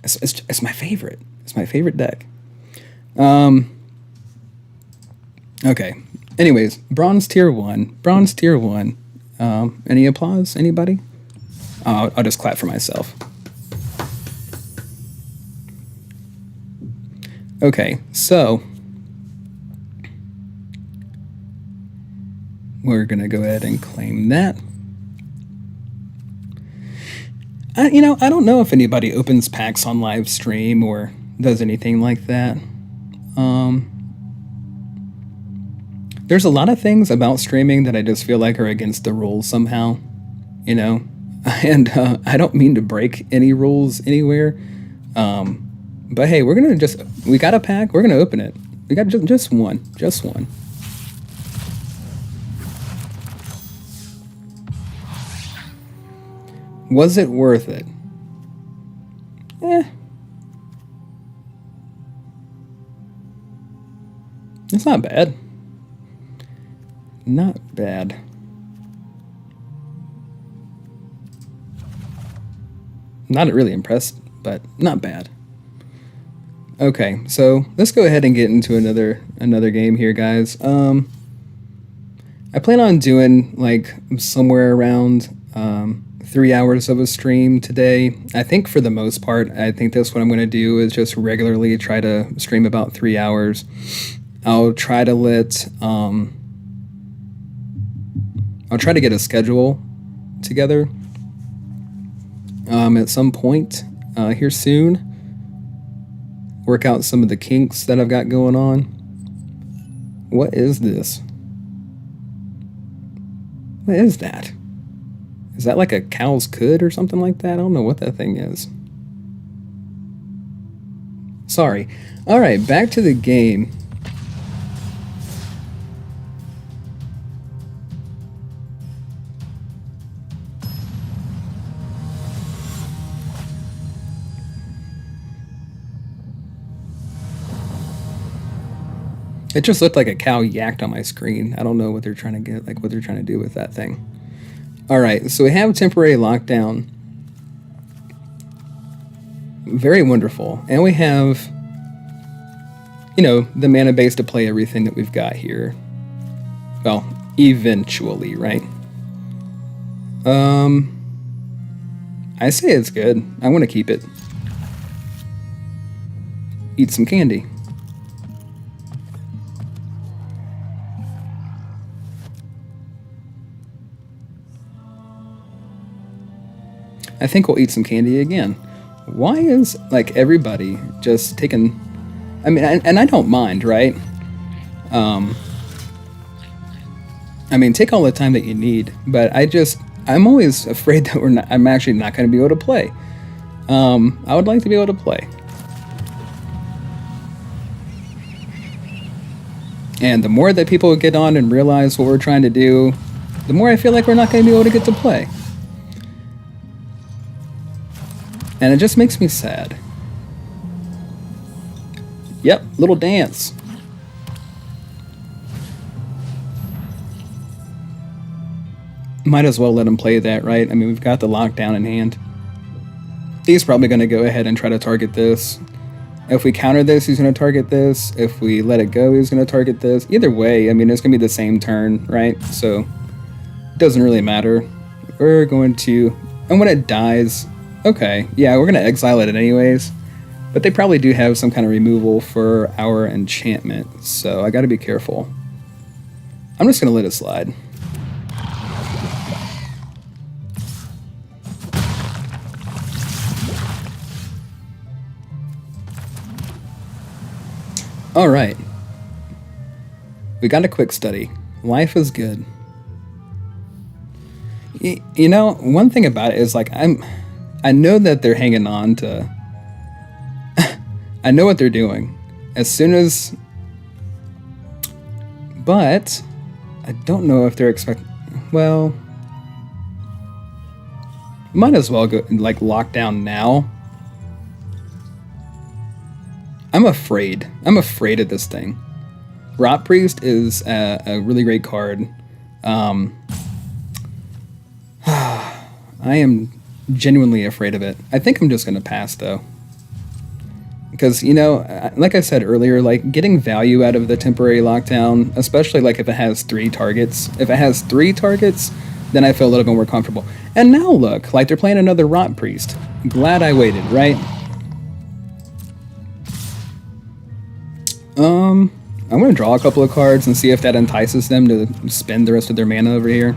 It's my favorite. It's my favorite deck. Okay. Anyways, Bronze Tier 1. Bronze Tier 1. Any applause? Anybody? I'll just clap for myself. Okay, so we're gonna go ahead and claim that. I don't know if anybody opens packs on live stream or does anything like that. There's a lot of things about streaming that I just feel like are against the rules somehow, and I don't mean to break any rules anywhere. But hey, we got a pack, we're gonna open it. We got just one. Was it worth it? It's not bad. Not bad. Not really impressed, but not bad. Okay, so let's go ahead and get into another game here, guys. I plan on doing like somewhere around 3 hours of a stream today. I think for the most part, I think that's what I'm going to do is just regularly try to stream about 3 hours. I'll try to get a schedule together at some point here soon. Work out some of the kinks that I've got going on. What is this? What is that? Is that like a cow's cud or something like that? I don't know what that thing is. Sorry. Alright, back to the game. It just looked like a cow yacked on my screen. I don't know what they're trying to get, like what they're trying to do with that thing. All right, so we have temporary lockdown. Very wonderful. And we have, you know, the mana base to play everything that we've got here. Well, eventually, right? I say it's good. I want to keep it. Eat some candy. I think we'll eat some candy again. Why is, like, everybody just taking... I mean, and I don't mind, right? I mean, take all the time that you need, but I'm always afraid that I'm actually not going to be able to play. I would like to be able to play. And the more that people get on and realize what we're trying to do, the more I feel like we're not going to be able to get to play. And it just makes me sad. Yep, little dance. Might as well let him play that, right? I mean, we've got the lockdown in hand. He's probably going to go ahead and try to target this. If we counter this, he's going to target this. If we let it go, he's going to target this. Either way, I mean, it's going to be the same turn, right? So, it doesn't really matter. We're going to... And when it dies... Okay, yeah, we're going to exile it anyways. But they probably do have some kind of removal for our enchantment. So, I got to be careful. I'm just going to let it slide. Alright. We got a quick study. Life is good. You know, one thing about it is, like, I know that they're hanging on to... I know what they're doing. As soon as... But... I don't know if they're expecting... Well... Might as well go, like, lock down now. I'm afraid. I'm afraid of this thing. Rot Priest is a really great card. I am genuinely afraid of it. I think I'm just going to pass, though. Because, you know, like I said earlier, like, getting value out of the temporary lockdown, especially, like, if it has 3 targets. If it has 3 targets, then I feel a little bit more comfortable. And now look, like, they're playing another Rot Priest. Glad I waited, right? I'm going to draw a couple of cards and see if that entices them to spend the rest of their mana over here.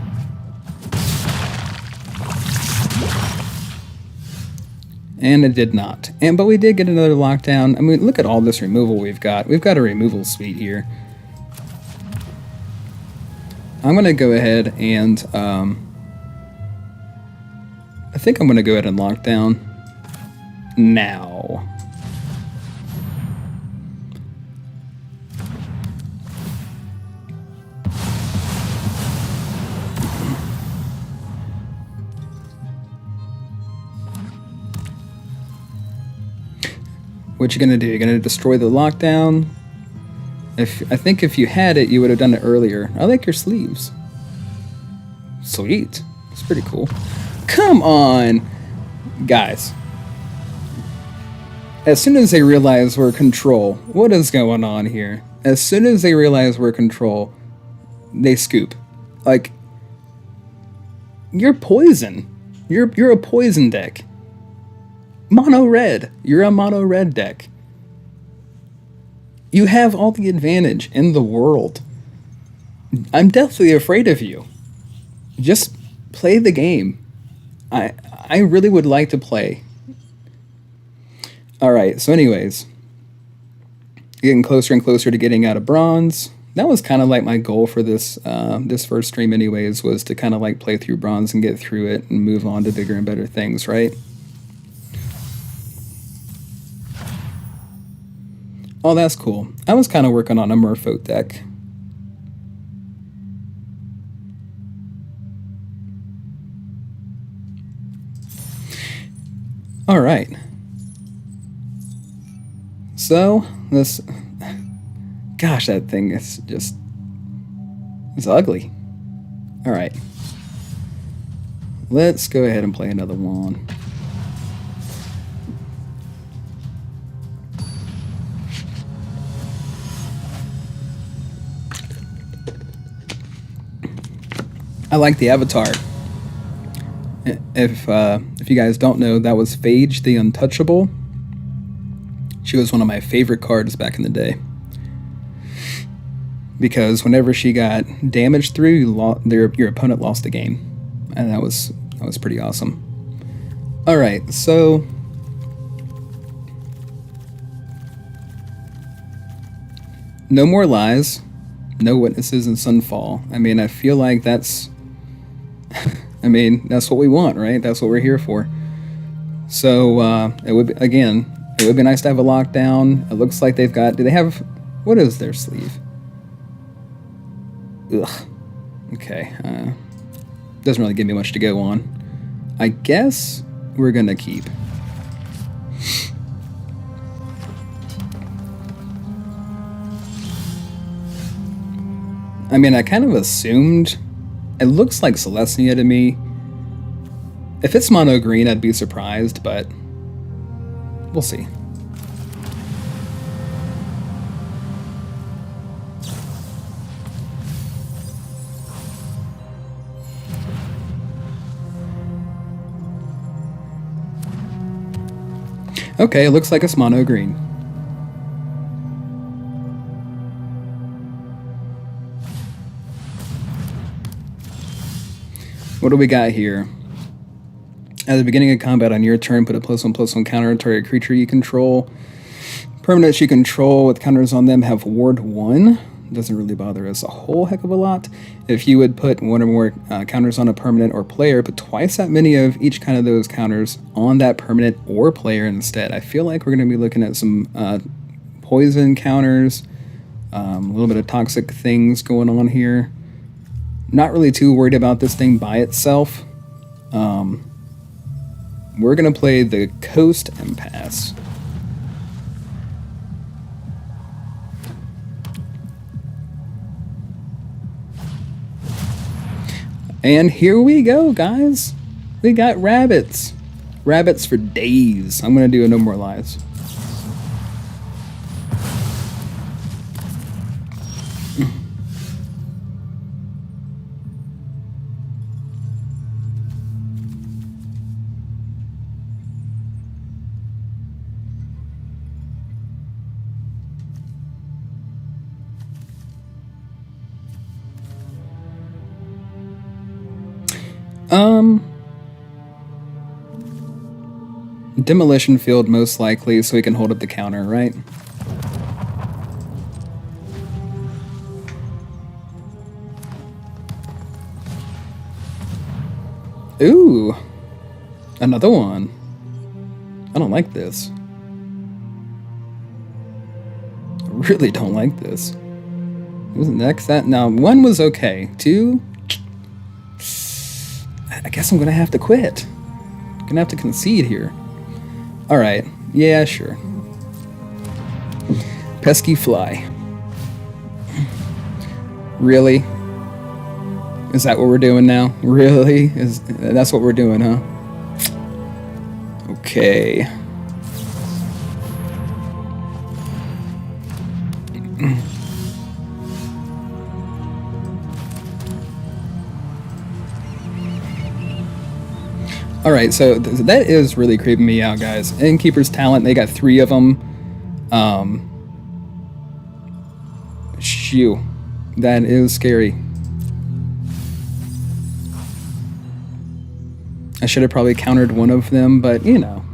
And it did not. But we did get another lockdown. I mean, look at all this removal we've got. We've got a removal suite here. I'm going to go ahead and... I think I'm going to go ahead and lock down now. What you gonna do? You're gonna destroy the lockdown? I think if you had it, you would have done it earlier. I like your sleeves. Sweet. It's pretty cool. Come on! Guys. As soon as they realize we're control, what is going on here? As soon as they realize we're control, they scoop. Like, you're poison. You're a poison deck. Mono red. You're a mono red deck. You have all the advantage in the world. I'm deathly afraid of you. Just play the game. I really would like to play. Alright, so anyways. Getting closer and closer to getting out of bronze. That was kind of like my goal for this this first stream anyways, was to kind of like play through bronze and get through it and move on to bigger and better things, right? Oh, that's cool. I was kind of working on a Merfolk deck. All right. So, this Gosh, that thing is just... It's ugly. Alright. Let's go ahead and play another one. I like the avatar. If you guys don't know, that was Phage the Untouchable. She was one of my favorite cards back in the day. Because whenever she got damaged through, your opponent lost the game. And that was pretty awesome. Alright, so... No more lies. No witnesses in Sunfall. I mean, I feel like that's... I mean, that's what we want, right? That's what we're here for. So, it would be, again, it would be nice to have a lockdown. It looks like they've got... Do they have... What is their sleeve? Ugh. Okay. Doesn't really give me much to go on. I guess we're gonna keep. I mean, I kind of assumed... It looks like Celestia to me. If it's mono green, I'd be surprised, but we'll see. Okay, it looks like it's mono green. What do we got here? At the beginning of combat on your turn, put a +1/+1 counter on target creature you control. Permanents you control with counters on them have ward 1. Doesn't really bother us a whole heck of a lot. If you would put one or more counters on a permanent or player, put twice that many of each kind of those counters on that permanent or player instead. I feel like we're going to be looking at some poison counters, a little bit of toxic things going on here. Not really too worried about this thing by itself. We're going to play the Coast Impasse. And here we go, guys. We got rabbits. Rabbits for days. I'm going to do a No More Lies. Demolition field most likely, so we can hold up the counter, right? Ooh, another one. I don't like this. I really don't like this. Who's next? That now 1 was okay. 2. I guess I'm gonna have to quit. Gonna have to concede here. All right. Yeah, sure. Pesky fly. Really? Is that what we're doing now? Really? That's what we're doing, huh? Okay. Alright, so that is really creeping me out, guys. Innkeeper's Talent, they got 3 of them. Shoo. That is scary. I should have probably countered one of them, but, you know.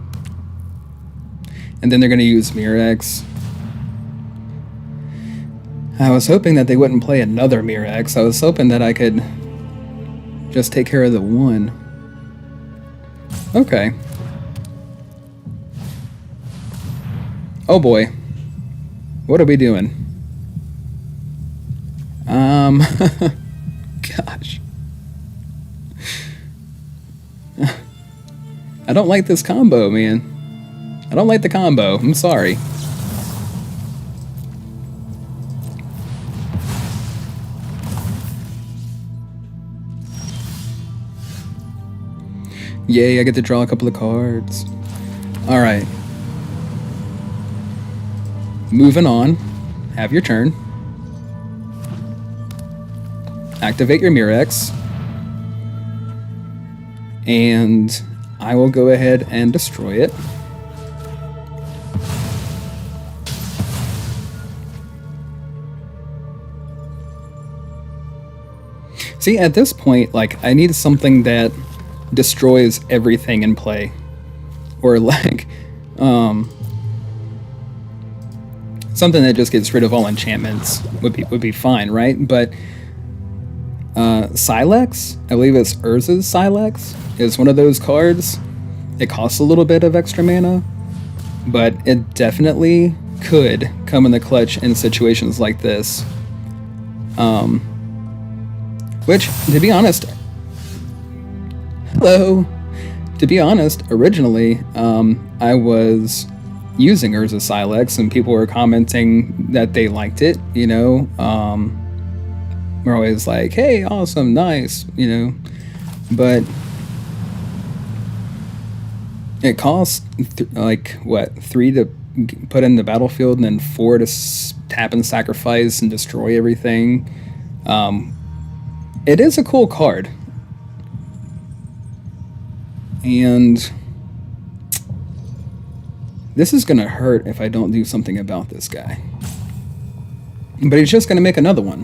And then they're going to use Mirrex. I was hoping that they wouldn't play another Mirrex. I was hoping that I could just take care of the one. Okay. Oh boy. What are we doing? Gosh. I don't like this combo, man. I don't like the combo. I'm sorry. Yay, I get to draw a couple of cards. Alright. Moving on. Have your turn. Activate your Mirex. And I will go ahead and destroy it. See, at this point, like, I need something that destroys everything in play. Or, like, something that just gets rid of all enchantments would be fine, right? But Silex, I believe it's Urza's Silex, is one of those cards. It costs a little bit of extra mana, but it definitely could come in the clutch in situations like this. Which, to be honest, hello. To be honest, originally, I was using Urza's Silex, and people were commenting that they liked it, you know. We're always like, hey, awesome, nice, you know. But it costs, like, what, 3 to put in the battlefield, and then 4 to tap and sacrifice and destroy everything. It is a cool card. And this is going to hurt if I don't do something about this guy. But he's just going to make another one.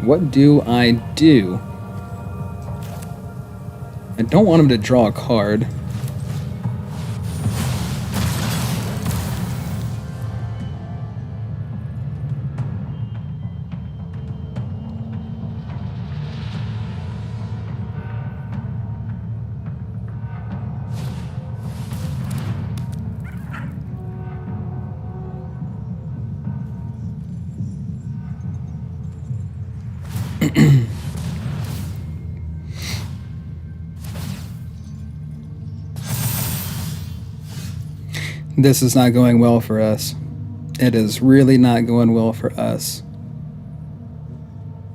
What do I do? I don't want him to draw a card. This is not going well for us. It is really not going well for us.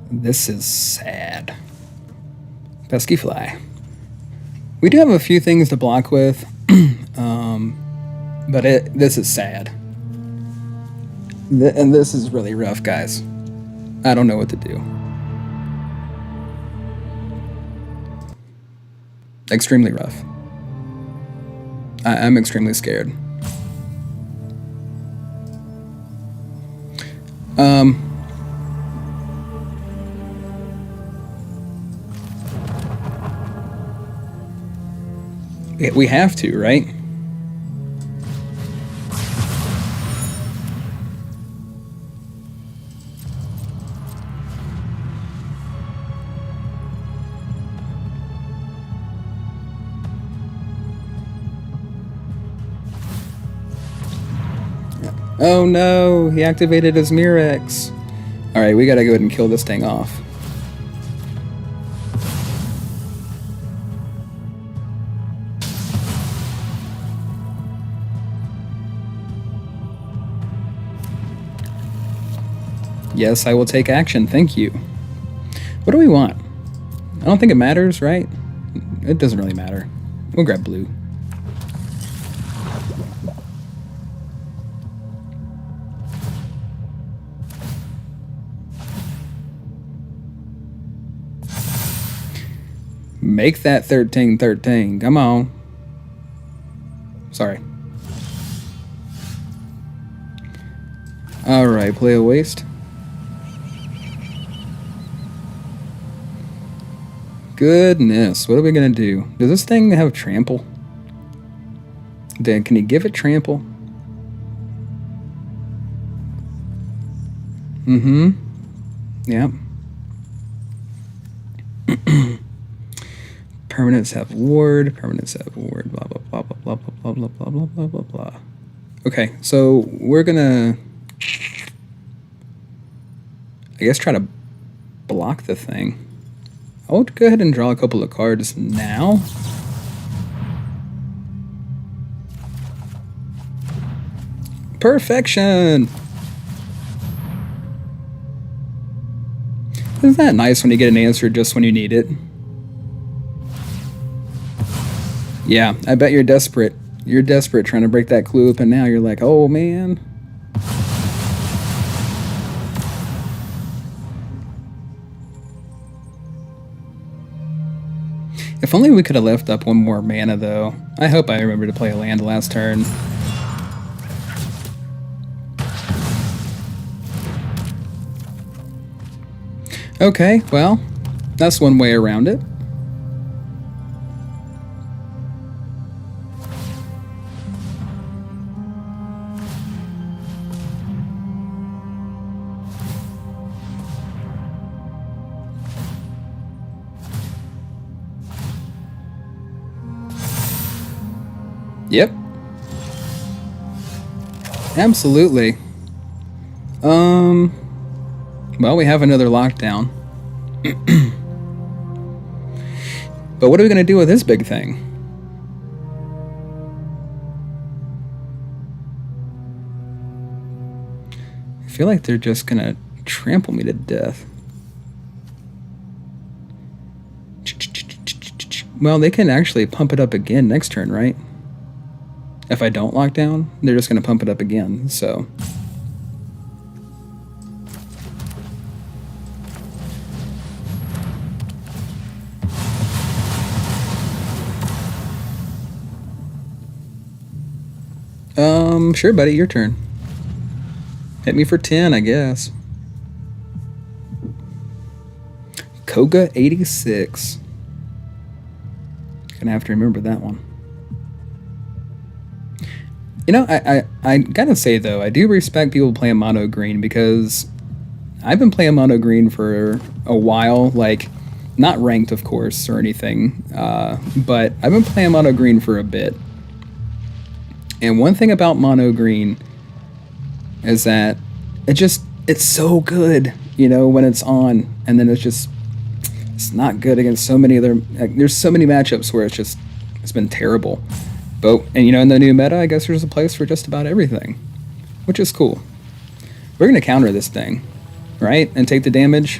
This is sad. Pesky fly. We do have a few things to block with, but this is sad. And this is really rough, guys. I don't know what to do. Extremely rough. I'm extremely scared. We have to, right? Oh no, he activated his Mirex. Alright, we gotta go ahead and kill this thing off. Yes, I will take action, thank you. What do we want? I don't think it matters, right? It doesn't really matter. We'll grab blue. Make that 13-13. Come on. Sorry. Alright, play a waste. Goodness, what are we gonna do? Does this thing have trample? Then can he give it trample? Mm-hmm. Yep. Permanents have ward, blah, blah, blah, blah, blah, blah, blah, blah, blah, blah, blah, blah. Okay, so we're gonna, I guess, try to block the thing. I'll go ahead and draw a couple of cards now. Perfection! Isn't that nice when you get an answer just when you need it? Yeah, I bet you're desperate. You're desperate trying to break that clue open now. You're like, oh man. If only we could have left up one more mana though. I hope I remember to play a land last turn. Okay, well, that's one way around it. Yep. Absolutely. Well, we have another lockdown. But what are we going to do with this big thing? I feel like they're just going to trample me to death. Well, they can actually pump it up again next turn, right? If I don't lock down, they're just going to pump it up again, so... Sure, buddy, your turn. Hit me for 10, I guess. Koga 86. Gonna have to remember that one. You know, I gotta say though, I do respect people playing mono green because I've been playing mono green for a while, like not ranked of course or anything, but I've been playing mono green for a bit. And one thing about mono green is that it's so good, you know, when it's on, and then it's not good against so many other, like, there's so many matchups where it's been terrible. But, and you know, in the new meta, I guess there's a place for just about everything, which is cool. We're going to counter this thing, right? And take the damage.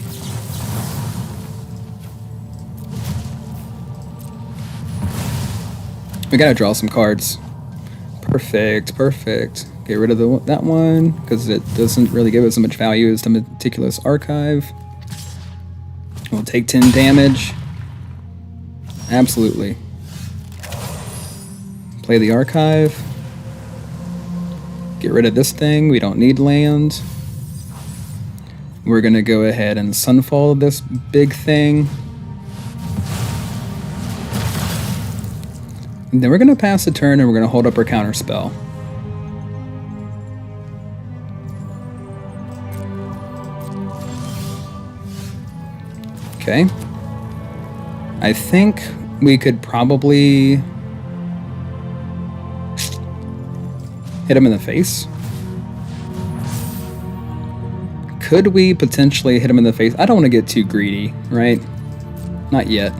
We got to draw some cards. Perfect, perfect. Get rid of that one, because it doesn't really give us as much value as the Meticulous Archive. We'll take 10 damage. Absolutely. Play the Archive. Get rid of this thing. We don't need land. We're going to go ahead and Sunfall this big thing. And then we're going to pass the turn and we're going to hold up our counter spell. Okay. I think we could probably hit him in the face. Could we potentially hit him in the face? I don't want to get too greedy, right? Not yet.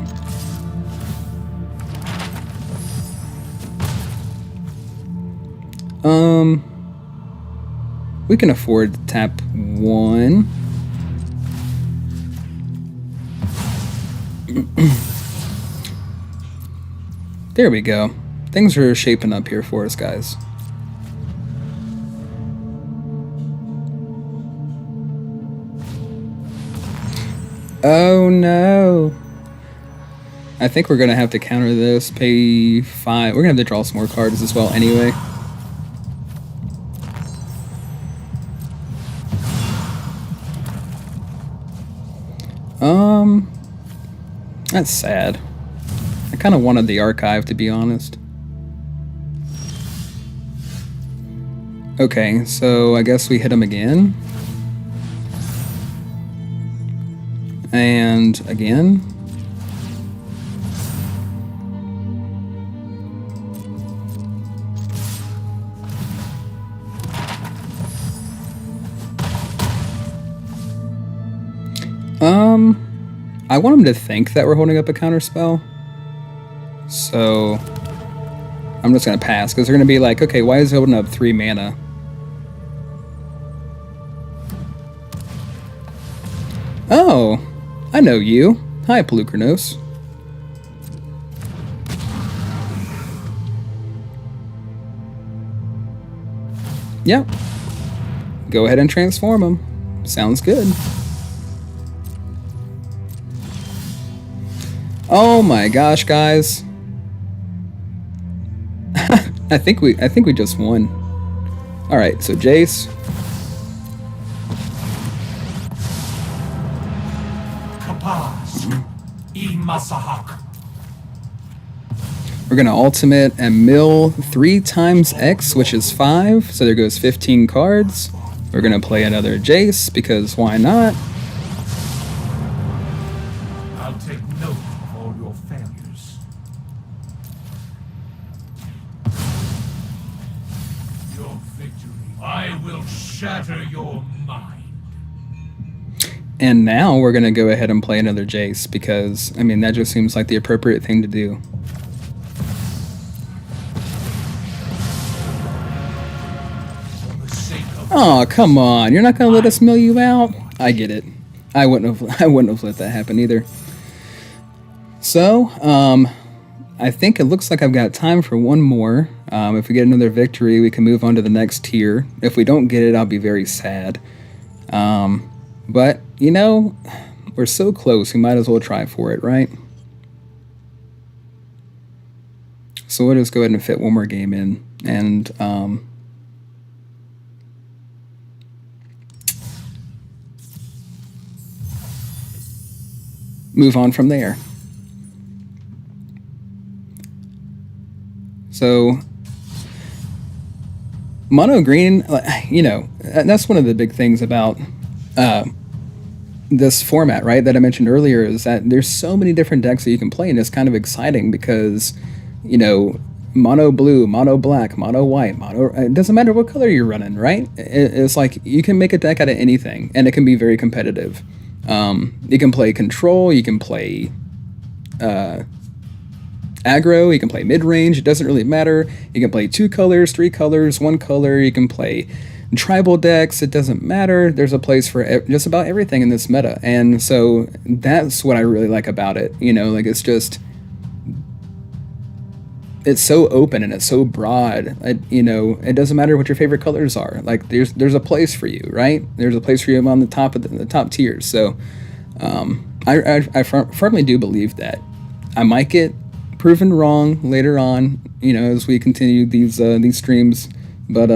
We can afford to tap one. There we go. Things are shaping up here for us, guys. Oh no. I think we're gonna have to counter this, pay 5. We're gonna have to draw some more cards as well anyway. That's sad. I kind of wanted the Archive, to be honest. Okay, so I guess we hit him again. And again. I want him to think that we're holding up a counter spell. So I'm just gonna pass, because they're gonna be like, okay, why is he holding up 3 mana? Oh, I know you. Hi, Pelucranos. Yep. Go ahead and transform them. Sounds good. Oh my gosh, guys. I think we just won. All right, so Jace.
Kapaz. Imasahak.
We're gonna ultimate and mill 3 times X, which is 5. So there goes 15 cards. We're gonna play another Jace because why not?
I'll take note of all your failures. Your victory. I will shatter your mind.
And now we're gonna go ahead and play another Jace because, I mean, that just seems like the appropriate thing to do. Oh, come on. You're not going to let us mill you out? I get it. I wouldn't have let that happen either. So, I think it looks like I've got time for one more. If we get another victory, we can move on to the next tier. If we don't get it, I'll be very sad. But, you know, we're so close, we might as well try for it, right? So we'll just go ahead and fit one more game in. And, move on from there. So, mono green, you know, that's one of the big things about this format, right, that I mentioned earlier, is that there's so many different decks that you can play, and it's kind of exciting because, you know, mono blue, mono black, mono white, it doesn't matter what color you're running, right? It's like you can make a deck out of anything, and it can be very competitive. You can play control, you can play aggro, you can play mid-range, it doesn't really matter. You can play 2 colors, 3 colors, 1 color, you can play tribal decks, it doesn't matter. There's a place for just about everything in this meta, and so that's what I really like about it. You know, like it's so open and it's so broad. You know, it doesn't matter what your favorite colors are. Like there's a place for you, right? There's a place for you on the top of the top tiers. So I firmly do believe that. I might get proven wrong later on, you know, as we continue these streams, but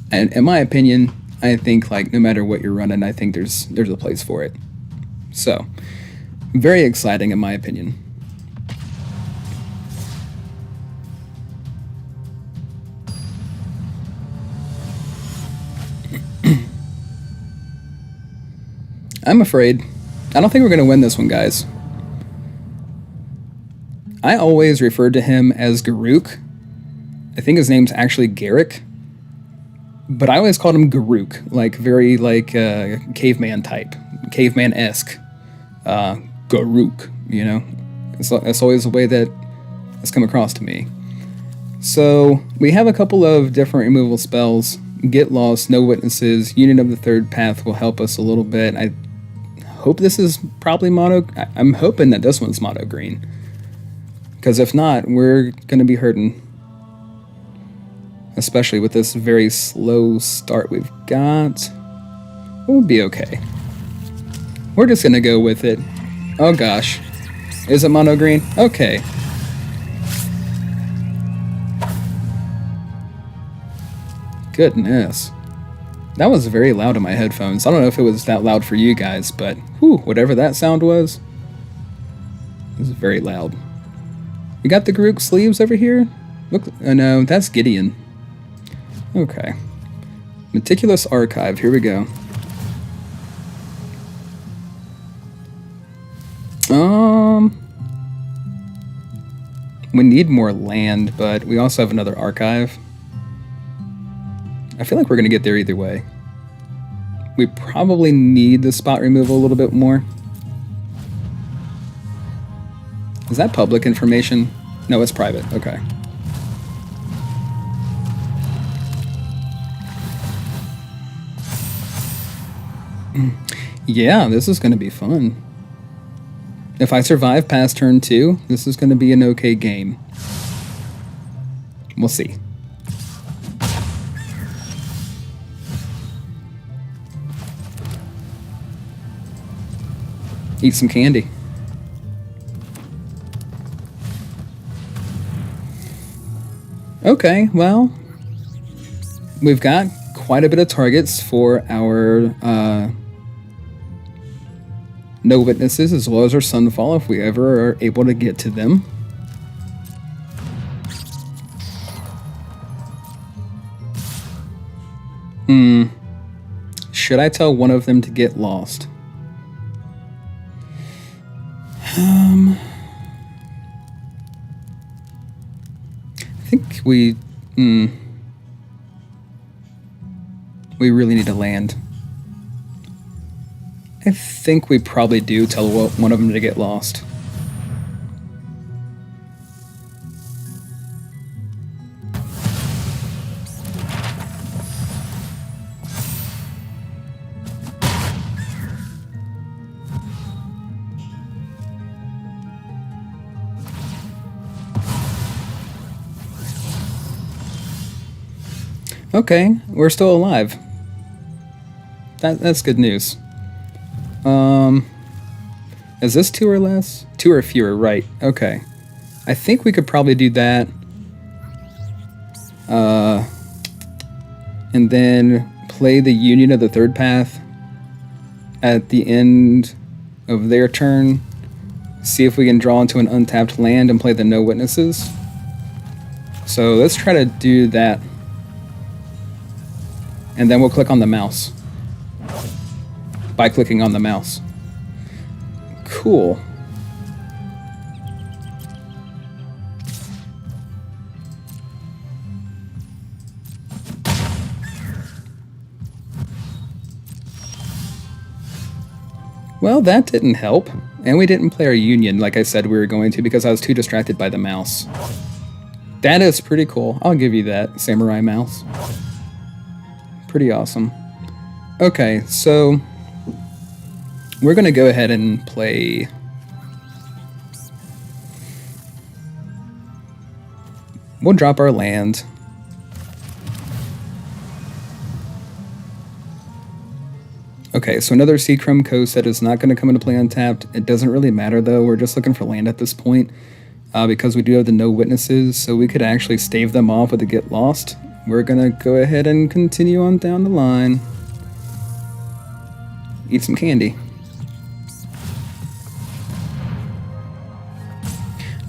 and in my opinion, I think like no matter what you're running, I think there's a place for it. So very exciting in my opinion. I'm afraid. I don't think we're going to win this one, guys. I always referred to him as Garuk. I think his name's actually Garrick. But I always called him Garuk, like very like caveman type, caveman-esque. Garuk, you know? That's always the way that it's come across to me. So we have a couple of different removal spells. Get Lost, No Witnesses, Union of the Third Path will help us a little bit. I hope this is probably mono. I'm hoping that this one's mono green. Because if not, we're going to be hurting. Especially with this very slow start we've got. We'll be okay. We're just going to go with it. Oh gosh. Is it mono green? Okay. Goodness. That was very loud in my headphones. I don't know if it was that loud for you guys, but whew, whatever that sound was, it was very loud. We got the Garuk sleeves over here. Look, oh no, that's Gideon. Okay. Meticulous Archive, here we go. We need more land, but we also have another archive. I feel like we're going to get there either way. We probably need the spot removal a little bit more. Is that public information? No, it's private. Okay. Yeah, this is going to be fun. If I survive past turn 2, this is going to be an okay game. We'll see. Eat some candy. Okay, well, we've got quite a bit of targets for our no witnesses as well as our sunfall if we ever are able to get to them. Should I tell one of them to get lost? I think we really need to land. I think we probably do tell one of them to get lost. Okay, we're still alive. That's good news. Is this 2 or less? 2 or fewer, right. Okay. I think we could probably do that. And then play the union of the third path at the end of their turn. See if we can draw into an untapped land and play the no witnesses. So let's try to do that. And then we'll click on the mouse. By clicking on the mouse. Cool. Well, that didn't help. And we didn't play our union like I said we were going to because I was too distracted by the mouse. That is pretty cool. I'll give you that, samurai mouse. Pretty awesome. Okay, so we're going to go ahead and play we'll drop our land. Okay, so another Seachrome Coast that is not going to come into play untapped. It doesn't really matter though, we're just looking for land at this point because we do have the no witnesses, so we could actually stave them off with a get lost. We're going to go ahead and continue on down the line. Eat some candy.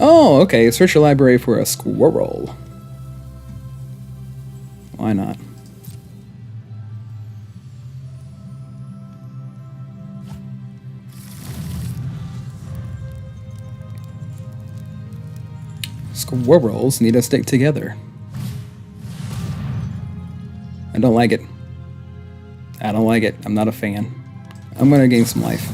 Oh, okay. Search your library for a squirrel. Why not? Squirrels need to stick together. I don't like it. I don't like it. I'm not a fan. I'm gonna gain some life.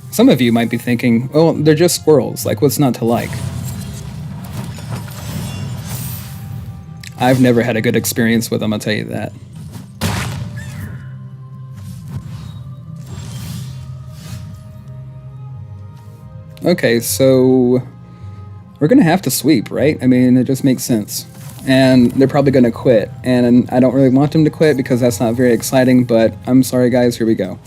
Some of you might be thinking, well, they're just squirrels. Like, what's not to like? I've never had a good experience with them, I'll tell you that. Okay, so we're gonna have to sweep, right? I mean, it just makes sense. And they're probably gonna quit. And I don't really want them to quit because that's not very exciting, but I'm sorry guys, here we go.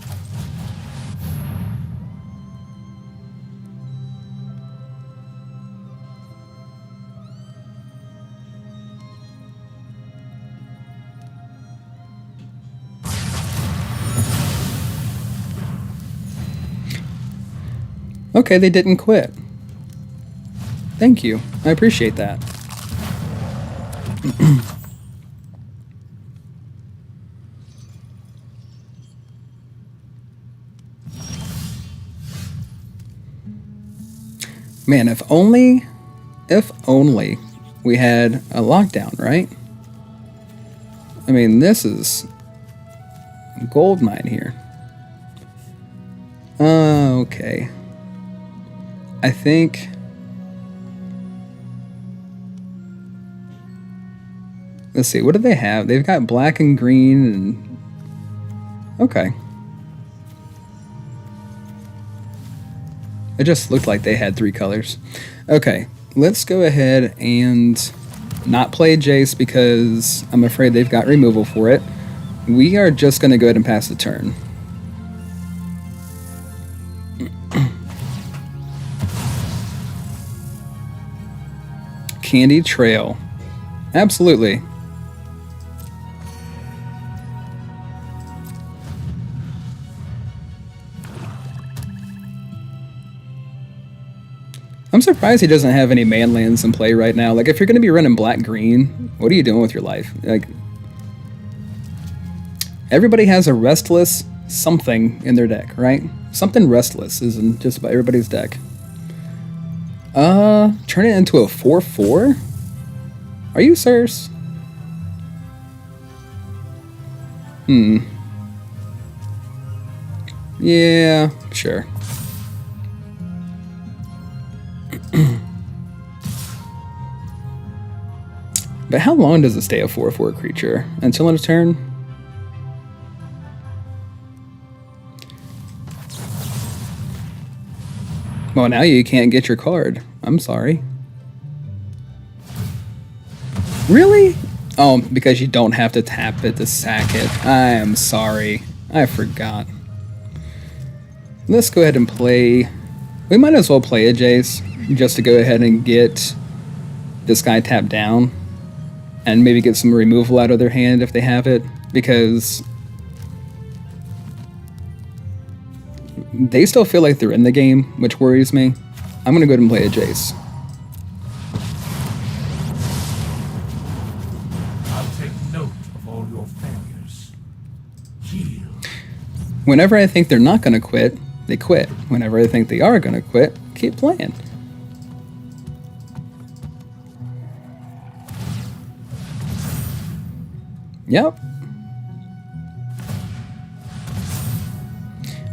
Okay, they didn't quit. Thank you. I appreciate that. Man, if only we had a lockdown, right? I mean, this is a gold mine here. Okay. I think let's see, what do they have? They've got black and green and okay. It just looked like they had 3 colors. Okay, let's go ahead and not play Jace because I'm afraid they've got removal for it. We are just going to go ahead and pass the turn. Candy Trail. Absolutely. I'm surprised he doesn't have any manlands in play right now. Like, if you're going to be running black-green, what are you doing with your life? Like, everybody has a restless something in their deck, right? Something restless is in just about everybody's deck. Turn it into a 4/4? Are you serious? Yeah, sure. But how long does it stay a 4/4 creature? Until end of turn? Well, now you can't get your card. I'm sorry. Really? Oh, because you don't have to tap it to sack it. I am sorry. I forgot. Let's go ahead and play... We might as well play a Jace, just to go ahead and get this guy tapped down. And maybe get some removal out of their hand if they have it. Because... they still feel like they're in the game, which worries me. I'm going to go ahead and play a Jace.
I'll take note of all your failures. Heal.
Whenever I think they're not going to quit, they quit. Whenever I think they are going to quit, keep playing. Yep.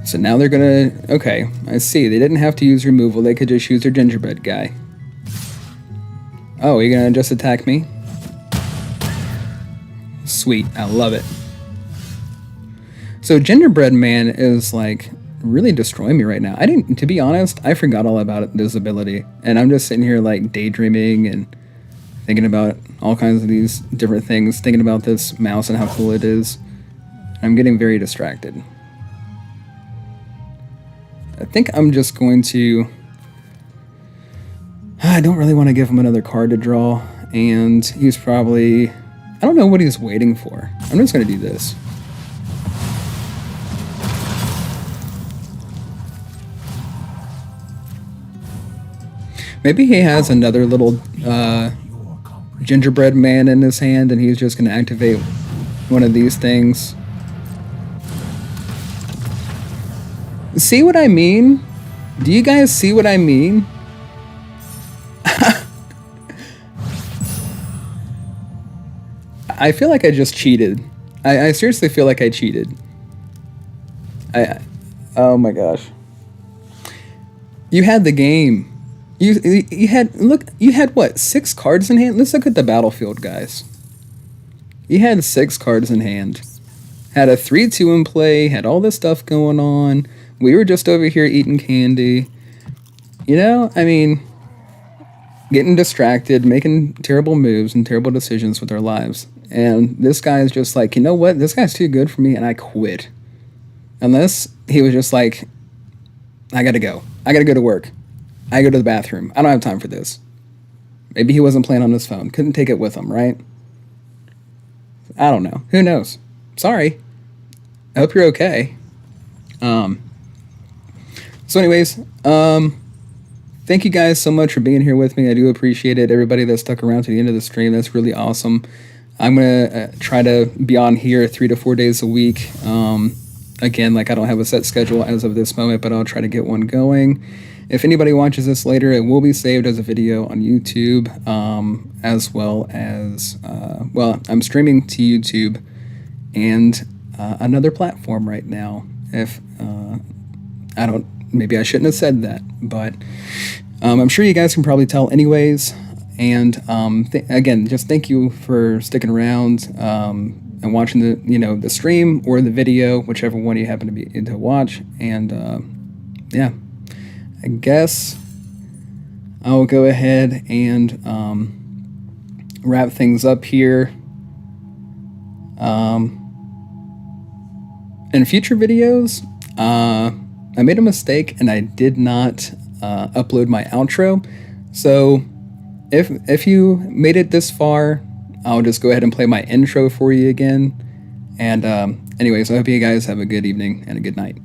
So now they're gonna... Okay, I see. They didn't have to use removal. They could just use their gingerbread guy. Oh, you're gonna just attack me? Sweet. I love it. So Gingerbread Man is, like, really destroying me right now. I didn't... To be honest, I forgot all about this ability. And I'm just sitting here, like, daydreaming and thinking about all kinds of these different things. Thinking about this mouse and how cool it is. I'm getting very distracted. I think I'm just going to... I don't really want to give him another card to draw, and he's probably... I don't know what he's waiting for. I'm just going to do this. Maybe he has another little gingerbread man in his hand, and he's just going to activate one of these things. See what I mean? Do you guys see what I mean? I feel like I just cheated. I seriously feel like I cheated. Oh my gosh. You had the game. You had, look, you had what, 6 cards in hand? Let's look at the battlefield, guys. You had 6 cards in hand. Had a 3/2 in play, had all this stuff going on. We were just over here eating candy. You know, I mean, getting distracted, making terrible moves and terrible decisions with our lives. And this guy is just like, you know what? This guy's too good for me, and I quit. Unless he was just like, I gotta go. I gotta go to work. I go to the bathroom. I don't have time for this. Maybe he wasn't playing on his phone. Couldn't take it with him, right? I don't know. Who knows? Sorry. I hope you're okay. So anyways, thank you guys so much for being here with me. I do appreciate it. Everybody that stuck around to the end of the stream, that's really awesome. I'm going to try to be on here 3 to 4 days a week. Again, like I don't have a set schedule as of this moment, but I'll try to get one going. If anybody watches this later, it will be saved as a video on YouTube, as well as, well, I'm streaming to YouTube and another platform right now. If, I don't, maybe I shouldn't have said that, but I'm sure you guys can probably tell anyways. And again, just thank you for sticking around and watching the the stream or the video, whichever one you happen to be to watch. And yeah, I guess I'll go ahead and wrap things up here. In future videos, I made a mistake and I did not upload my outro. So if you made it this far, I'll just go ahead and play my intro for you again. And anyways, I hope you guys have a good evening and a good night.